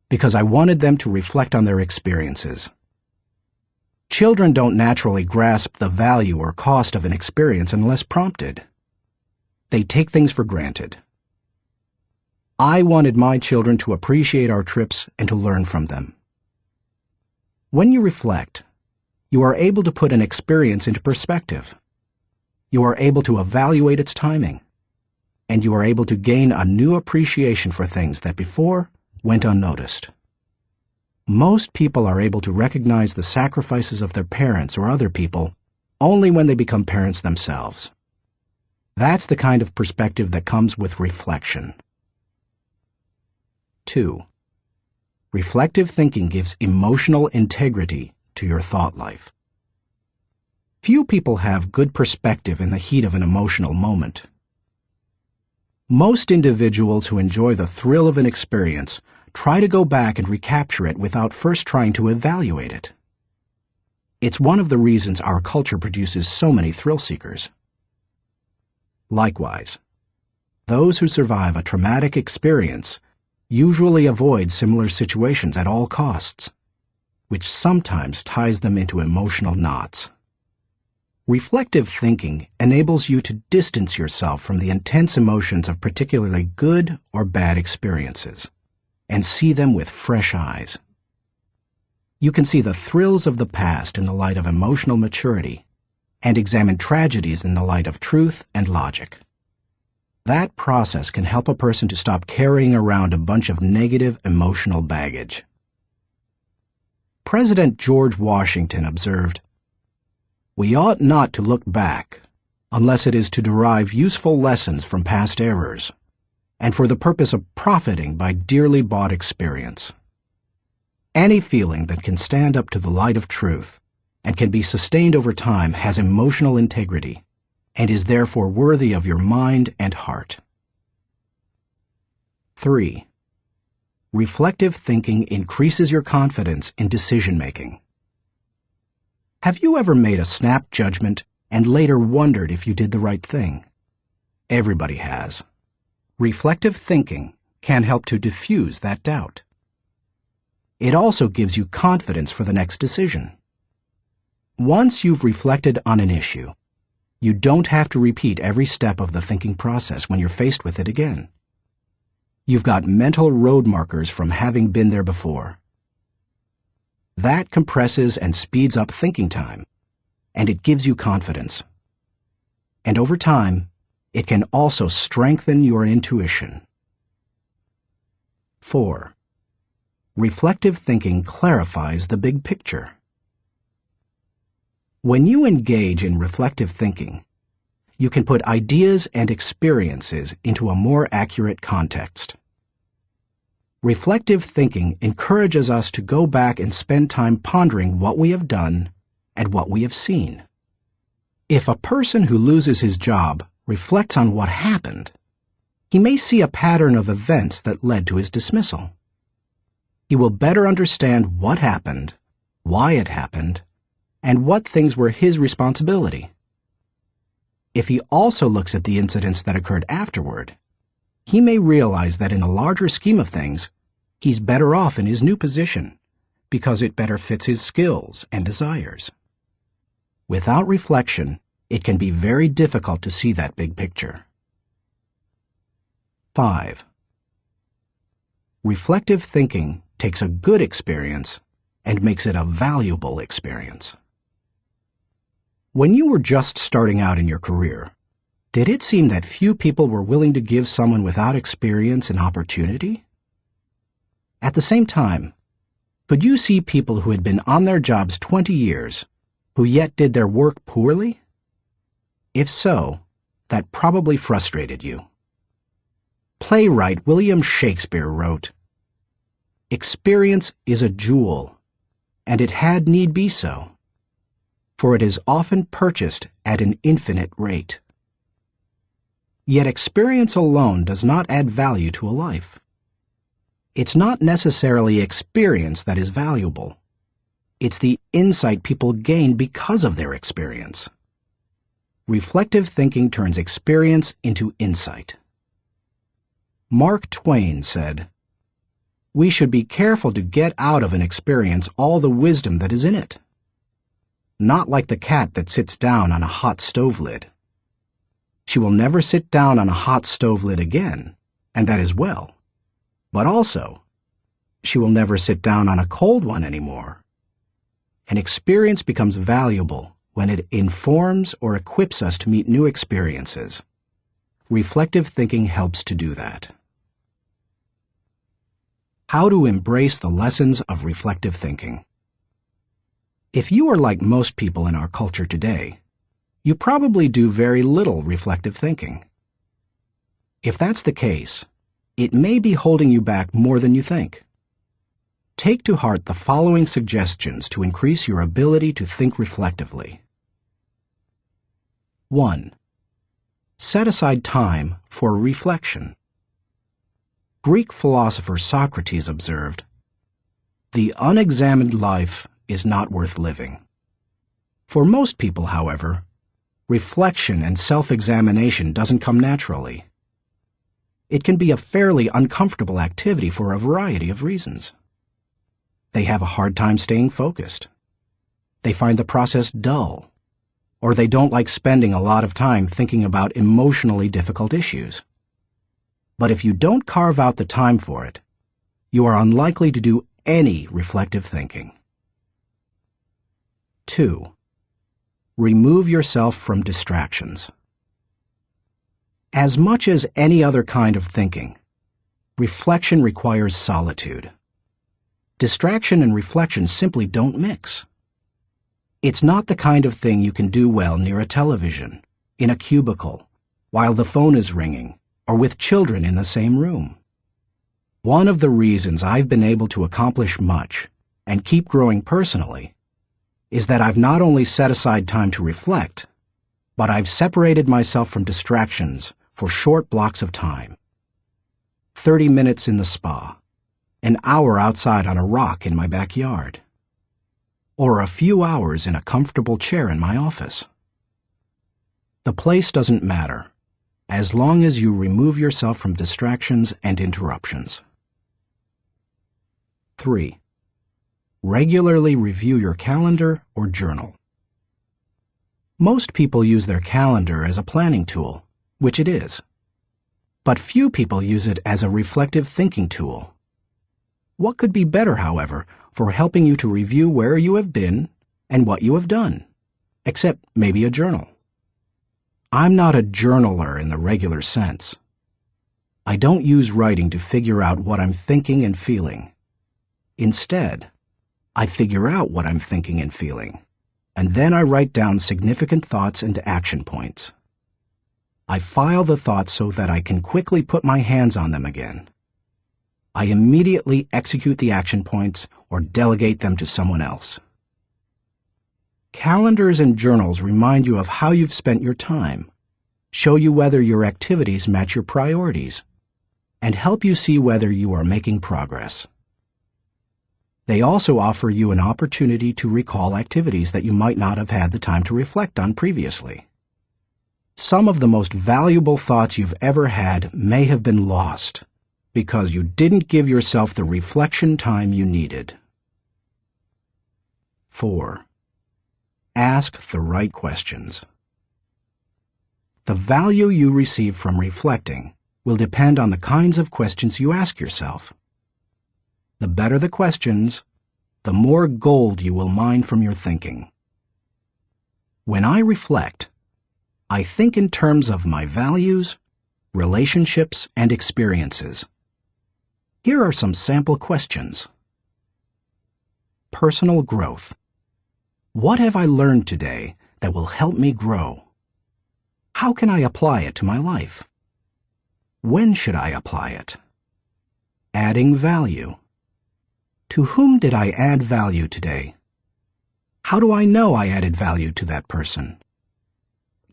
[SPEAKER 1] Because I wanted them to reflect on their experiences. Children don't naturally grasp the value or cost of an experience unless prompted. They take things for granted. I wanted my children to appreciate our trips and to learn from them. When you reflect, you are able to put an experience into perspective. You are able to evaluate its timing, and you are able to gain a new appreciation for things that before went unnoticed. Most people are able to recognize the sacrifices of their parents or other people only when they become parents themselves. That's the kind of perspective that comes with reflection. 2. Reflective thinking gives emotional integrity to your thought life. Few people have good perspective in the heat of an emotional moment. Most individuals who enjoy the thrill of an experience try to go back and recapture it without first trying to evaluate it. It's one of the reasons our culture produces so many thrill seekers. Likewise, those who survive a traumatic experience usually avoid similar situations at all costs, which sometimes ties them into emotional knots. Reflective thinking enables you to distance yourself from the intense emotions of particularly good or bad experiences and see them with fresh eyes. You can see the thrills of the past in the light of emotional maturity and examine tragedies in the light of truth and logic. That process can help a person to stop carrying around a bunch of negative emotional baggage. President George Washington observed, "We ought not to look back unless it is to derive useful lessons from past errors, and for the purpose of profiting by dearly bought experience. Any feeling that can stand up to the light of truth and can be sustained over time has emotional integrity and is therefore worthy of your mind and heart." 3. Reflective thinking increases your confidence in decision-making. Have you ever made a snap judgment and later wondered if you did the right thing? Everybody has. Reflective thinking can help to diffuse that doubt. It also gives you confidence for the next decision. Once you've reflected on an issue, you don't have to repeat every step of the thinking process when you're faced with it again. You've got mental road markers from having been there before. That compresses and speeds up thinking time, and it gives you confidence. And over time, it can also strengthen your intuition. 4. Reflective thinking clarifies the big picture. When you engage in reflective thinking, you can put ideas and experiences into a more accurate context. Reflective thinking encourages us to go back and spend time pondering what we have done and what we have seen. If a person who loses his job reflects on what happened, he may see a pattern of events that led to his dismissal. He will better understand what happened, why it happened, and what things were his responsibility. If he also looks at the incidents that occurred afterward, he may realize that in the larger scheme of things, he's better off in his new position because it better fits his skills and desires. Without reflection, it can be very difficult to see that big picture. 5. Reflective thinking takes a good experience and makes it a valuable experience. When you were just starting out in your career, did it seem that few people were willing to give someone without experience an opportunity? At the same time, could you see people who had been on their jobs 20 years, who yet did their work poorly? If so, that probably frustrated you. Playwright William Shakespeare wrote, "Experience is a jewel, and it had need be so, for it is often purchased at an infinite rate." Yet experience alone does not add value to a life. It's not necessarily experience that is valuable. It's the insight people gain because of their experience. Reflective thinking turns experience into insight. Mark Twain said, "We should be careful to get out of an experience all the wisdom that is in it. Not like the cat that sits down on a hot stove lid. She will never sit down on a hot stove lid again, and that is well. But also, she will never sit down on a cold one anymore." An experience becomes valuable when it informs or equips us to meet new experiences. Reflective thinking helps to do that. How to embrace the lessons of reflective thinking. If you are like most people in our culture today, you probably do very little reflective thinking. If that's the case, it may be holding you back more than you think. Take to heart the following suggestions to increase your ability to think reflectively. 1. Set aside time for reflection. Greek philosopher Socrates observed, "The unexamined life is not worth living." For most people, however, reflection and self-examination doesn't come naturally. It can be a fairly uncomfortable activity for a variety of reasons. They have a hard time staying focused. They find the process dull, or they don't like spending a lot of time thinking about emotionally difficult issues. But if you don't carve out the time for it, you are unlikely to do any reflective thinking. 2. Remove yourself from distractions. As much as any other kind of thinking, reflection requires solitude. Distraction and reflection simply don't mix. It's not the kind of thing you can do well near a television, in a cubicle, while the phone is ringing, or with children in the same room. One of the reasons I've been able to accomplish much and keep growing personally is that I've not only set aside time to reflect, but I've separated myself from distractions for short blocks of time. 30 minutes in the spa, an hour outside on a rock in my backyard, or a few hours in a comfortable chair in my office. The place doesn't matter, as long as you remove yourself from distractions and interruptions. 3. Regularly review your calendar or journal. Most people use their calendar as a planning tool, which it is. But few people use it as a reflective thinking tool. What could be better, however, for helping you to review where you have been and what you have done, except maybe a journal? I'm not a journaler in the regular sense. I don't use writing to figure out what I'm thinking and feeling. Instead, I figure out what I'm thinking and feeling, and then I write down significant thoughts and action points. I file the thoughts so that I can quickly put my hands on them again. I immediately execute the action points or delegate them to someone else. Calendars and journals remind you of how you've spent your time, show you whether your activities match your priorities, and help you see whether you are making progress. They also offer you an opportunity to recall activities that you might not have had the time to reflect on previously. Some of the most valuable thoughts you've ever had may have been lost because you didn't give yourself the reflection time you needed. 4. Ask the right questions. The value you receive from reflecting will depend on the kinds of questions you ask yourself. The better the questions, the more gold you will mine from your thinking. When I reflect, I think in terms of my values, relationships, and experiences. Here are some sample questions. Personal growth. What have I learned today that will help me grow? How can I apply it to my life? When should I apply it? Adding value. To whom did I add value today? How do I know I added value to that person?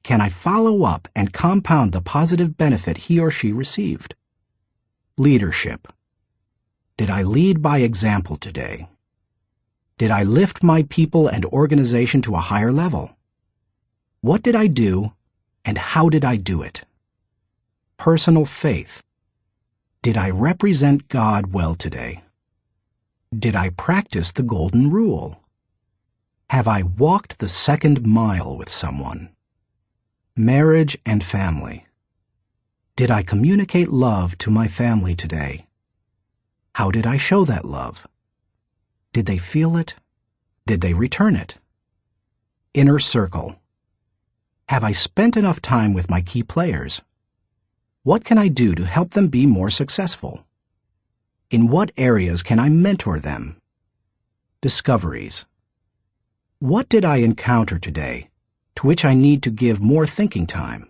[SPEAKER 1] Can I follow up and compound the positive benefit he or she received? Leadership. Did I lead by example today? Did I lift my people and organization to a higher level? What did I do, and how did I do it? Personal faith. Did I represent God well today? Did I practice the golden rule? Have I walked the second mile with someone? Marriage and family. Did I communicate love to my family today? How did I show that love? Did they feel it? Did they return it? Inner circle. Have I spent enough time with my key players? What can I do to help them be more successful? In what areas can I mentor them? Discoveries. What did I encounter today to which I need to give more thinking time?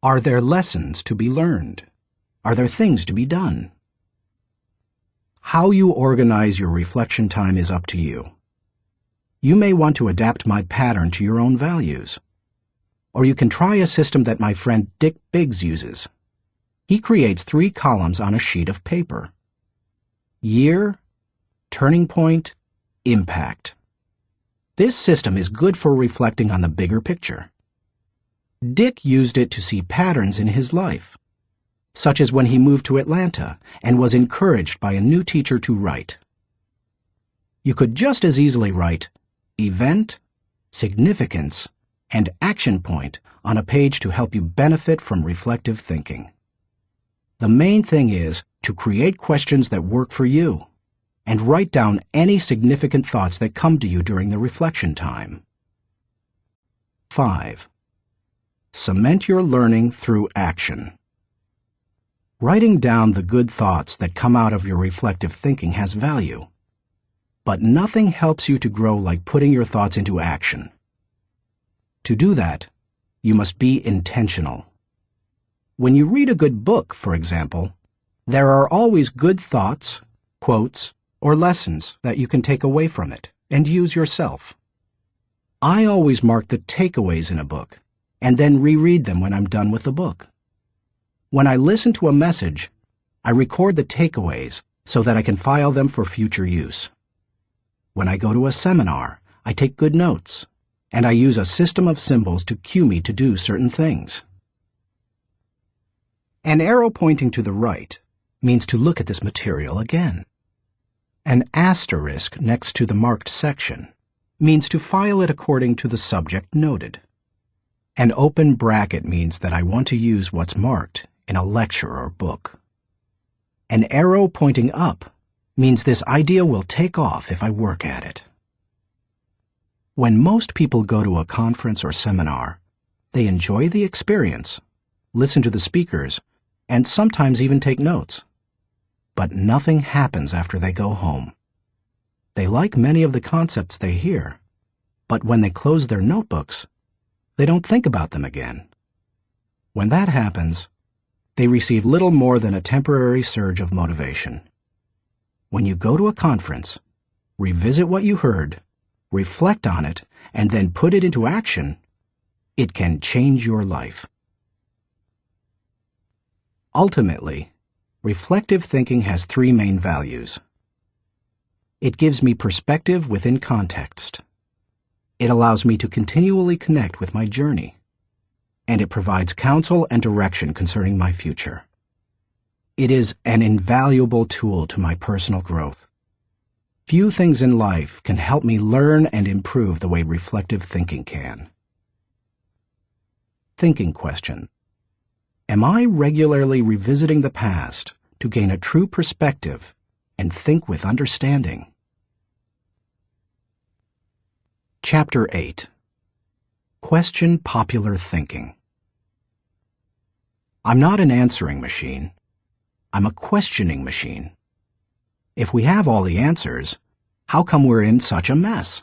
[SPEAKER 1] Are there lessons to be learned? Are there things to be done? How you organize your reflection time is up to you. You may want to adapt my pattern to your own values. Or you can try a system that my friend Dick Biggs uses. He creates 3 columns on a sheet of paper. Year, turning point, impact. This system is good for reflecting on the bigger picture. Dick used it to see patterns in his life, such as when he moved to Atlanta and was encouraged by a new teacher to write. You could just as easily write event, significance, and action point on a page to help you benefit from reflective thinking. The main thing is to create questions that work for you and write down any significant thoughts that come to you during the reflection time. 5. Cement your learning through action. Writing down the good thoughts that come out of your reflective thinking has value. But nothing helps you to grow like putting your thoughts into action. To do that, you must be intentional. When you read a good book, for example, there are always good thoughts, quotes, or lessons that you can take away from it and use yourself. I always mark the takeaways in a book and then reread them when I'm done with the book. When I listen to a message, I record the takeaways so that I can file them for future use. When I go to a seminar, I take good notes, and I use a system of symbols to cue me to do certain things. An arrow pointing to the right means to look at this material again. An asterisk next to the marked section means to file it according to the subject noted. An open bracket means that I want to use what's marked in a lecture or book. An arrow pointing up means this idea will take off if I work at it. When most people go to a conference or seminar, they enjoy the experience, listen to the speakers, and sometimes even take notes. But nothing happens after they go home. They like many of the concepts they hear, but when they close their notebooks, they don't think about them again. When that happens, they receive little more than a temporary surge of motivation. When you go to a conference, revisit what you heard, reflect on it, and then put it into action, it can change your life. Ultimately, reflective thinking has three main values. It gives me perspective within context. It allows me to continually connect with my journey. And it provides counsel and direction concerning my future. It is an invaluable tool to my personal growth. Few things in life can help me learn and improve the way reflective thinking can. Thinking question. Am I regularly revisiting the past to gain a true perspective and think with understanding? Chapter 8. Question popular thinking. I'm not an answering machine. I'm a questioning machine. If we have all the answers, how come we're in such a mess?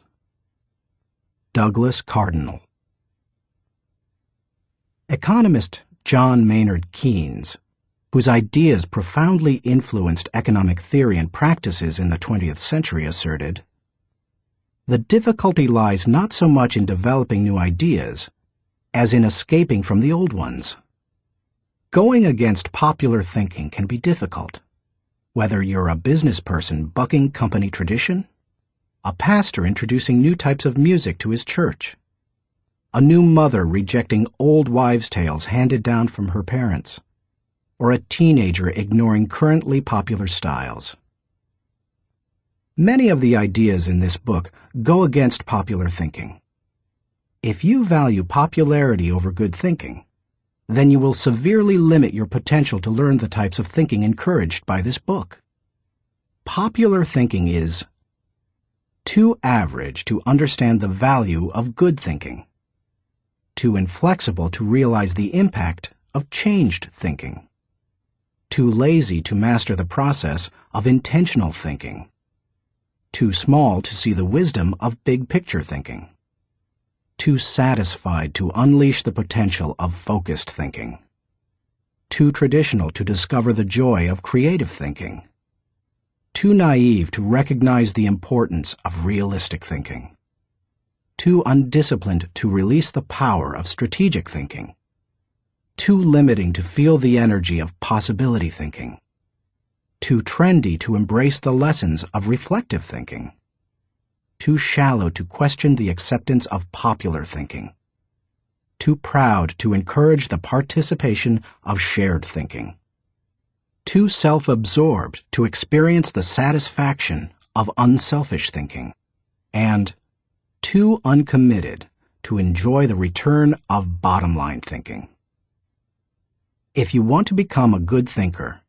[SPEAKER 1] Douglas Cardinal. Economist John Maynard Keynes, whose ideas profoundly influenced economic theory and practices in the 20th century, asserted, "The difficulty lies not so much in developing new ideas as in escaping from the old ones." Going against popular thinking can be difficult, whether you're a business person bucking company tradition, a pastor introducing new types of music to his church, a new mother rejecting old wives' tales handed down from her parents, or a teenager ignoring currently popular styles. Many of the ideas in this book go against popular thinking. If you value popularity over good thinking, then you will severely limit your potential to learn the types of thinking encouraged by this book. Popular thinking is too average to understand the value of good thinking, too inflexible to realize the impact of changed thinking, too lazy to master the process of intentional thinking, too small to see the wisdom of big-picture thinking, too satisfied to unleash the potential of focused thinking, too traditional to discover the joy of creative thinking, too naive to recognize the importance of realistic thinking, too undisciplined to release the power of strategic thinking, too limiting to feel the energy of possibility thinking, too trendy to embrace the lessons of reflective thinking, too shallow to question the acceptance of popular thinking, too proud to encourage the participation of shared thinking, too self-absorbed to experience the satisfaction of unselfish thinking, and too uncommitted to enjoy the return of bottom-line thinking. If you want to become a good thinker,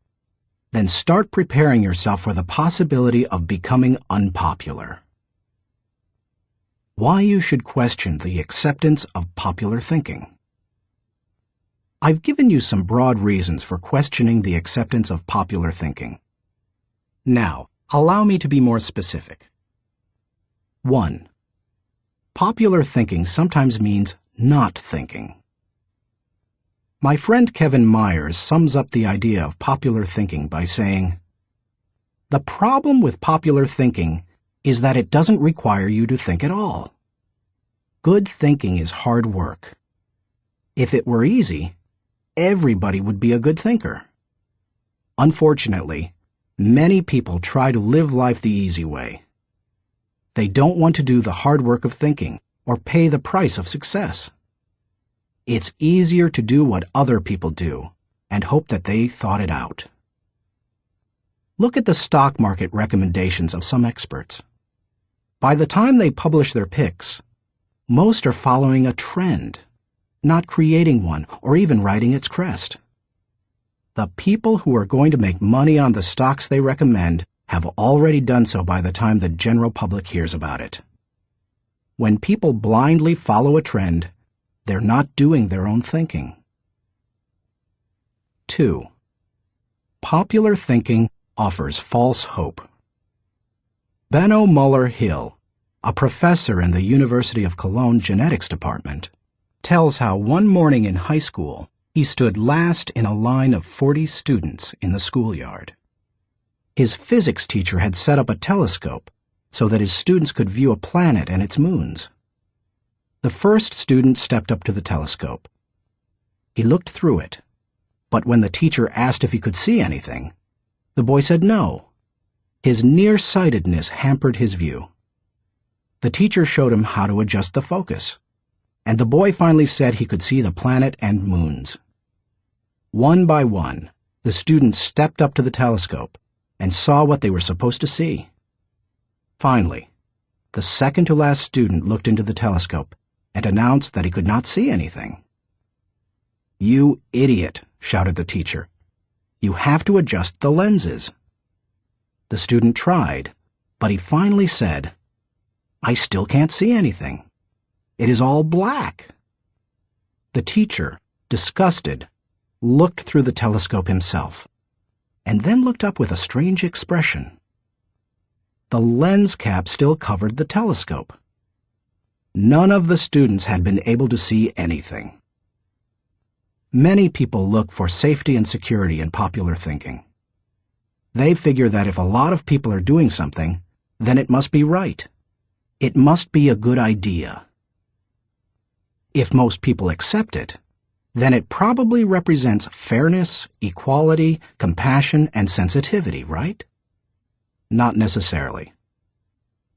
[SPEAKER 1] then start preparing yourself for the possibility of becoming unpopular. Why you should question the acceptance of popular thinking. I've given you some broad reasons for questioning the acceptance of popular thinking. Now, allow me to be more specific. 1. Popular thinking sometimes means not thinking. My friend Kevin Myers sums up the idea of popular thinking by saying, "The problem with popular thinking is that it doesn't require you to think at all. Good thinking is hard work. If it were easy, everybody would be a good thinker. Unfortunately, many people try to live life the easy way. They don't want to do the hard work of thinking or pay the price of success. It's easier to do what other people do and hope that they thought it out." Look at the stock market recommendations of some experts. By the time they publish their picks, most are following a trend, not creating one or even riding its crest. The people who are going to make money on the stocks they recommend have already done so by the time the general public hears about it. When people blindly follow a trend, they're not doing their own thinking. 2. Popular thinking offers false hope. Benno Muller-Hill, a professor in the University of Cologne Genetics Department, tells how one morning in high school he stood last in a line of 40 students in the schoolyard. His physics teacher had set up a telescope so that his students could view a planet and its moons. The first student stepped up to the telescope. He looked through it, but when the teacher asked if he could see anything, the boy said no. His nearsightedness hampered his view. The teacher showed him how to adjust the focus, and the boy finally said he could see the planet and moons. One by one, the students stepped up to the telescope and saw what they were supposed to see. Finally, the second-to-last student looked into the telescope and announced that he could not see anything. "You idiot," shouted the teacher. "You have to adjust the lenses." The student tried, but he finally said, "I still can't see anything. It is all black." The teacher, disgusted, looked through the telescope himself, and then looked up with a strange expression. The lens cap still covered the telescope. None of the students had been able to see anything. Many people look for safety and security in popular thinking. They figure that if a lot of people are doing something, then it must be right. It must be a good idea. If most people accept it, then it probably represents fairness, equality, compassion, and sensitivity, right? Not necessarily.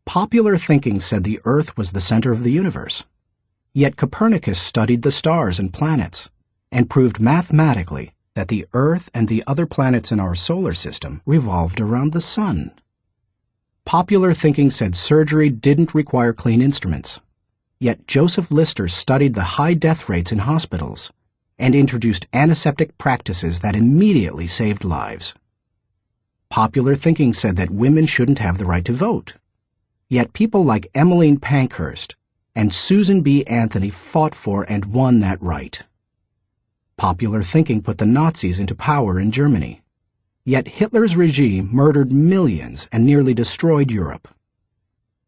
[SPEAKER 1] Popular thinking said the Earth was the center of the universe. Yet Copernicus studied the stars and planets and proved mathematically that the Earth and the other planets in our solar system revolved around the sun. Popular thinking said surgery didn't require clean instruments. Yet Joseph Lister studied the high death rates in hospitals and introduced antiseptic practices that immediately saved lives. Popular thinking said that women shouldn't have the right to vote. Yet people like Emmeline Pankhurst and Susan B. Anthony fought for and won that right. Popular thinking put the Nazis into power in Germany. Yet Hitler's regime murdered millions and nearly destroyed Europe.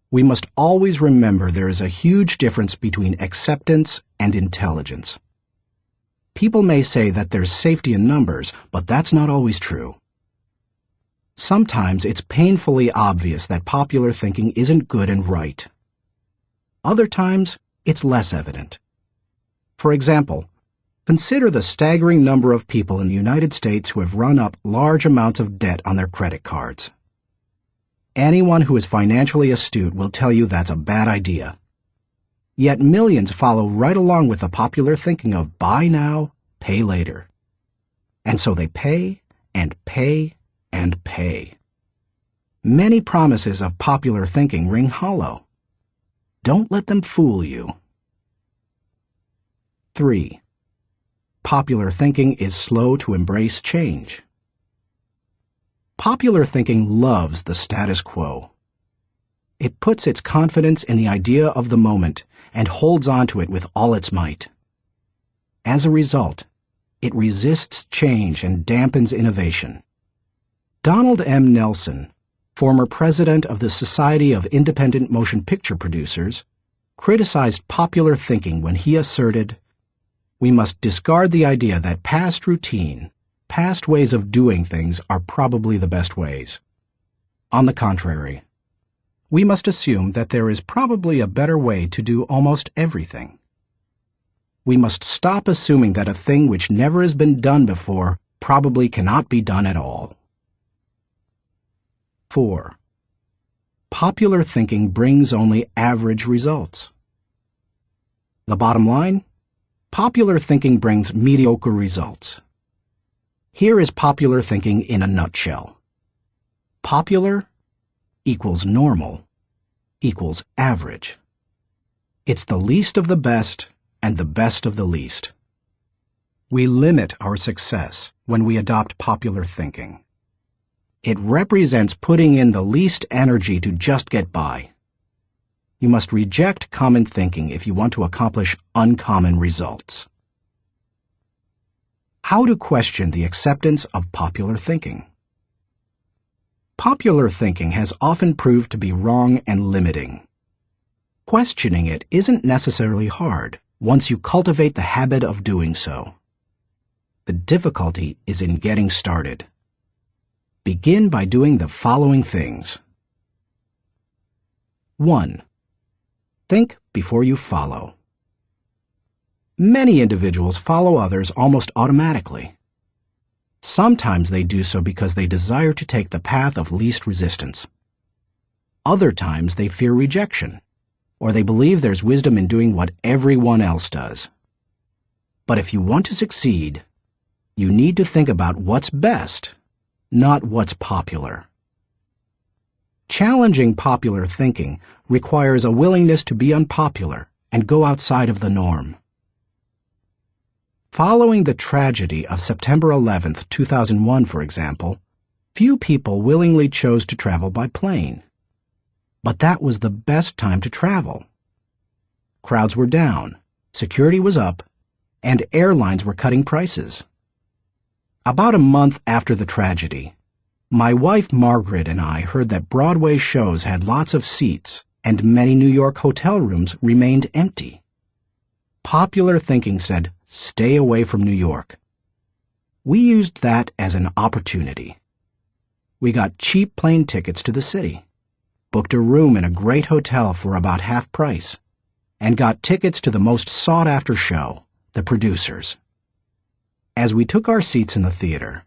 [SPEAKER 1] We must always remember there is a huge difference between acceptance and intelligence. People may say that there's safety in numbers, but that's not always true. Sometimes it's painfully obvious that popular thinking isn't good and right. Other times, it's less evident. For example, consider the staggering number of people in the United States who have run up large amounts of debt on their credit cards. Anyone who is financially astute will tell you that's a bad idea. Yet millions follow right along with the popular thinking of buy now, pay later. And so they pay and pay and pay. Many promises of popular thinking ring hollow. Don't let them fool you. 3. Popular thinking is slow to embrace change. Popular thinking loves the status quo. It puts its confidence in the idea of the moment and holds on to it with all its might. As a result, It resists change and dampens innovation. Donald M. Nelson, former president of the Society of Independent Motion Picture Producers, criticized popular thinking when he asserted, "We must discard the idea that past routine, past ways of doing things are probably the best ways. On the contrary, we must assume that there is probably a better way to do almost everything. We must stop assuming that a thing which never has been done before probably cannot be done at all." 4. Popular thinking brings only average results. The bottom line? Popular thinking brings mediocre results. Here is popular thinking in a nutshell. Popular equals normal equals average. It's the least of the best and the best of the least. We limit our success when we adopt popular thinking. It represents putting in the least energy to just get by. You must reject common thinking if you want to accomplish uncommon results. How to question the acceptance of popular thinking. Popular thinking has often proved to be wrong and limiting. Questioning it isn't necessarily hard once you cultivate the habit of doing so. The difficulty is in getting started. Begin by doing the following things. 1. Think before you follow. Many individuals follow others almost automatically. Sometimes they do so because they desire to take the path of least resistance. Other times they fear rejection, or they believe there's wisdom in doing what everyone else does. But if you want to succeed, you need to think about what's best, not what's popular. Challenging popular thinking requires a willingness to be unpopular and go outside of the norm. Following the tragedy of September 11, 2001, for example, few people willingly chose to travel by plane. But that was the best time to travel. Crowds were down, security was up, and airlines were cutting prices. About a month after the tragedy, my wife Margaret and I heard that Broadway shows had lots of seats and many New York hotel rooms remained empty. Popular thinking said, "Stay away from New York." We used that as an opportunity. We got cheap plane tickets to the city, booked a room in a great hotel for about half price, and got tickets to the most sought-after show, The Producers. As we took our seats in the theater,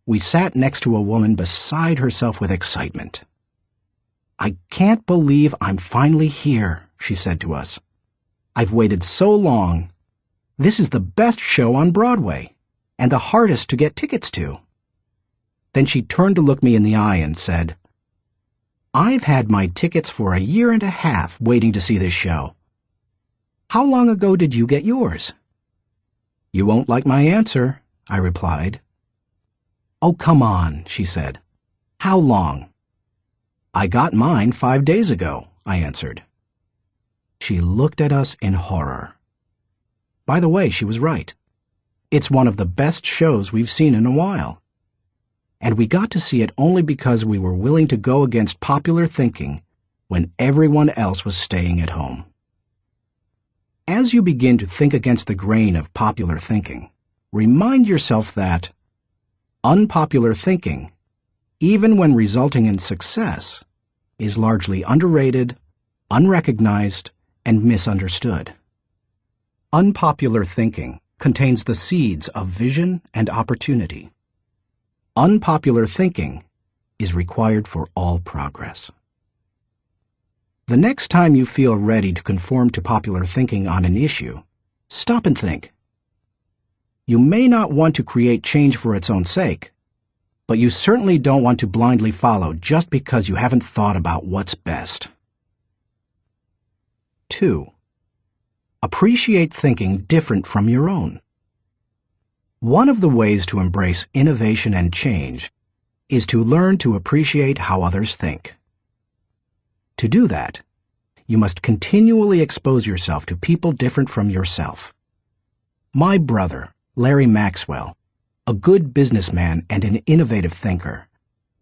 [SPEAKER 1] we sat next to a woman beside herself with excitement. "I can't believe I'm finally here," she said to us. "I've waited so long. This is the best show on Broadway, and the hardest to get tickets to." Then she turned to look me in the eye and said, "I've had my tickets for a year and a half waiting to see this show. How long ago did you get yours?" "You won't like my answer," I replied. "Oh, come on," she said. "How long?" "I got mine 5 days ago," I answered. She looked at us in horror. By the way, she was right. It's one of the best shows we've seen in a while. And we got to see it only because we were willing to go against popular thinking when everyone else was staying at home. As you begin to think against the grain of popular thinking, remind yourself that unpopular thinking, even when resulting in success, is largely underrated, unrecognized, and misunderstood. Unpopular thinking contains the seeds of vision and opportunity. Unpopular thinking is required for all progress. The next time you feel ready to conform to popular thinking on an issue, stop and think. You may not want to create change for its own sake, but you certainly don't want to blindly follow just because you haven't thought about what's best. 2. Appreciate thinking different from your own. One of the ways to embrace innovation and change is to learn to appreciate how others think. To do that, you must continually expose yourself to people different from yourself. My brother, Larry Maxwell, a good businessman and an innovative thinker,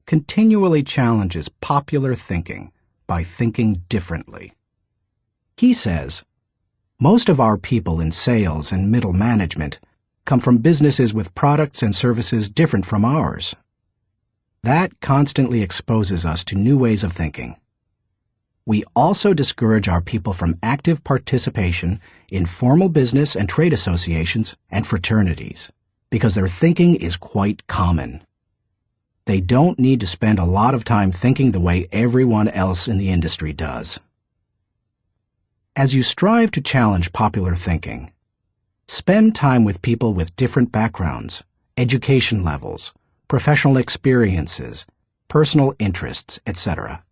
[SPEAKER 1] continually challenges popular thinking by thinking differently. He says, most of our people in sales and middle management come from businesses with products and services different from ours. That constantly exposes us to new ways of thinking. We also discourage our people from active participation in formal business and trade associations and fraternities because their thinking is quite common. They don't need to spend a lot of time thinking the way everyone else in the industry does. As you strive to challenge popular thinking, spend time with people with different backgrounds, education levels, professional experiences, personal interests, etc.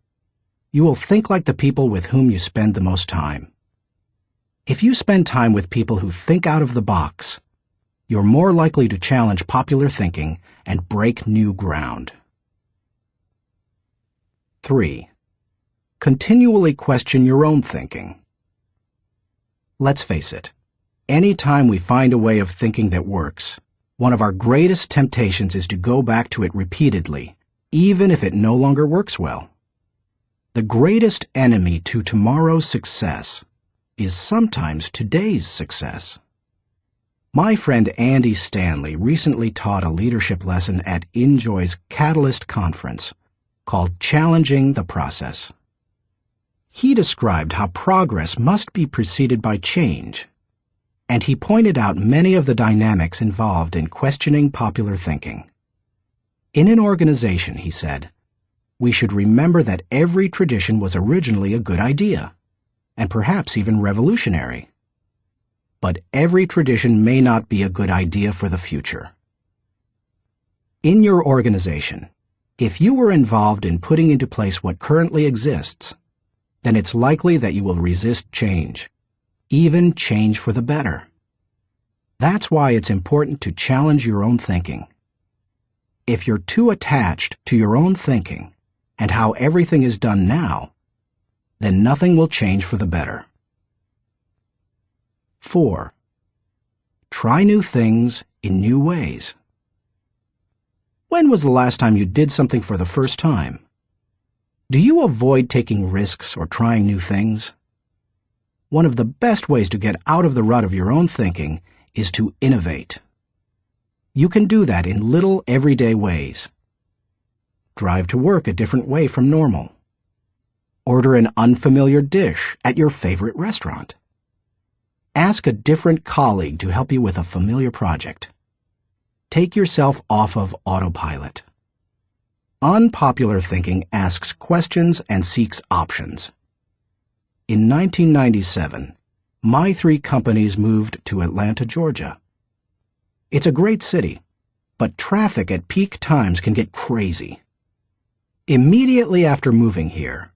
[SPEAKER 1] You will think like the people with whom you spend the most time. If you spend time with people who think out of the box, you're more likely to challenge popular thinking and break new ground. 3. Continually question your own thinking. Let's face it, any time we find a way of thinking that works, one of our greatest temptations is to go back to it repeatedly, even if it no longer works well. The greatest enemy to tomorrow's success is sometimes today's success. My friend Andy Stanley recently taught a leadership lesson at Enjoy's Catalyst Conference called Challenging the Process. He described how progress must be preceded by change, and he pointed out many of the dynamics involved in questioning popular thinking. In an organization, he said, we should remember that every tradition was originally a good idea, and perhaps even revolutionary. But every tradition may not be a good idea for the future. In your organization, if you were involved in putting into place what currently exists, then it's likely that you will resist change, even change for the better. That's why it's important to challenge your own thinking. If you're too attached to your own thinking, and how everything is done now, then nothing will change for the better. 4. Try new things in new ways. When was the last time you did something for the first time? Do you avoid taking risks or trying new things? One of the best ways to get out of the rut of your own thinking is to innovate. You can do that in little everyday ways. Drive to work a different way from normal. Order an unfamiliar dish at your favorite restaurant. Ask a different colleague to help you with a familiar project. Take yourself off of autopilot. Unpopular thinking asks questions and seeks options. In 1997, my 3 companies moved to Atlanta, Georgia. It's a great city, but traffic at peak times can get crazy. Immediately after moving here,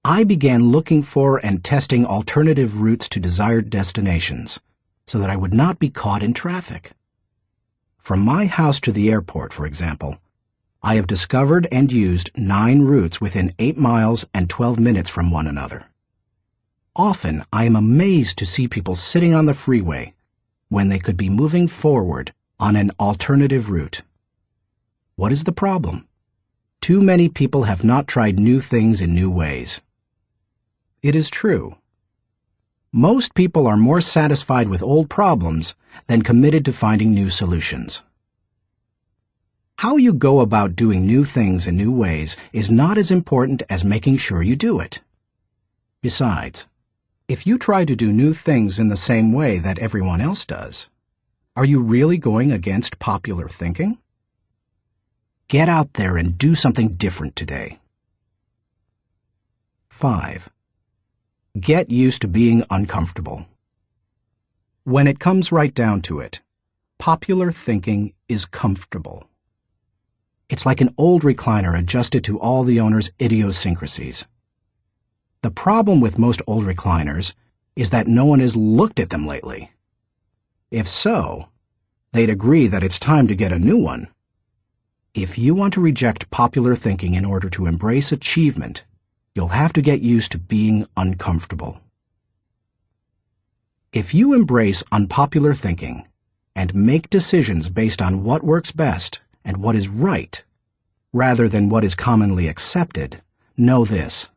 [SPEAKER 1] I began looking for and testing alternative routes to desired destinations so that I would not be caught in traffic. From my house to the airport, for example, I have discovered and used 9 routes within 8 miles and 12 minutes from one another. Often, I am amazed to see people sitting on the freeway when they could be moving forward on an alternative route. What is the problem? Too many people have not tried new things in new ways. It is true. Most people are more satisfied with old problems than committed to finding new solutions. How you go about doing new things in new ways is not as important as making sure you do it. Besides, if you try to do new things in the same way that everyone else does, are you really going against popular thinking? Get out there and do something different today. 5. Get used to being uncomfortable. When it comes right down to it, popular thinking is comfortable. It's like an old recliner adjusted to all the owner's idiosyncrasies. The problem with most old recliners is that no one has looked at them lately. If so, they'd agree that it's time to get a new one. If you want to reject popular thinking in order to embrace achievement, you'll have to get used to being uncomfortable. If you embrace unpopular thinking, and make decisions based on what works best and what is right, rather than what is commonly accepted, know this: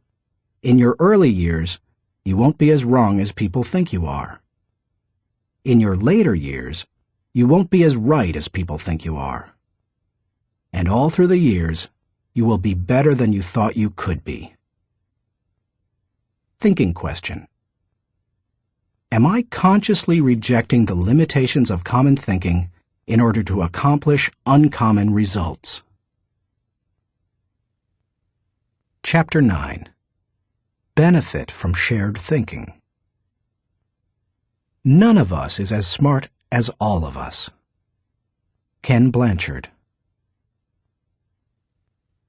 [SPEAKER 1] in your early years, you won't be as wrong as people think you are. In your later years, you won't be as right as people think you are. And all through the years, you will be better than you thought you could be. Thinking question. Am I consciously rejecting the limitations of common thinking in order to accomplish uncommon results? Chapter 9. Benefit from shared thinking. None of us is as smart as all of us. Ken Blanchard.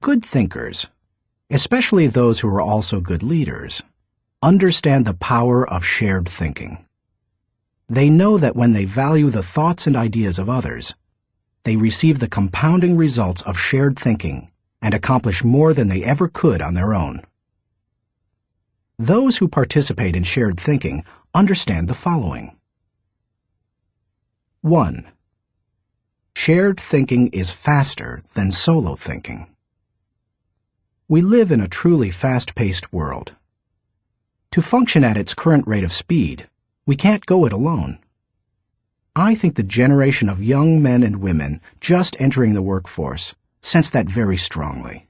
[SPEAKER 1] Good thinkers, especially those who are also good leaders, understand the power of shared thinking. They know that when they value the thoughts and ideas of others, they receive the compounding results of shared thinking and accomplish more than they ever could on their own. Those who participate in shared thinking understand the following. 1. Shared thinking is faster than solo thinking. We live in a truly fast-paced world. To function at its current rate of speed, we can't go it alone. I think the generation of young men and women just entering the workforce sense that very strongly.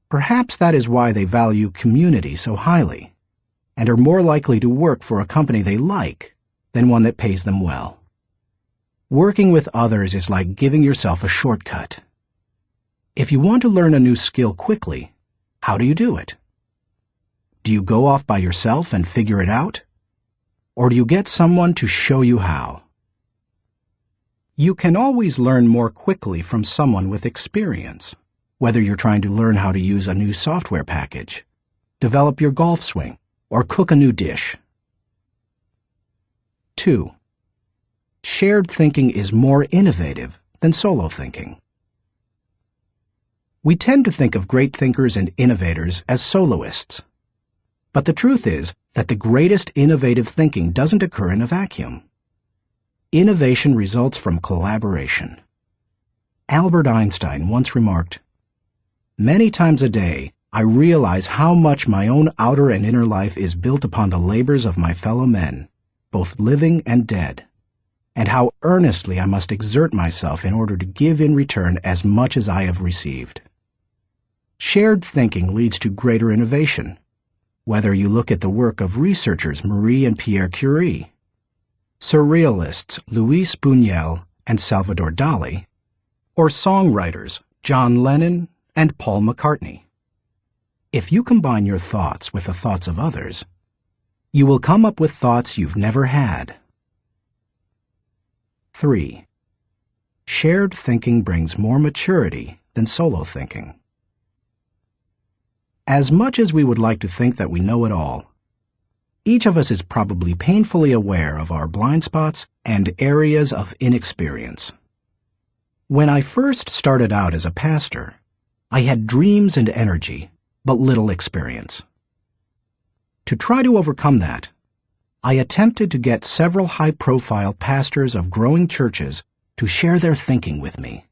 [SPEAKER 1] Perhaps that is why they value community so highly, and are more likely to work for a company they like than one that pays them well. Working with others is like giving yourself a shortcut. If you want to learn a new skill quickly, how do you do it? Do you go off by yourself and figure it out? Or do you get someone to show you how? You can always learn more quickly from someone with experience, whether you're trying to learn how to use a new software package, develop your golf swing, or cook a new dish. 2. Shared thinking is more innovative than solo thinking. We tend to think of great thinkers and innovators as soloists. But the truth is that the greatest innovative thinking doesn't occur in a vacuum. Innovation results from collaboration. Albert Einstein once remarked, "Many times a day, I realize how much my own outer and inner life is built upon the labors of my fellow men, both living and dead, and how earnestly I must exert myself in order to give in return as much as I have received." Shared thinking leads to greater innovation, whether you look at the work of researchers Marie and Pierre Curie, surrealists Luis Buñuel and Salvador Dali, or songwriters John Lennon and Paul McCartney. If you combine your thoughts with the thoughts of others, you will come up with thoughts you've never had. 3. Shared thinking brings more maturity than solo thinking. As much as we would like to think that we know it all, each of us is probably painfully aware of our blind spots and areas of inexperience. When I first started out as a pastor, I had dreams and energy, but little experience. To try to overcome that, I attempted to get several high-profile pastors of growing churches to share their thinking with me.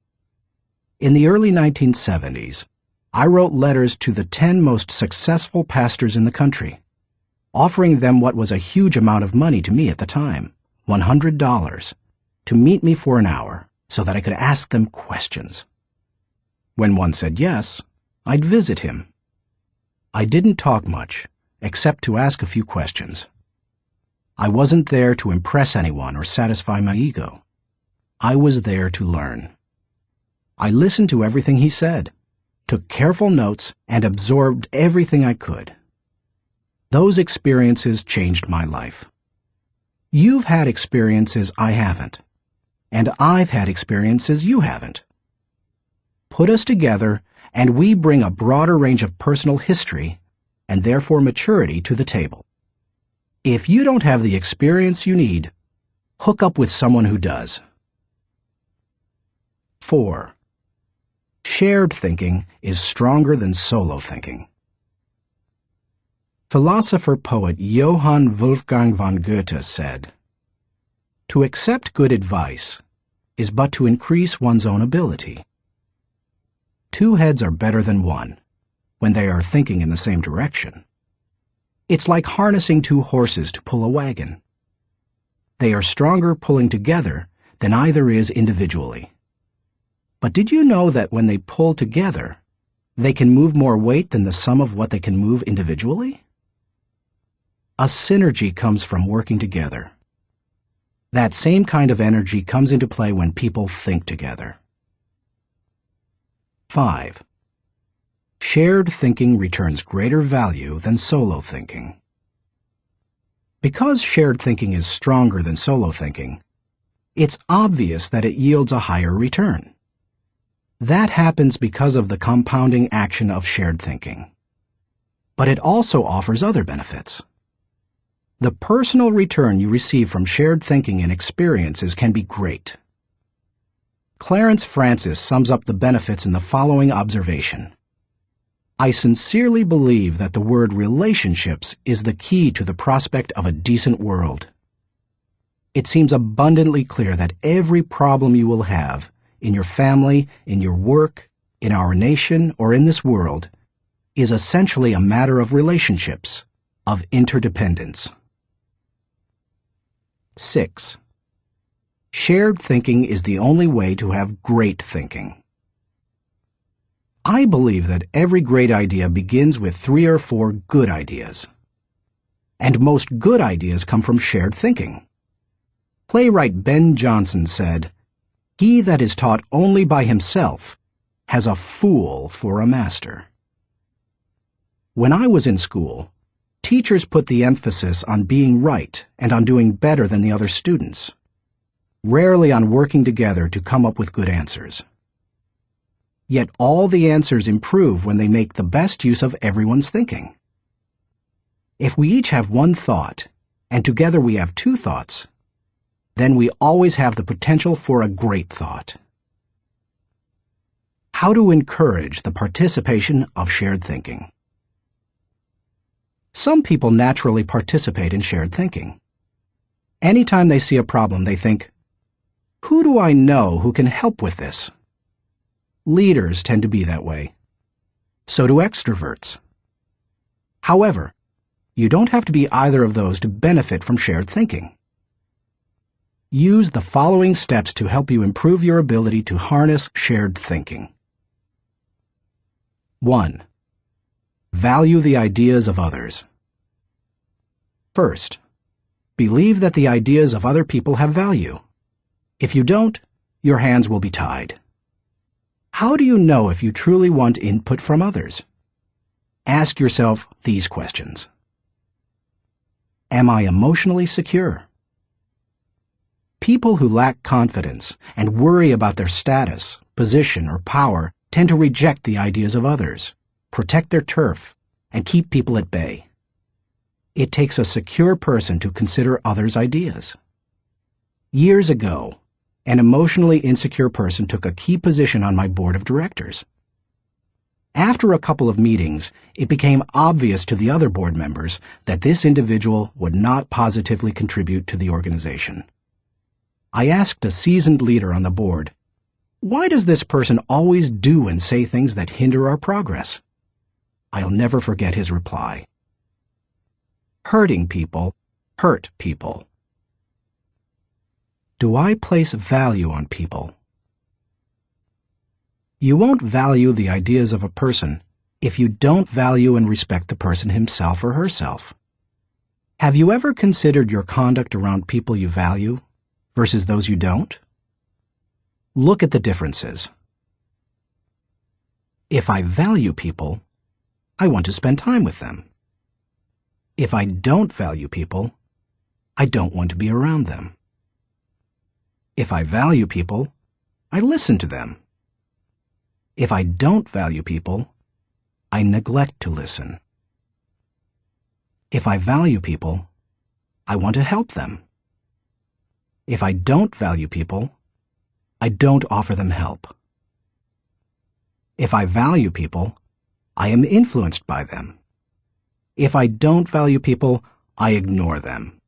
[SPEAKER 1] In the early 1970s, I wrote letters to the 10 most successful pastors in the country, offering them what was a huge amount of money to me at the time, $100, to meet me for an hour so that I could ask them questions. When one said yes, I'd visit him. I didn't talk much, except to ask a few questions. I wasn't there to impress anyone or satisfy my ego. I was there to learn. I listened to everything he said, took careful notes, and absorbed everything I could. Those experiences changed my life. You've had experiences I haven't, and I've had experiences you haven't. Put us together, and we bring a broader range of personal history, and therefore maturity, to the table. If you don't have the experience you need, hook up with someone who does. 4. Shared thinking is stronger than solo thinking. Philosopher-poet Johann Wolfgang von Goethe said, To accept good advice is but to increase one's own ability. Two heads are better than one when they are thinking in the same direction. It's like harnessing two horses to pull a wagon. They are stronger pulling together than either is individually. But did you know that when they pull together, they can move more weight than the sum of what they can move individually? A synergy comes from working together. That same kind of energy comes into play when people think together. 5. Shared thinking returns greater value than solo thinking. Because shared thinking is stronger than solo thinking, it's obvious that it yields a higher return. That happens because of the compounding action of shared thinking. But it also offers other benefits. The personal return you receive from shared thinking and experiences can be great. Clarence Francis sums up the benefits in the following observation. I sincerely believe that the word relationships is the key to the prospect of a decent world. It seems abundantly clear that every problem you will have, in your family, in your work, in our nation, or in this world, is essentially a matter of relationships, of interdependence. 6. Shared thinking is the only way to have great thinking. I believe that every great idea begins with 3 or 4 good ideas. And most good ideas come from shared thinking. Playwright Ben Jonson said, "He that is taught only by himself has a fool for a master." When I was in school, teachers put the emphasis on being right and on doing better than the other students, rarely on working together to come up with good answers. Yet all the answers improve when they make the best use of everyone's thinking. If we each have one thought, and together we have 2 thoughts, then we always have the potential for a great thought. How to encourage the participation of shared thinking. Some people naturally participate in shared thinking. Anytime they see a problem, they think, "Who do I know who can help with this?" Leaders tend to be that way. So do extroverts. However, you don't have to be either of those to benefit from shared thinking. Use the following steps to help you improve your ability to harness shared thinking. 1. Value the ideas of others. First, believe that the ideas of other people have value. If you don't, your hands will be tied. How do you know if you truly want input from others? Ask yourself these questions. Am I emotionally secure? People who lack confidence and worry about their status, position, or power tend to reject the ideas of others, protect their turf, and keep people at bay. It takes a secure person to consider others' ideas. Years ago, an emotionally insecure person took a key position on my board of directors. After a couple of meetings, it became obvious to the other board members that this individual would not positively contribute to the organization. I asked a seasoned leader on the board, "Why does this person always do and say things that hinder our progress?" I'll never forget his reply. Hurting people hurt people. Do I place value on people? You won't value the ideas of a person if you don't value and respect the person himself or herself. Have you ever considered your conduct around people you value versus those you don't? Look at the differences. If I value people, I want to spend time with them. If I don't value people, I don't want to be around them. If I value people, I listen to them. If I don't value people, I neglect to listen. If I value people, I want to help them. If I don't value people, I don't offer them help. If I value people, I am influenced by them. If I don't value people, I ignore them.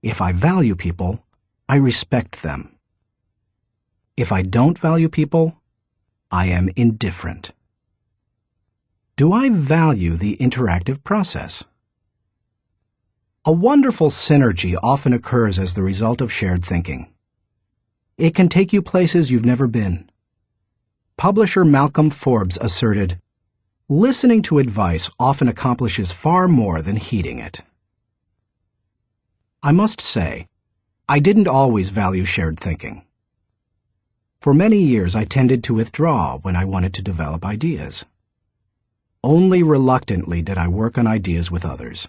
[SPEAKER 1] If I value people, I respect them. If I don't value people, I am indifferent. Do I value the interactive process? A wonderful synergy often occurs as the result of shared thinking. It can take you places you've never been. Publisher Malcolm Forbes asserted, "Listening to advice often accomplishes far more than heeding it." I must say, I didn't always value shared thinking. For many years, I tended to withdraw when I wanted to develop ideas. Only reluctantly did I work on ideas with others.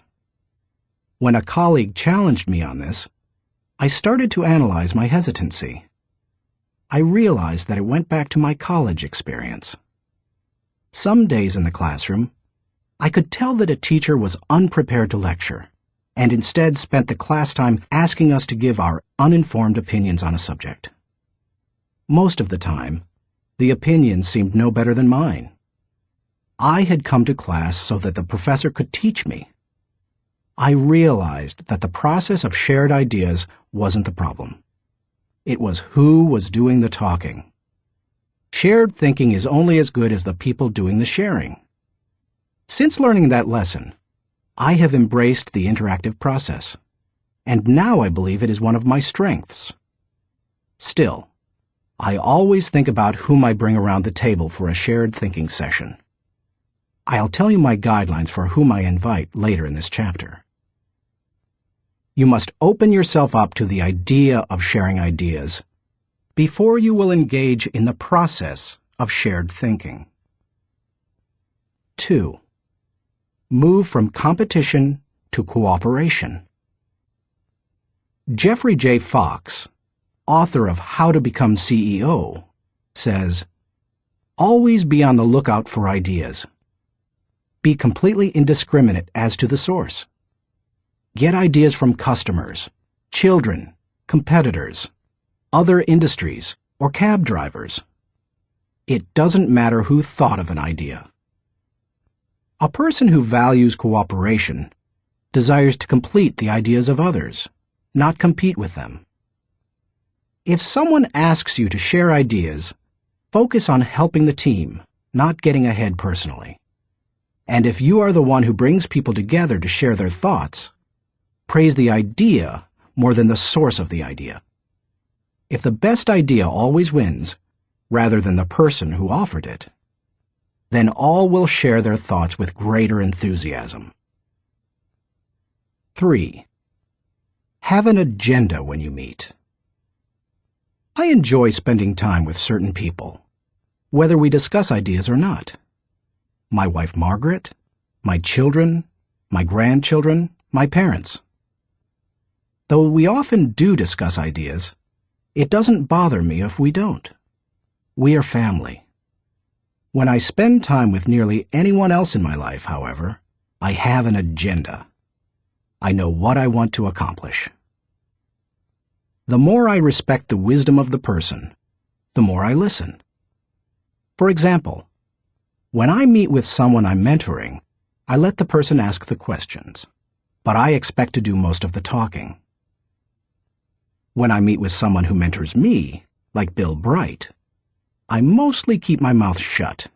[SPEAKER 1] When a colleague challenged me on this, I started to analyze my hesitancy. I realized that it went back to my college experience. Some days in the classroom, I could tell that a teacher was unprepared to lecture, and instead spent the class time asking us to give our uninformed opinions on a subject. Most of the time, the opinions seemed no better than mine. I had come to class so that the professor could teach me. I realized that the process of shared ideas wasn't the problem. It was who was doing the talking. Shared thinking is only as good as the people doing the sharing. Since learning that lesson, I have embraced the interactive process, and now I believe it is one of my strengths. Still, I always think about whom I bring around the table for a shared thinking session. I'll tell you my guidelines for whom I invite later in this chapter. You must open yourself up to the idea of sharing ideas before you will engage in the process of shared thinking. 2. Move from competition to cooperation. Jeffrey J. Fox, author of How to Become CEO, says, "Always be on the lookout for ideas. Be completely indiscriminate as to the source. Get ideas from customers, children, competitors, other industries, or cab drivers. It doesn't matter who thought of an idea." A person who values cooperation desires to complete the ideas of others, not compete with them. If someone asks you to share ideas, focus on helping the team, not getting ahead personally. And if you are the one who brings people together to share their thoughts, praise the idea more than the source of the idea. If the best idea always wins, rather than the person who offered it, then all will share their thoughts with greater enthusiasm. 3. Have an agenda when you meet. I enjoy spending time with certain people, whether we discuss ideas or not. My wife Margaret, my children, my grandchildren, my parents. Though we often do discuss ideas, it doesn't bother me if we don't. We are family. When I spend time with nearly anyone else in my life, however, I have an agenda. I know what I want to accomplish. The more I respect the wisdom of the person, the more I listen. For example, when I meet with someone I'm mentoring, I let the person ask the questions, but I expect to do most of the talking. When I meet with someone who mentors me, like Bill Bright, I mostly keep my mouth shut.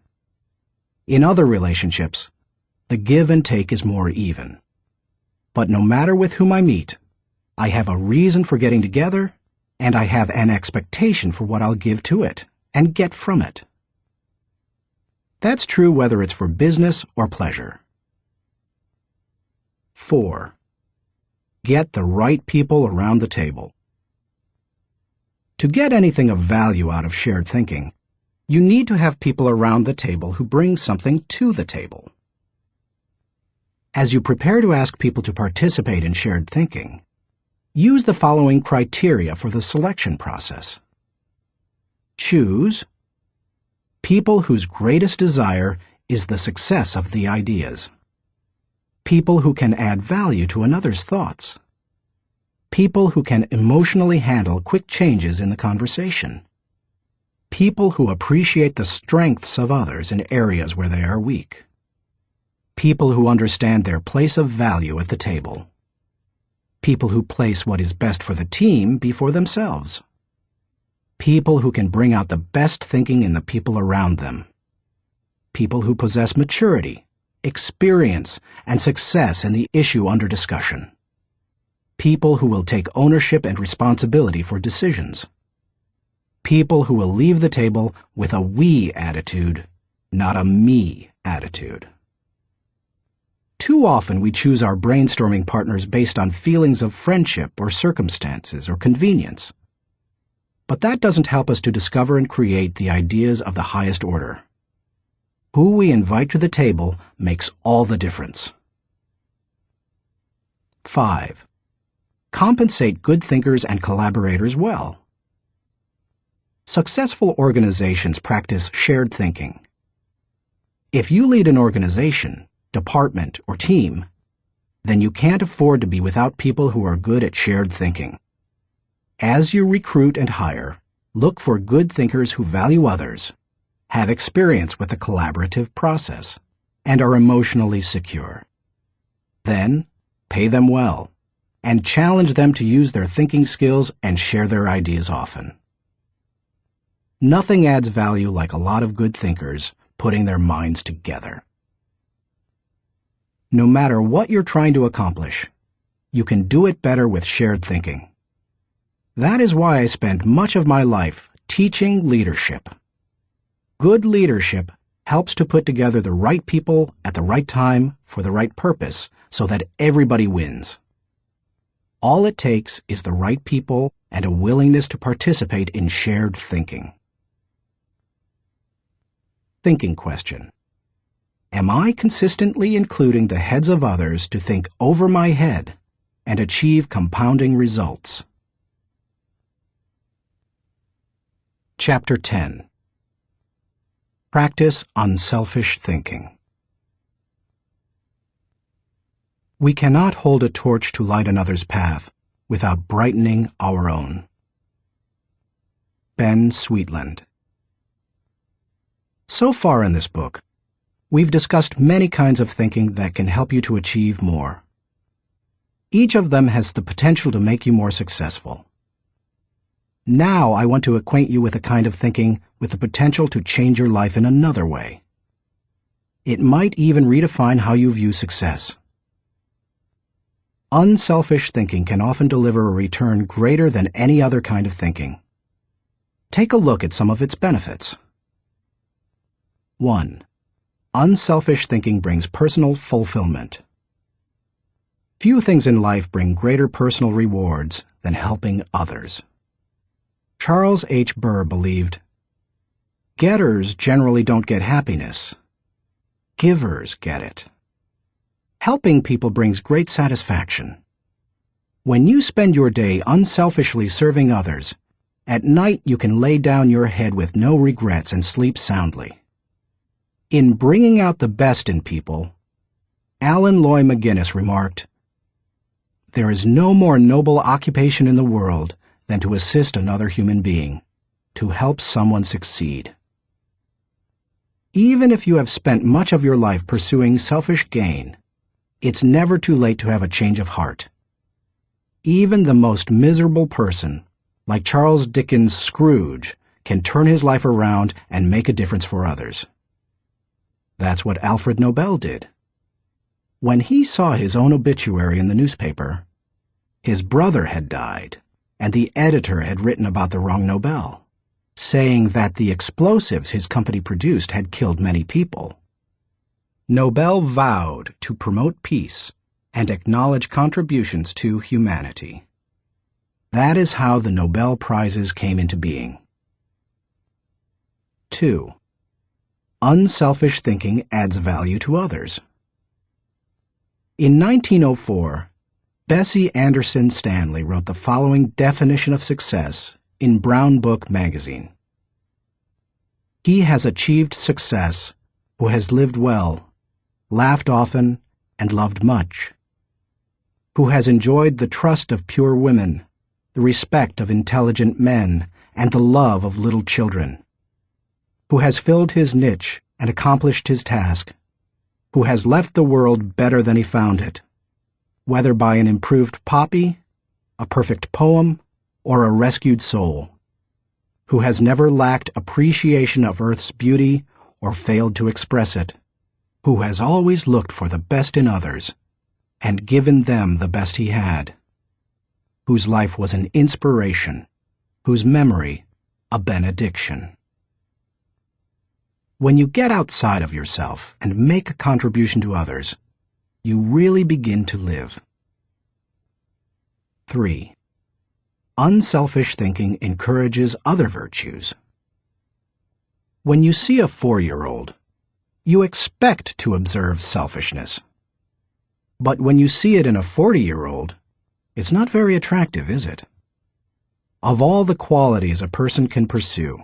[SPEAKER 1] In other relationships, the give and take is more even. But no matter with whom I meet, I have a reason for getting together, and I have an expectation for what I'll give to it and get from it. That's true whether it's for business or pleasure. 4. Get the right people around the table. To get anything of value out of shared thinking, you need to have people around the table who bring something to the table. As you prepare to ask people to participate in shared thinking, use the following criteria for the selection process. Choose people whose greatest desire is the success of the ideas. People who can add value to another's thoughts. People who can emotionally handle quick changes in the conversation. People who appreciate the strengths of others in areas where they are weak. People who understand their place of value at the table. People who place what is best for the team before themselves. People who can bring out the best thinking in the people around them. People who possess maturity, experience, and success in the issue under discussion. People who will take ownership and responsibility for decisions. People who will leave the table with a we attitude, not a me attitude. Too often we choose our brainstorming partners based on feelings of friendship or circumstances or convenience. But that doesn't help us to discover and create the ideas of the highest order. Who we invite to the table makes all the difference. 5. Compensate good thinkers and collaborators well. Successful organizations practice shared thinking. If you lead an organization, department, or team, then you can't afford to be without people who are good at shared thinking. As you recruit and hire, look for good thinkers who value others, have experience with the collaborative process, and are emotionally secure. Then, pay them well, and challenge them to use their thinking skills and share their ideas often. Nothing adds value like a lot of good thinkers putting their minds together. No matter what you're trying to accomplish, you can do it better with shared thinking. That is why I spend much of my life teaching leadership. Good leadership helps to put together the right people at the right time for the right purpose so that everybody wins. All it takes is the right people and a willingness to participate in shared thinking. Thinking question. Am I consistently including the heads of others to think over my head and achieve compounding results? Chapter 10. Practice unselfish thinking. We cannot hold a torch to light another's path without brightening our own. Ben Sweetland. So far in this book, we've discussed many kinds of thinking that can help you to achieve more. Each of them has the potential to make you more successful. Now I want to acquaint you with a kind of thinking with the potential to change your life in another way. It might even redefine how you view success. Unselfish thinking can often deliver a return greater than any other kind of thinking. Take a look at some of its benefits. 1. Unselfish thinking brings personal fulfillment. Few things in life bring greater personal rewards than helping others. Charles H. Burr believed, "Getters generally don't get happiness. Givers get it." Helping people brings great satisfaction. When you spend your day unselfishly serving others, at night you can lay down your head with no regrets and sleep soundly. In Bringing Out the Best in People, Alan Loy McGuinness remarked, "There is no more noble occupation in the world than to assist another human being, to help someone succeed." Even if you have spent much of your life pursuing selfish gain, it's never too late to have a change of heart. Even the most miserable person, like Charles Dickens' Scrooge, can turn his life around and make a difference for others. That's what Alfred Nobel did. When he saw his own obituary in the newspaper, his brother had died, and the editor had written about the wrong Nobel, saying that the explosives his company produced had killed many people. Nobel vowed to promote peace and acknowledge contributions to humanity. That is how the Nobel Prizes came into being. 2. Unselfish thinking adds value to others. In 1904, Bessie Anderson Stanley wrote the following definition of success in Brown Book magazine. "He has achieved success who has lived well, laughed often, and loved much, who has enjoyed the trust of pure women, the respect of intelligent men, and the love of little children, who has filled his niche and accomplished his task, who has left the world better than he found it, whether by an improved poppy, a perfect poem, or a rescued soul, who has never lacked appreciation of Earth's beauty or failed to express it, who has always looked for the best in others and given them the best he had, whose life was an inspiration, whose memory a benediction. When you get outside of yourself and make a contribution to others, you really begin to live. 3. Unselfish thinking encourages other virtues. When you see a 4-year-old, you expect to observe selfishness. But when you see it in a 40-year-old, it's not very attractive, is it? Of all the qualities a person can pursue,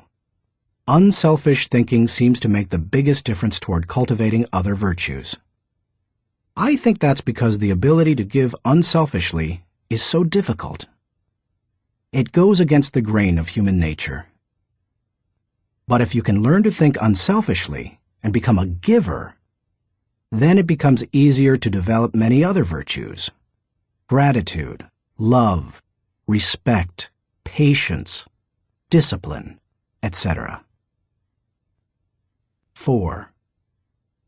[SPEAKER 1] unselfish thinking seems to make the biggest difference toward cultivating other virtues. I think that's because the ability to give unselfishly is so difficult. It goes against the grain of human nature. But if you can learn to think unselfishly and become a giver, then it becomes easier to develop many other virtues: gratitude, love, respect, patience, discipline, etc. 4.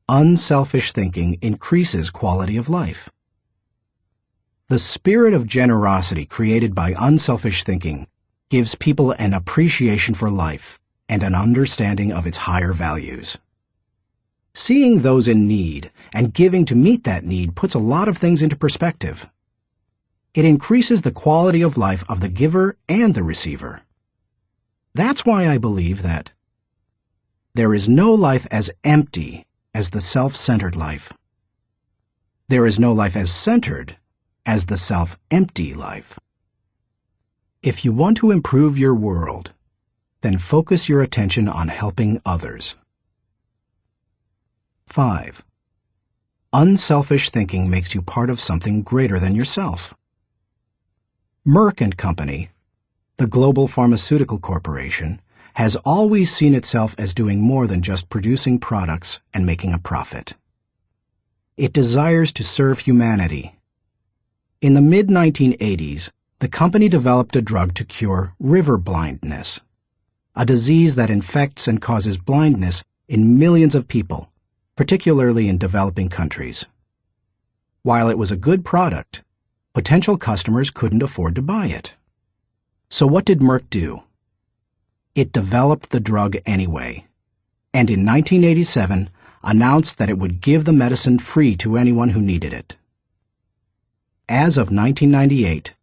[SPEAKER 1] Unselfish thinking increases quality of life. The spirit of generosity created by unselfish thinking gives people an appreciation for life and an understanding of its higher values. Seeing those in need and giving to meet that need puts a lot of things into perspective. It increases the quality of life of the giver and the receiver. That's why I believe that there is no life as empty as the self-centered life. There is no life as centered as the self-empty life. If you want to improve your world, then focus your attention on helping others. 5. Unselfish thinking makes you part of something greater than yourself. Merck & Company, the global pharmaceutical corporation, has always seen itself as doing more than just producing products and making a profit. It desires to serve humanity. In the mid-1980s, the company developed a drug to cure river blindness, a disease that infects and causes blindness in millions of people, particularly in developing countries. While it was a good product, potential customers couldn't afford to buy it. So what did Merck do? It developed the drug anyway, and in 1987 announced that it would give the medicine free to anyone who needed it. As of 1998,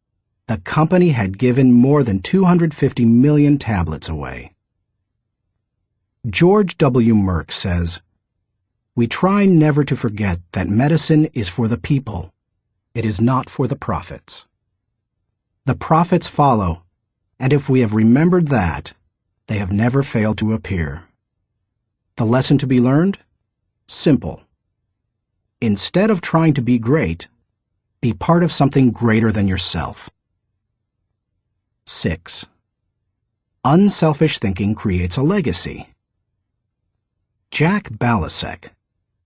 [SPEAKER 1] the company had given more than 250 million tablets away. George W. Merck says, "We try never to forget that medicine is for the people. It is not for the profits. The profits follow, and if we have remembered that, they have never failed to appear. The lesson to be learned? Simple. Instead of trying to be great, be part of something greater than yourself." 6. Unselfish thinking creates a legacy. Jack Balasek,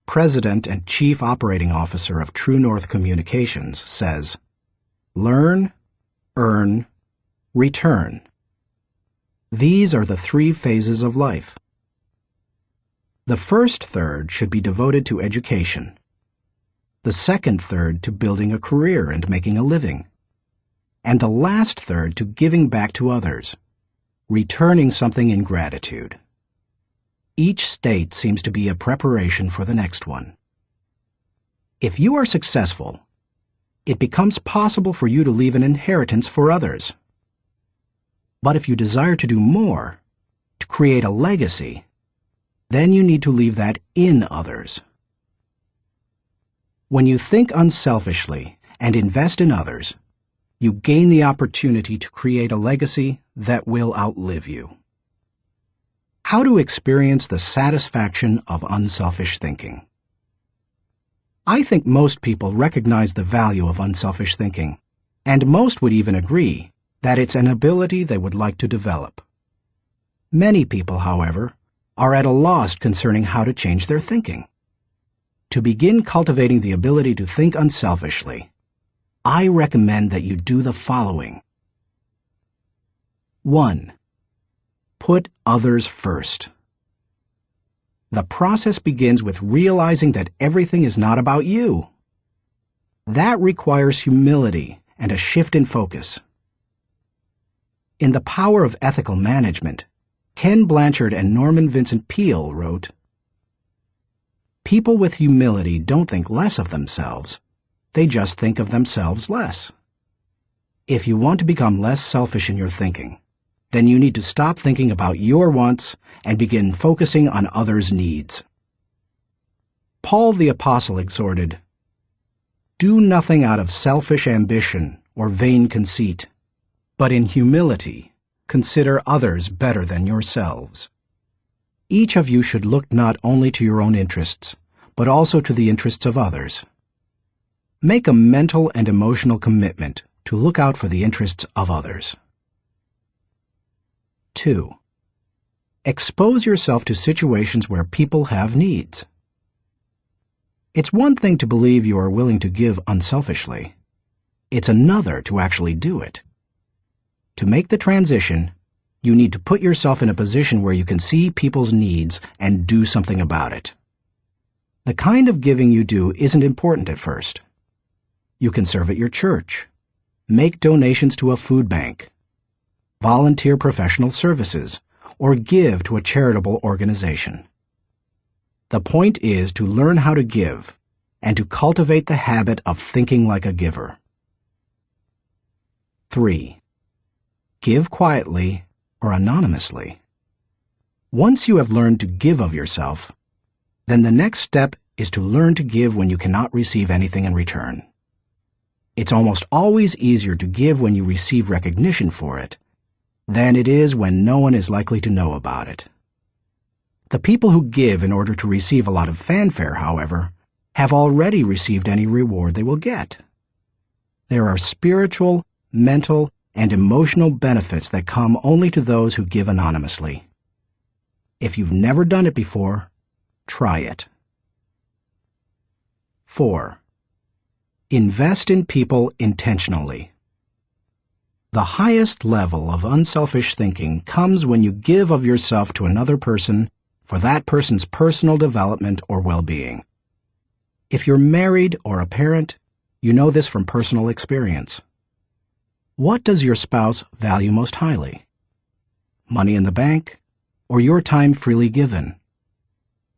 [SPEAKER 1] President and Chief Operating Officer of True North Communications, says, "Learn, earn, return. These are the 3 phases of life. The first third should be devoted to education, the second third to building a career and making a living, and the last third to giving back to others, returning something in gratitude. Each state seems to be a preparation for the next one. If you are successful, it becomes possible for you to leave an inheritance for others. But if you desire to do more, to create a legacy, then you need to leave that in others. When you think unselfishly and invest in others, you gain the opportunity to create a legacy that will outlive you. How to experience the satisfaction of unselfish thinking. I think most people recognize the value of unselfish thinking, and most would even agree that it's an ability they would like to develop. Many people, however, are at a loss concerning how to change their thinking. To begin cultivating the ability to think unselfishly, I recommend that you do the following. 1. Put others first. The process begins with realizing that everything is not about you. That requires humility and a shift in focus. In The Power of Ethical Management, Ken Blanchard and Norman Vincent Peale wrote, "People with humility don't think less of themselves. They just think of themselves less." If you want to become less selfish in your thinking, then you need to stop thinking about your wants and begin focusing on others' needs. Paul the Apostle exhorted, "Do nothing out of selfish ambition or vain conceit, but in humility consider others better than yourselves." Each of you should look not only to your own interests, but also to the interests of others. Make a mental and emotional commitment to look out for the interests of others. 2. Expose yourself to situations where people have needs. It's one thing to believe you are willing to give unselfishly. It's another to actually do it. To make the transition, you need to put yourself in a position where you can see people's needs and do something about it. The kind of giving you do isn't important at first. You can serve at your church, make donations to a food bank, volunteer professional services, or give to a charitable organization. The point is to learn how to give and to cultivate the habit of thinking like a giver. 3. Give quietly or anonymously. Once you have learned to give of yourself, then the next step is to learn to give when you cannot receive anything in return. It's almost always easier to give when you receive recognition for it than it is when no one is likely to know about it. The people who give in order to receive a lot of fanfare, however, have already received any reward they will get. There are spiritual, mental, and emotional benefits that come only to those who give anonymously. If you've never done it before, try it. 4. Invest in people intentionally. The highest level of unselfish thinking comes when you give of yourself to another person for that person's personal development or well-being. If you're married or a parent, you know this from personal experience. What does your spouse value most highly? Money in the bank, or your time freely given?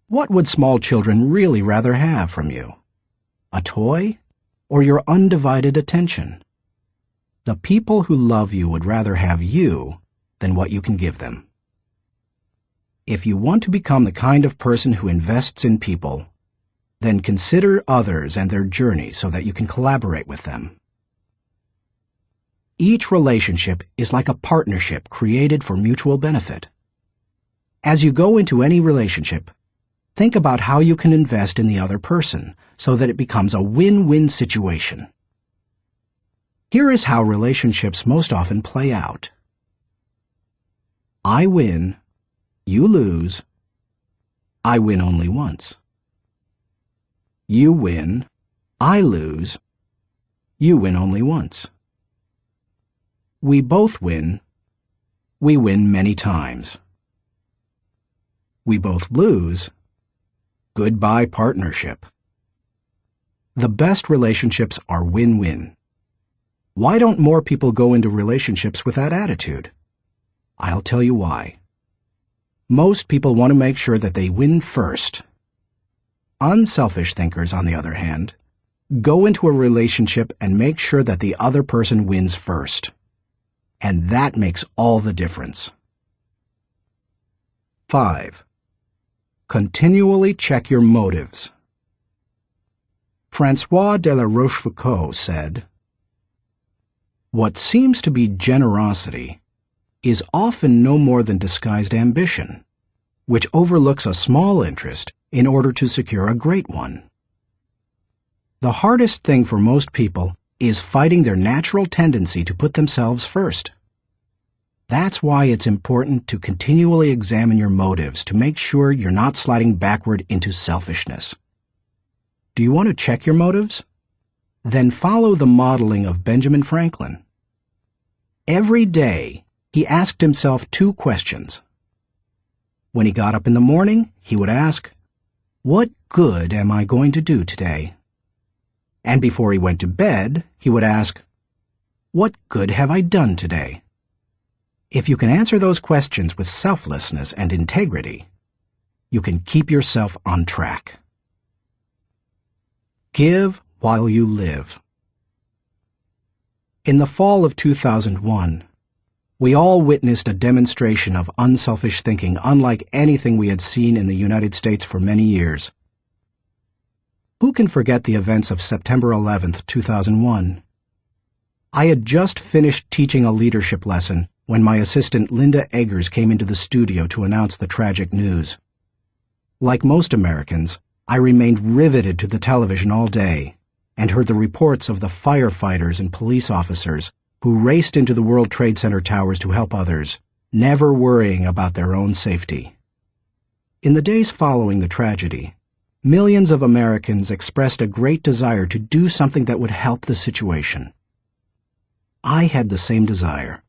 [SPEAKER 1] What would small children really rather have from you? A toy, or your undivided attention? The people who love you would rather have you than what you can give them. If you want to become the kind of person who invests in people, then consider others and their journey so that you can collaborate with them. Each relationship is like a partnership created for mutual benefit. As you go into any relationship, think about how you can invest in the other person so that it becomes a win-win situation. Here is how relationships most often play out. I win, you lose, I win only once. You win, I lose, you win only once. We both win, we win many times. We both lose, goodbye partnership. The best relationships are win-win. Why don't more people go into relationships with that attitude? I'll tell you why. Most people want to make sure that they win first. Unselfish thinkers, on the other hand, go into a relationship and make sure that the other person wins first. And that makes all the difference. 5. Continually check your motives. François de la Rochefoucauld said, "What seems to be generosity is often no more than disguised ambition, which overlooks a small interest in order to secure a great one." The hardest thing for most people is fighting their natural tendency to put themselves first. That's why it's important to continually examine your motives to make sure you're not sliding backward into selfishness. Do you want to check your motives? then follow the modeling of Benjamin Franklin. Every day, he asked himself 2 questions. When he got up in the morning, he would ask, "What good am I going to do today?" And before he went to bed, he would ask, "What good have I done today?" If you can answer those questions with selflessness and integrity, you can keep yourself on track. Give while you live. In the fall of 2001, we all witnessed a demonstration of unselfish thinking unlike anything we had seen in the United States for many years. Who can forget the events of September 11th, 2001? I had just finished teaching a leadership lesson when my assistant Linda Eggers came into the studio to announce the tragic news. Like most Americans, I remained riveted to the television all day and heard the reports of the firefighters and police officers who raced into the World Trade Center towers to help others, never worrying about their own safety. In the days following the tragedy, millions of Americans expressed a great desire to do something that would help the situation. I had the same desire.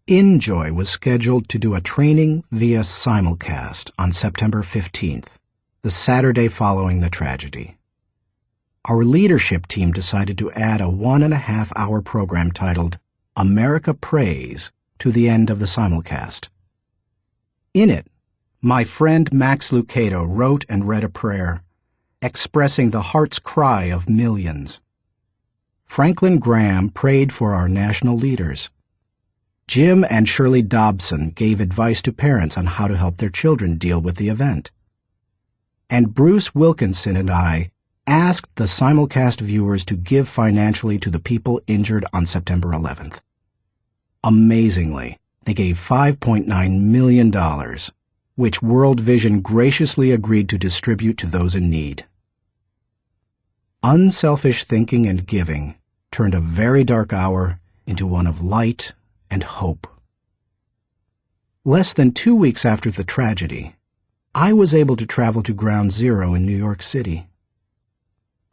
[SPEAKER 1] InJoy was scheduled to do a training via simulcast on September 15th, the Saturday following the tragedy. Our leadership team decided to add a 1.5-hour program titled America Prays to the end of the simulcast. In it, my friend Max Lucado wrote and read a prayer, expressing the heart's cry of millions. Franklin Graham prayed for our national leaders. Jim and Shirley Dobson gave advice to parents on how to help their children deal with the event. And Bruce Wilkinson and I asked the simulcast viewers to give financially to the people injured on September 11th. Amazingly, they gave $5.9 million, which World Vision graciously agreed to distribute to those in need. Unselfish thinking and giving turned a very dark hour into one of light and hope. Less than 2 weeks after the tragedy, I was able to travel to Ground Zero in New York City.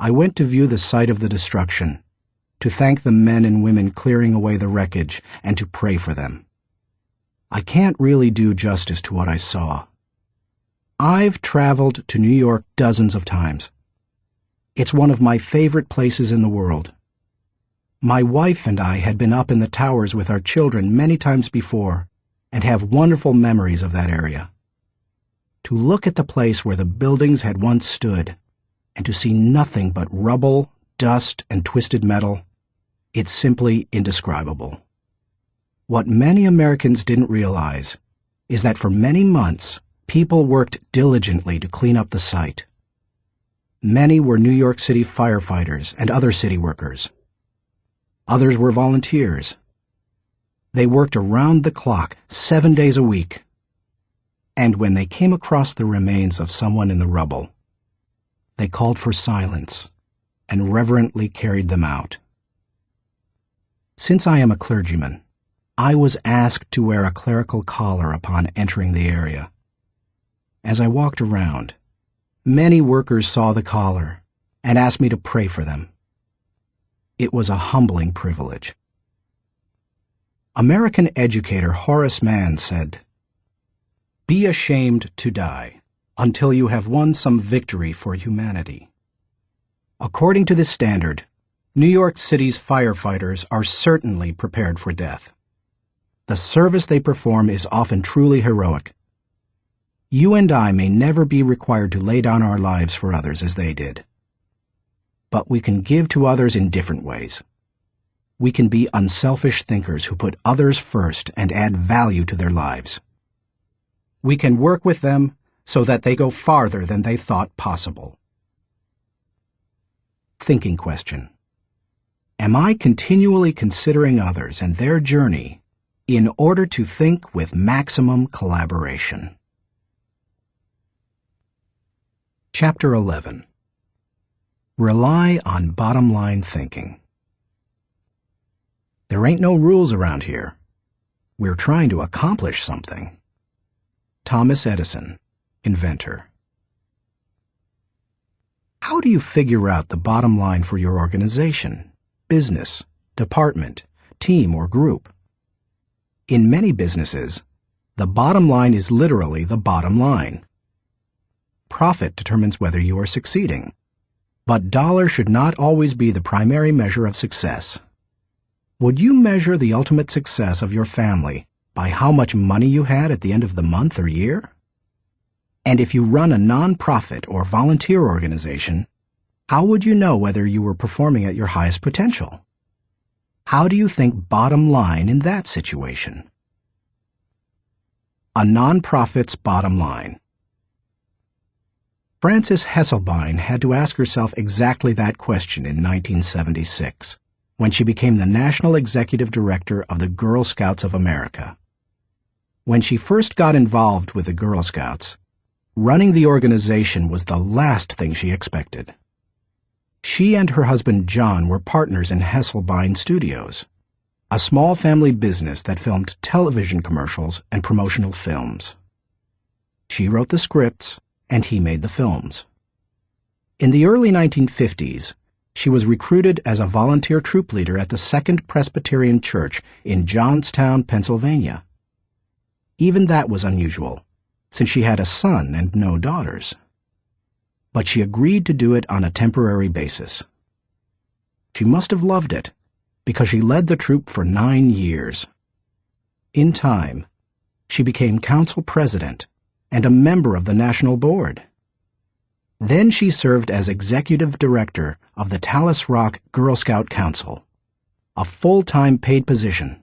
[SPEAKER 1] I went to view the site of the destruction, to thank the men and women clearing away the wreckage, and to pray for them. I can't really do justice to what I saw. I've traveled to New York dozens of times. It's one of my favorite places in the world. My wife and I had been up in the towers with our children many times before and have wonderful memories of that area. To look at the place where the buildings had once stood and to see nothing but rubble, dust, and twisted metal, it's simply indescribable. What many Americans didn't realize is that for many months, people worked diligently to clean up the site. Many were New York City firefighters and other city workers. Others were volunteers. They worked around the clock, 7 days a week. And when they came across the remains of someone in the rubble, they called for silence and reverently carried them out. Since I am a clergyman, I was asked to wear a clerical collar upon entering the area. As I walked around, many workers saw the collar and asked me to pray for them. It was a humbling privilege. American educator Horace Mann said, "Be ashamed to die until you have won some victory for humanity." According to this standard, New York City's firefighters are certainly prepared for death. The service they perform is often truly heroic. You and I may never be required to lay down our lives for others as they did. But we can give to others in different ways. We can be unselfish thinkers who put others first and add value to their lives. We can work with them so that they go farther than they thought possible. Thinking question. Am I continually considering others and their journey in order to think with maximum collaboration? Chapter 11. Rely on bottom-line thinking. There ain't no rules around here. We're trying to accomplish something. Thomas Edison, inventor. How do you figure out the bottom line for your organization, business, department, team, or group? In many businesses, the bottom line is literally the bottom line. Profit determines whether you are succeeding, but dollars should not always be the primary measure of success. Would you measure the ultimate success of your family by how much money you had at the end of the month or year? And if you run a non-profit or volunteer organization, how would you know whether you were performing at your highest potential? How do you think bottom line in that situation? A non-profit's bottom line. Frances Hesselbein had to ask herself exactly that question in 1976, when she became the National Executive Director of the Girl Scouts of America. When she first got involved with the Girl Scouts, running the organization was the last thing she expected. She and her husband John were partners in Hesselbein Studios, a small family business that filmed television commercials and promotional films. She wrote the scripts, and he made the films. In the early 1950s, she was recruited as a volunteer troop leader at the Second Presbyterian Church in Johnstown, Pennsylvania. Even that was unusual, since she had a son and no daughters. But she agreed to do it on a temporary basis. She must have loved it, because she led the troop for 9 years. In time, she became council president and a member of the national board. Then she served as executive director of the Tallis Rock Girl Scout Council, a full-time paid position.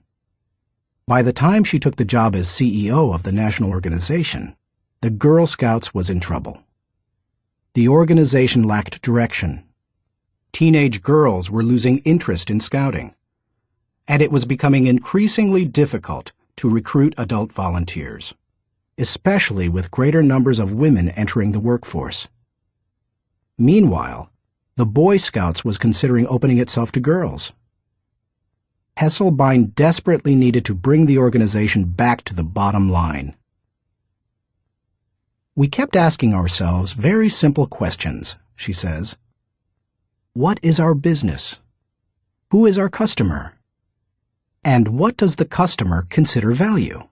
[SPEAKER 1] By the time she took the job as CEO of the national organization, the Girl Scouts was in trouble. The organization lacked direction. Teenage girls were losing interest in scouting, and it was becoming increasingly difficult to recruit adult volunteers, especially with greater numbers of women entering the workforce. Meanwhile, the Boy Scouts was considering opening itself to girls. Hesselbein desperately needed to bring the organization back to the bottom line. We kept asking ourselves very simple questions, she says. What is our business? Who is our customer? And what does the customer consider value?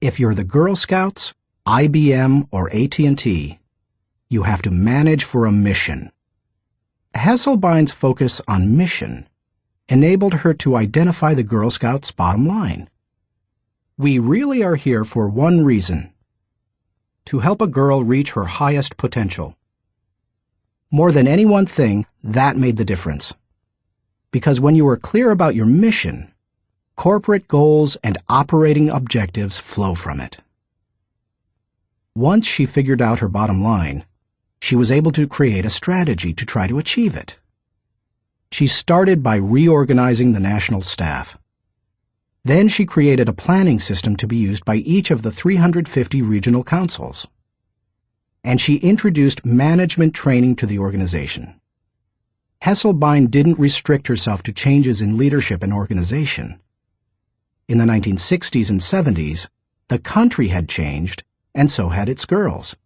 [SPEAKER 1] If you're the Girl Scouts, IBM, or AT&T, you have to manage for a mission. Hesselbein's focus on mission enabled her to identify the Girl Scouts' bottom line. We really are here for one reason: to help a girl reach her highest potential. More than any one thing, that made the difference. Because when you are clear about your mission, corporate goals and operating objectives flow from it. Once she figured out her bottom line, she was able to create a strategy to try to achieve it. She started by reorganizing the national staff. Then she created a planning system to be used by each of the 350 regional councils. And she introduced management training to the organization. Hesselbein didn't restrict herself to changes in leadership and organization. In the 1960s and 70s, the country had changed, and so had its girls.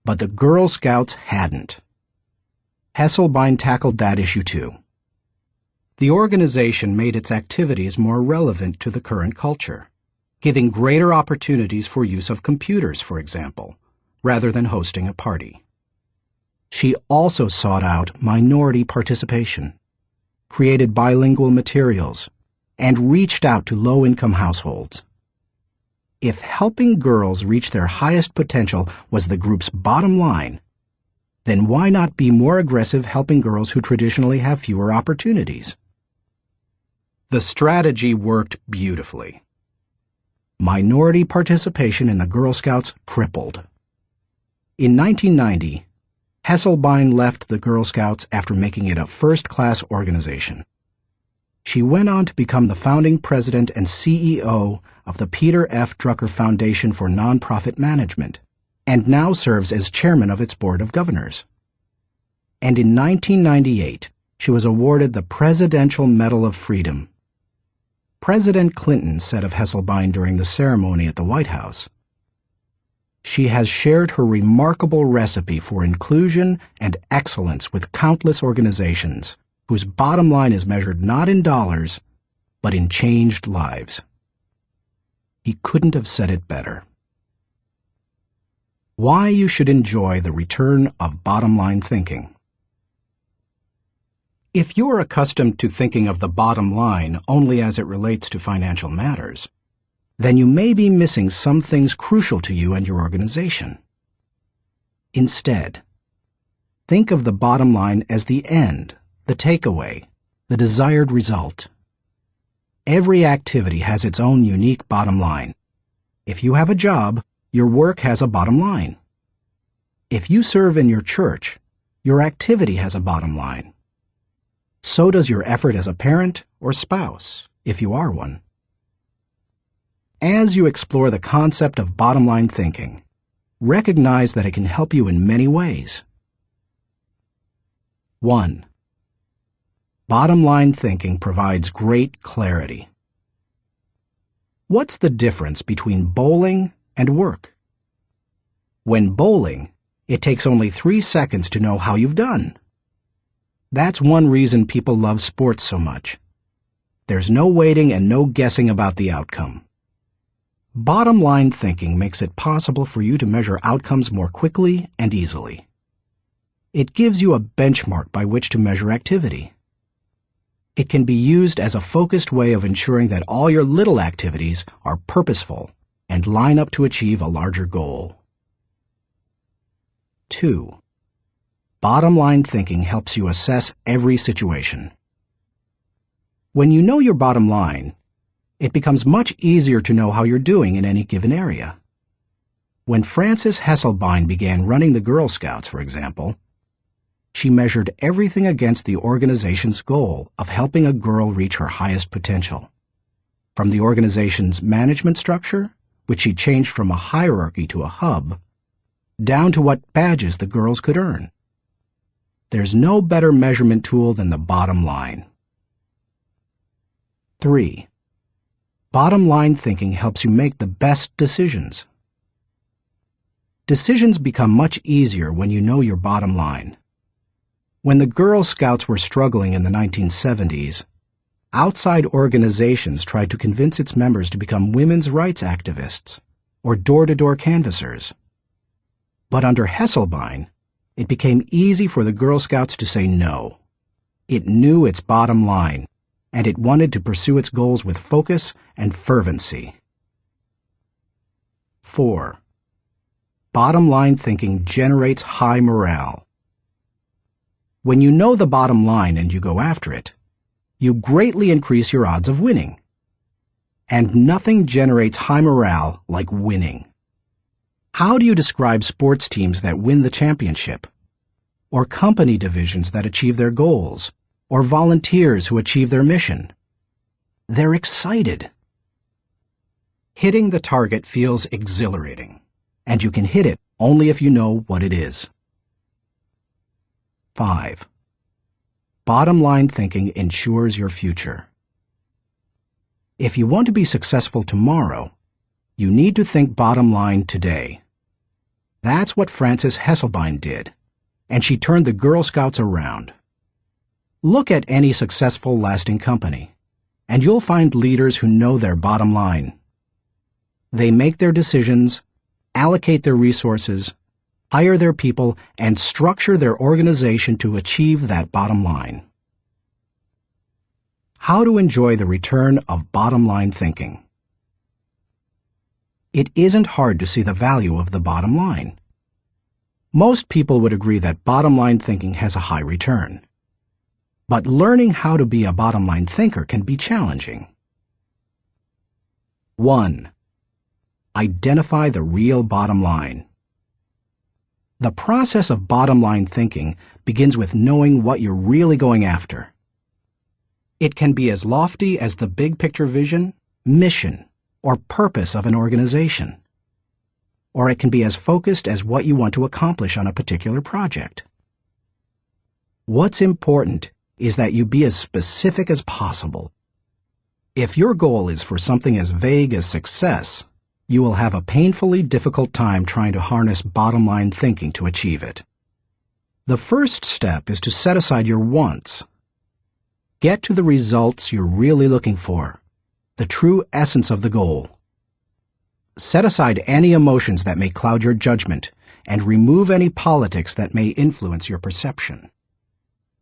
[SPEAKER 1] But the Girl Scouts hadn't. Hesselbein tackled that issue too. The organization made its activities more relevant to the current culture, giving greater opportunities for use of computers, for example, rather than hosting a party. She also sought out minority participation, created bilingual materials, and reached out to low-income households. If helping girls reach their highest potential was the group's bottom line, then why not be more aggressive helping girls who traditionally have fewer opportunities? The strategy worked beautifully. Minority participation in the Girl Scouts tripled. In 1990, Hesselbein left the Girl Scouts after making it a first-class organization. She went on to become the founding president and CEO of the Peter F. Drucker Foundation for Nonprofit Management, and now serves as chairman of its board of governors. And in 1998, she was awarded the Presidential Medal of Freedom. President Clinton said of Hesselbein during the ceremony at the White House, She has shared her remarkable recipe for inclusion and excellence with countless organizations whose bottom line is measured not in dollars, but in changed lives. He couldn't have said it better. Why you should enjoy the return of bottom-line thinking. If you're accustomed to thinking of the bottom line only as it relates to financial matters, then you may be missing some things crucial to you and your organization. Instead, think of the bottom line as the end, the takeaway, the desired result. Every activity has its own unique bottom line. If you have a job, your work has a bottom line. If you serve in your church, your activity has a bottom line. So does your effort as a parent or spouse, if you are one. As you explore the concept of bottom-line thinking, recognize that it can help you in many ways. 1. Bottom-line thinking provides great clarity. What's the difference between bowling and work? When bowling, it takes only 3 seconds to know how you've done. That's one reason people love sports so much. There's no waiting and no guessing about the outcome. Bottom-line thinking makes it possible for you to measure outcomes more quickly and easily. It gives you a benchmark by which to measure activity. It can be used as a focused way of ensuring that all your little activities are purposeful and line up to achieve a larger goal. 2. Bottom-line thinking helps you assess every situation. When you know your bottom line, it becomes much easier to know how you're doing in any given area. When Frances Hesselbein began running the Girl Scouts, for example, she measured everything against the organization's goal of helping a girl reach her highest potential. From the organization's management structure, which she changed from a hierarchy to a hub, down to what badges the girls could earn. There's no better measurement tool than the bottom line. 3. Bottom-line thinking helps you make the best decisions. Decisions become much easier when you know your bottom line. When the Girl Scouts were struggling in the 1970s, outside organizations tried to convince its members to become women's rights activists or door-to-door canvassers. But under Hesselbein, it became easy for the Girl Scouts to say no. It knew its bottom line, and it wanted to pursue its goals with focus and fervency. 4. Bottom-line thinking generates high morale. When you know the bottom line and you go after it, you greatly increase your odds of winning. And nothing generates high morale like winning. How do you describe sports teams that win the championship? Or company divisions that achieve their goals? Or volunteers who achieve their mission? They're excited. Hitting the target feels exhilarating, and you can hit it only if you know what it is. 5. Bottom-line thinking ensures your future. If you want to be successful tomorrow, you need to think bottom line today. That's what Frances Hesselbein did, and she turned the Girl Scouts around. Look at any successful, lasting company, and you'll find leaders who know their bottom line. They make their decisions, allocate their resources, hire their people, and structure their organization to achieve that bottom line. How to enjoy the return of bottom-line thinking. It isn't hard to see the value of the bottom line. Most people would agree that bottom-line thinking has a high return. But learning how to be a bottom-line thinker can be challenging. 1. Identify the real bottom line. The process of bottom-line thinking begins with knowing what you're really going after. It can be as lofty as the big-picture vision, mission, or purpose of an organization. Or it can be as focused as what you want to accomplish on a particular project. What's important is that you be as specific as possible. If your goal is for something as vague as success, you will have a painfully difficult time trying to harness bottom-line thinking to achieve it. The first step is to set aside your wants. Get to the results you're really looking for, the true essence of the goal. Set aside any emotions that may cloud your judgment and remove any politics that may influence your perception.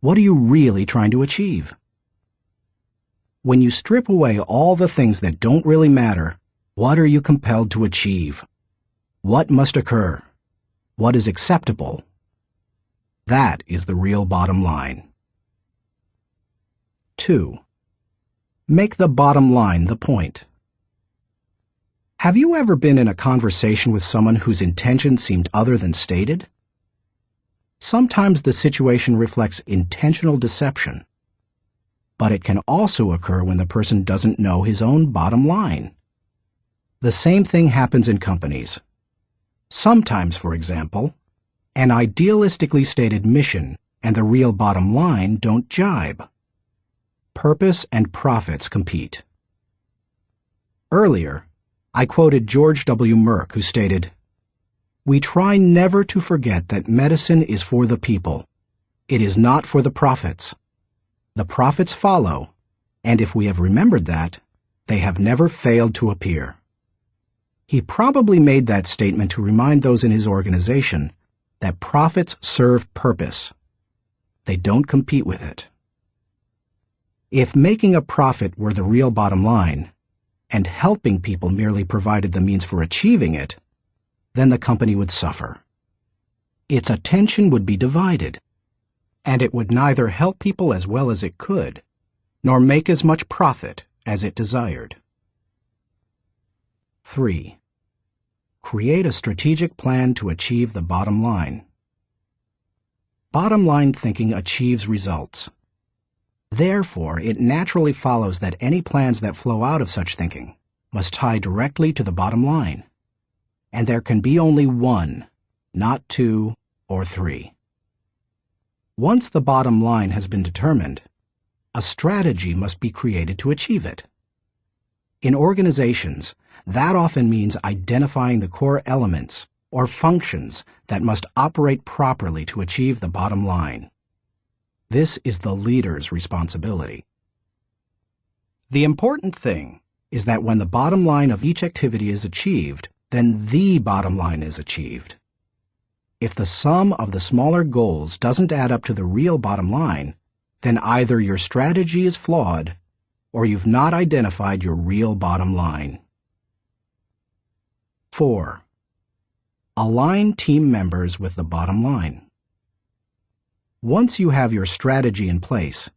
[SPEAKER 1] What are you really trying to achieve? When you strip away all the things that don't really matter, what are you compelled to achieve? What must occur? What is acceptable? That is the real bottom line. 2. Make the bottom line the point. Have you ever been in a conversation with someone whose intention seemed other than stated? Sometimes the situation reflects intentional deception, but it can also occur when the person doesn't know his own bottom line. The same thing happens in companies. Sometimes, for example, an idealistically stated mission and the real bottom line don't jibe. Purpose and profits compete. Earlier, I quoted George W. Merck, who stated, "We try never to forget that medicine is for the people. It is not for the profits. The profits follow, and if we have remembered that, they have never failed to appear." He probably made that statement to remind those in his organization that profits serve purpose. They don't compete with it. If making a profit were the real bottom line, and helping people merely provided the means for achieving it, then the company would suffer. Its attention would be divided, and it would neither help people as well as it could, nor make as much profit as it desired. 3. Create a strategic plan to achieve the bottom line. Bottom line thinking achieves results. Therefore, it naturally follows that any plans that flow out of such thinking must tie directly to the bottom line. And there can be only one, not two or three. Once the bottom line has been determined, a strategy must be created to achieve it. In organizations, that often means identifying the core elements or functions that must operate properly to achieve the bottom line. This is the leader's responsibility. The important thing is that when the bottom line of each activity is achieved, then the bottom line is achieved. If the sum of the smaller goals doesn't add up to the real bottom line, then either your strategy is flawed or you've not identified your real bottom line. 4. Align team members with the bottom line. Once you have your strategy in place,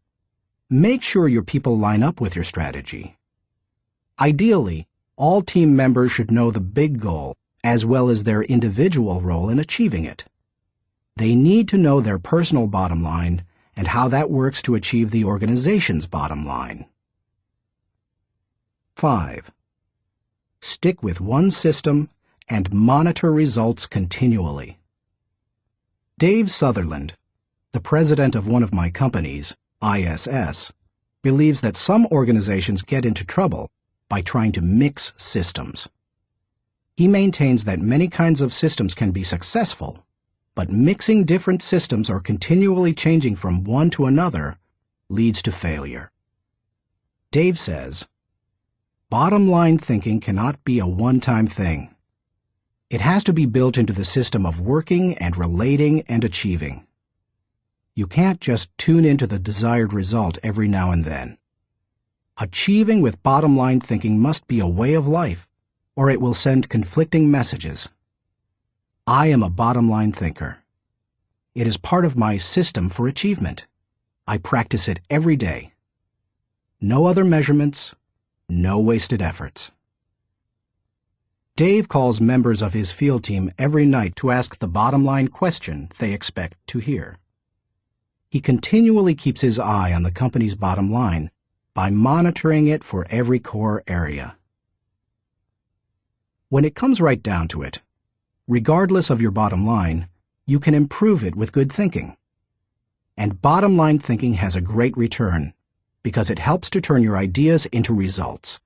[SPEAKER 1] make sure your people line up with your strategy. Ideally, all team members should know the big goal as well as their individual role in achieving it. They need to know their personal bottom line and how that works to achieve the organization's bottom line. 5. Stick with one system and monitor results continually. Dave Sutherland, the president of one of my companies, ISS, believes that some organizations get into trouble by trying to mix systems. He maintains that many kinds of systems can be successful, but mixing different systems or continually changing from one to another leads to failure. Dave says, "Bottom line thinking cannot be a one-time thing. It has to be built into the system of working and relating and achieving. You can't just tune into the desired result every now and then. Achieving with bottom-line thinking must be a way of life, or it will send conflicting messages. I am a bottom-line thinker. It is part of my system for achievement. I practice it every day. No other measurements, no wasted efforts." Dave calls members of his field team every night to ask the bottom-line question they expect to hear. He continually keeps his eye on the company's bottom line by monitoring it for every core area. When it comes right down to it, regardless of your bottom line, you can improve it with good thinking. And bottom line thinking has a great return because it helps to turn your ideas into results.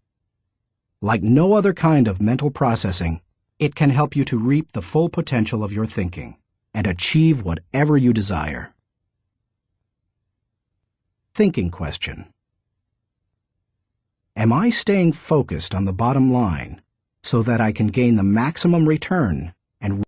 [SPEAKER 1] Like no other kind of mental processing, it can help you to reap the full potential of your thinking and achieve whatever you desire. Thinking question. Am I staying focused on the bottom line so that I can gain the maximum return and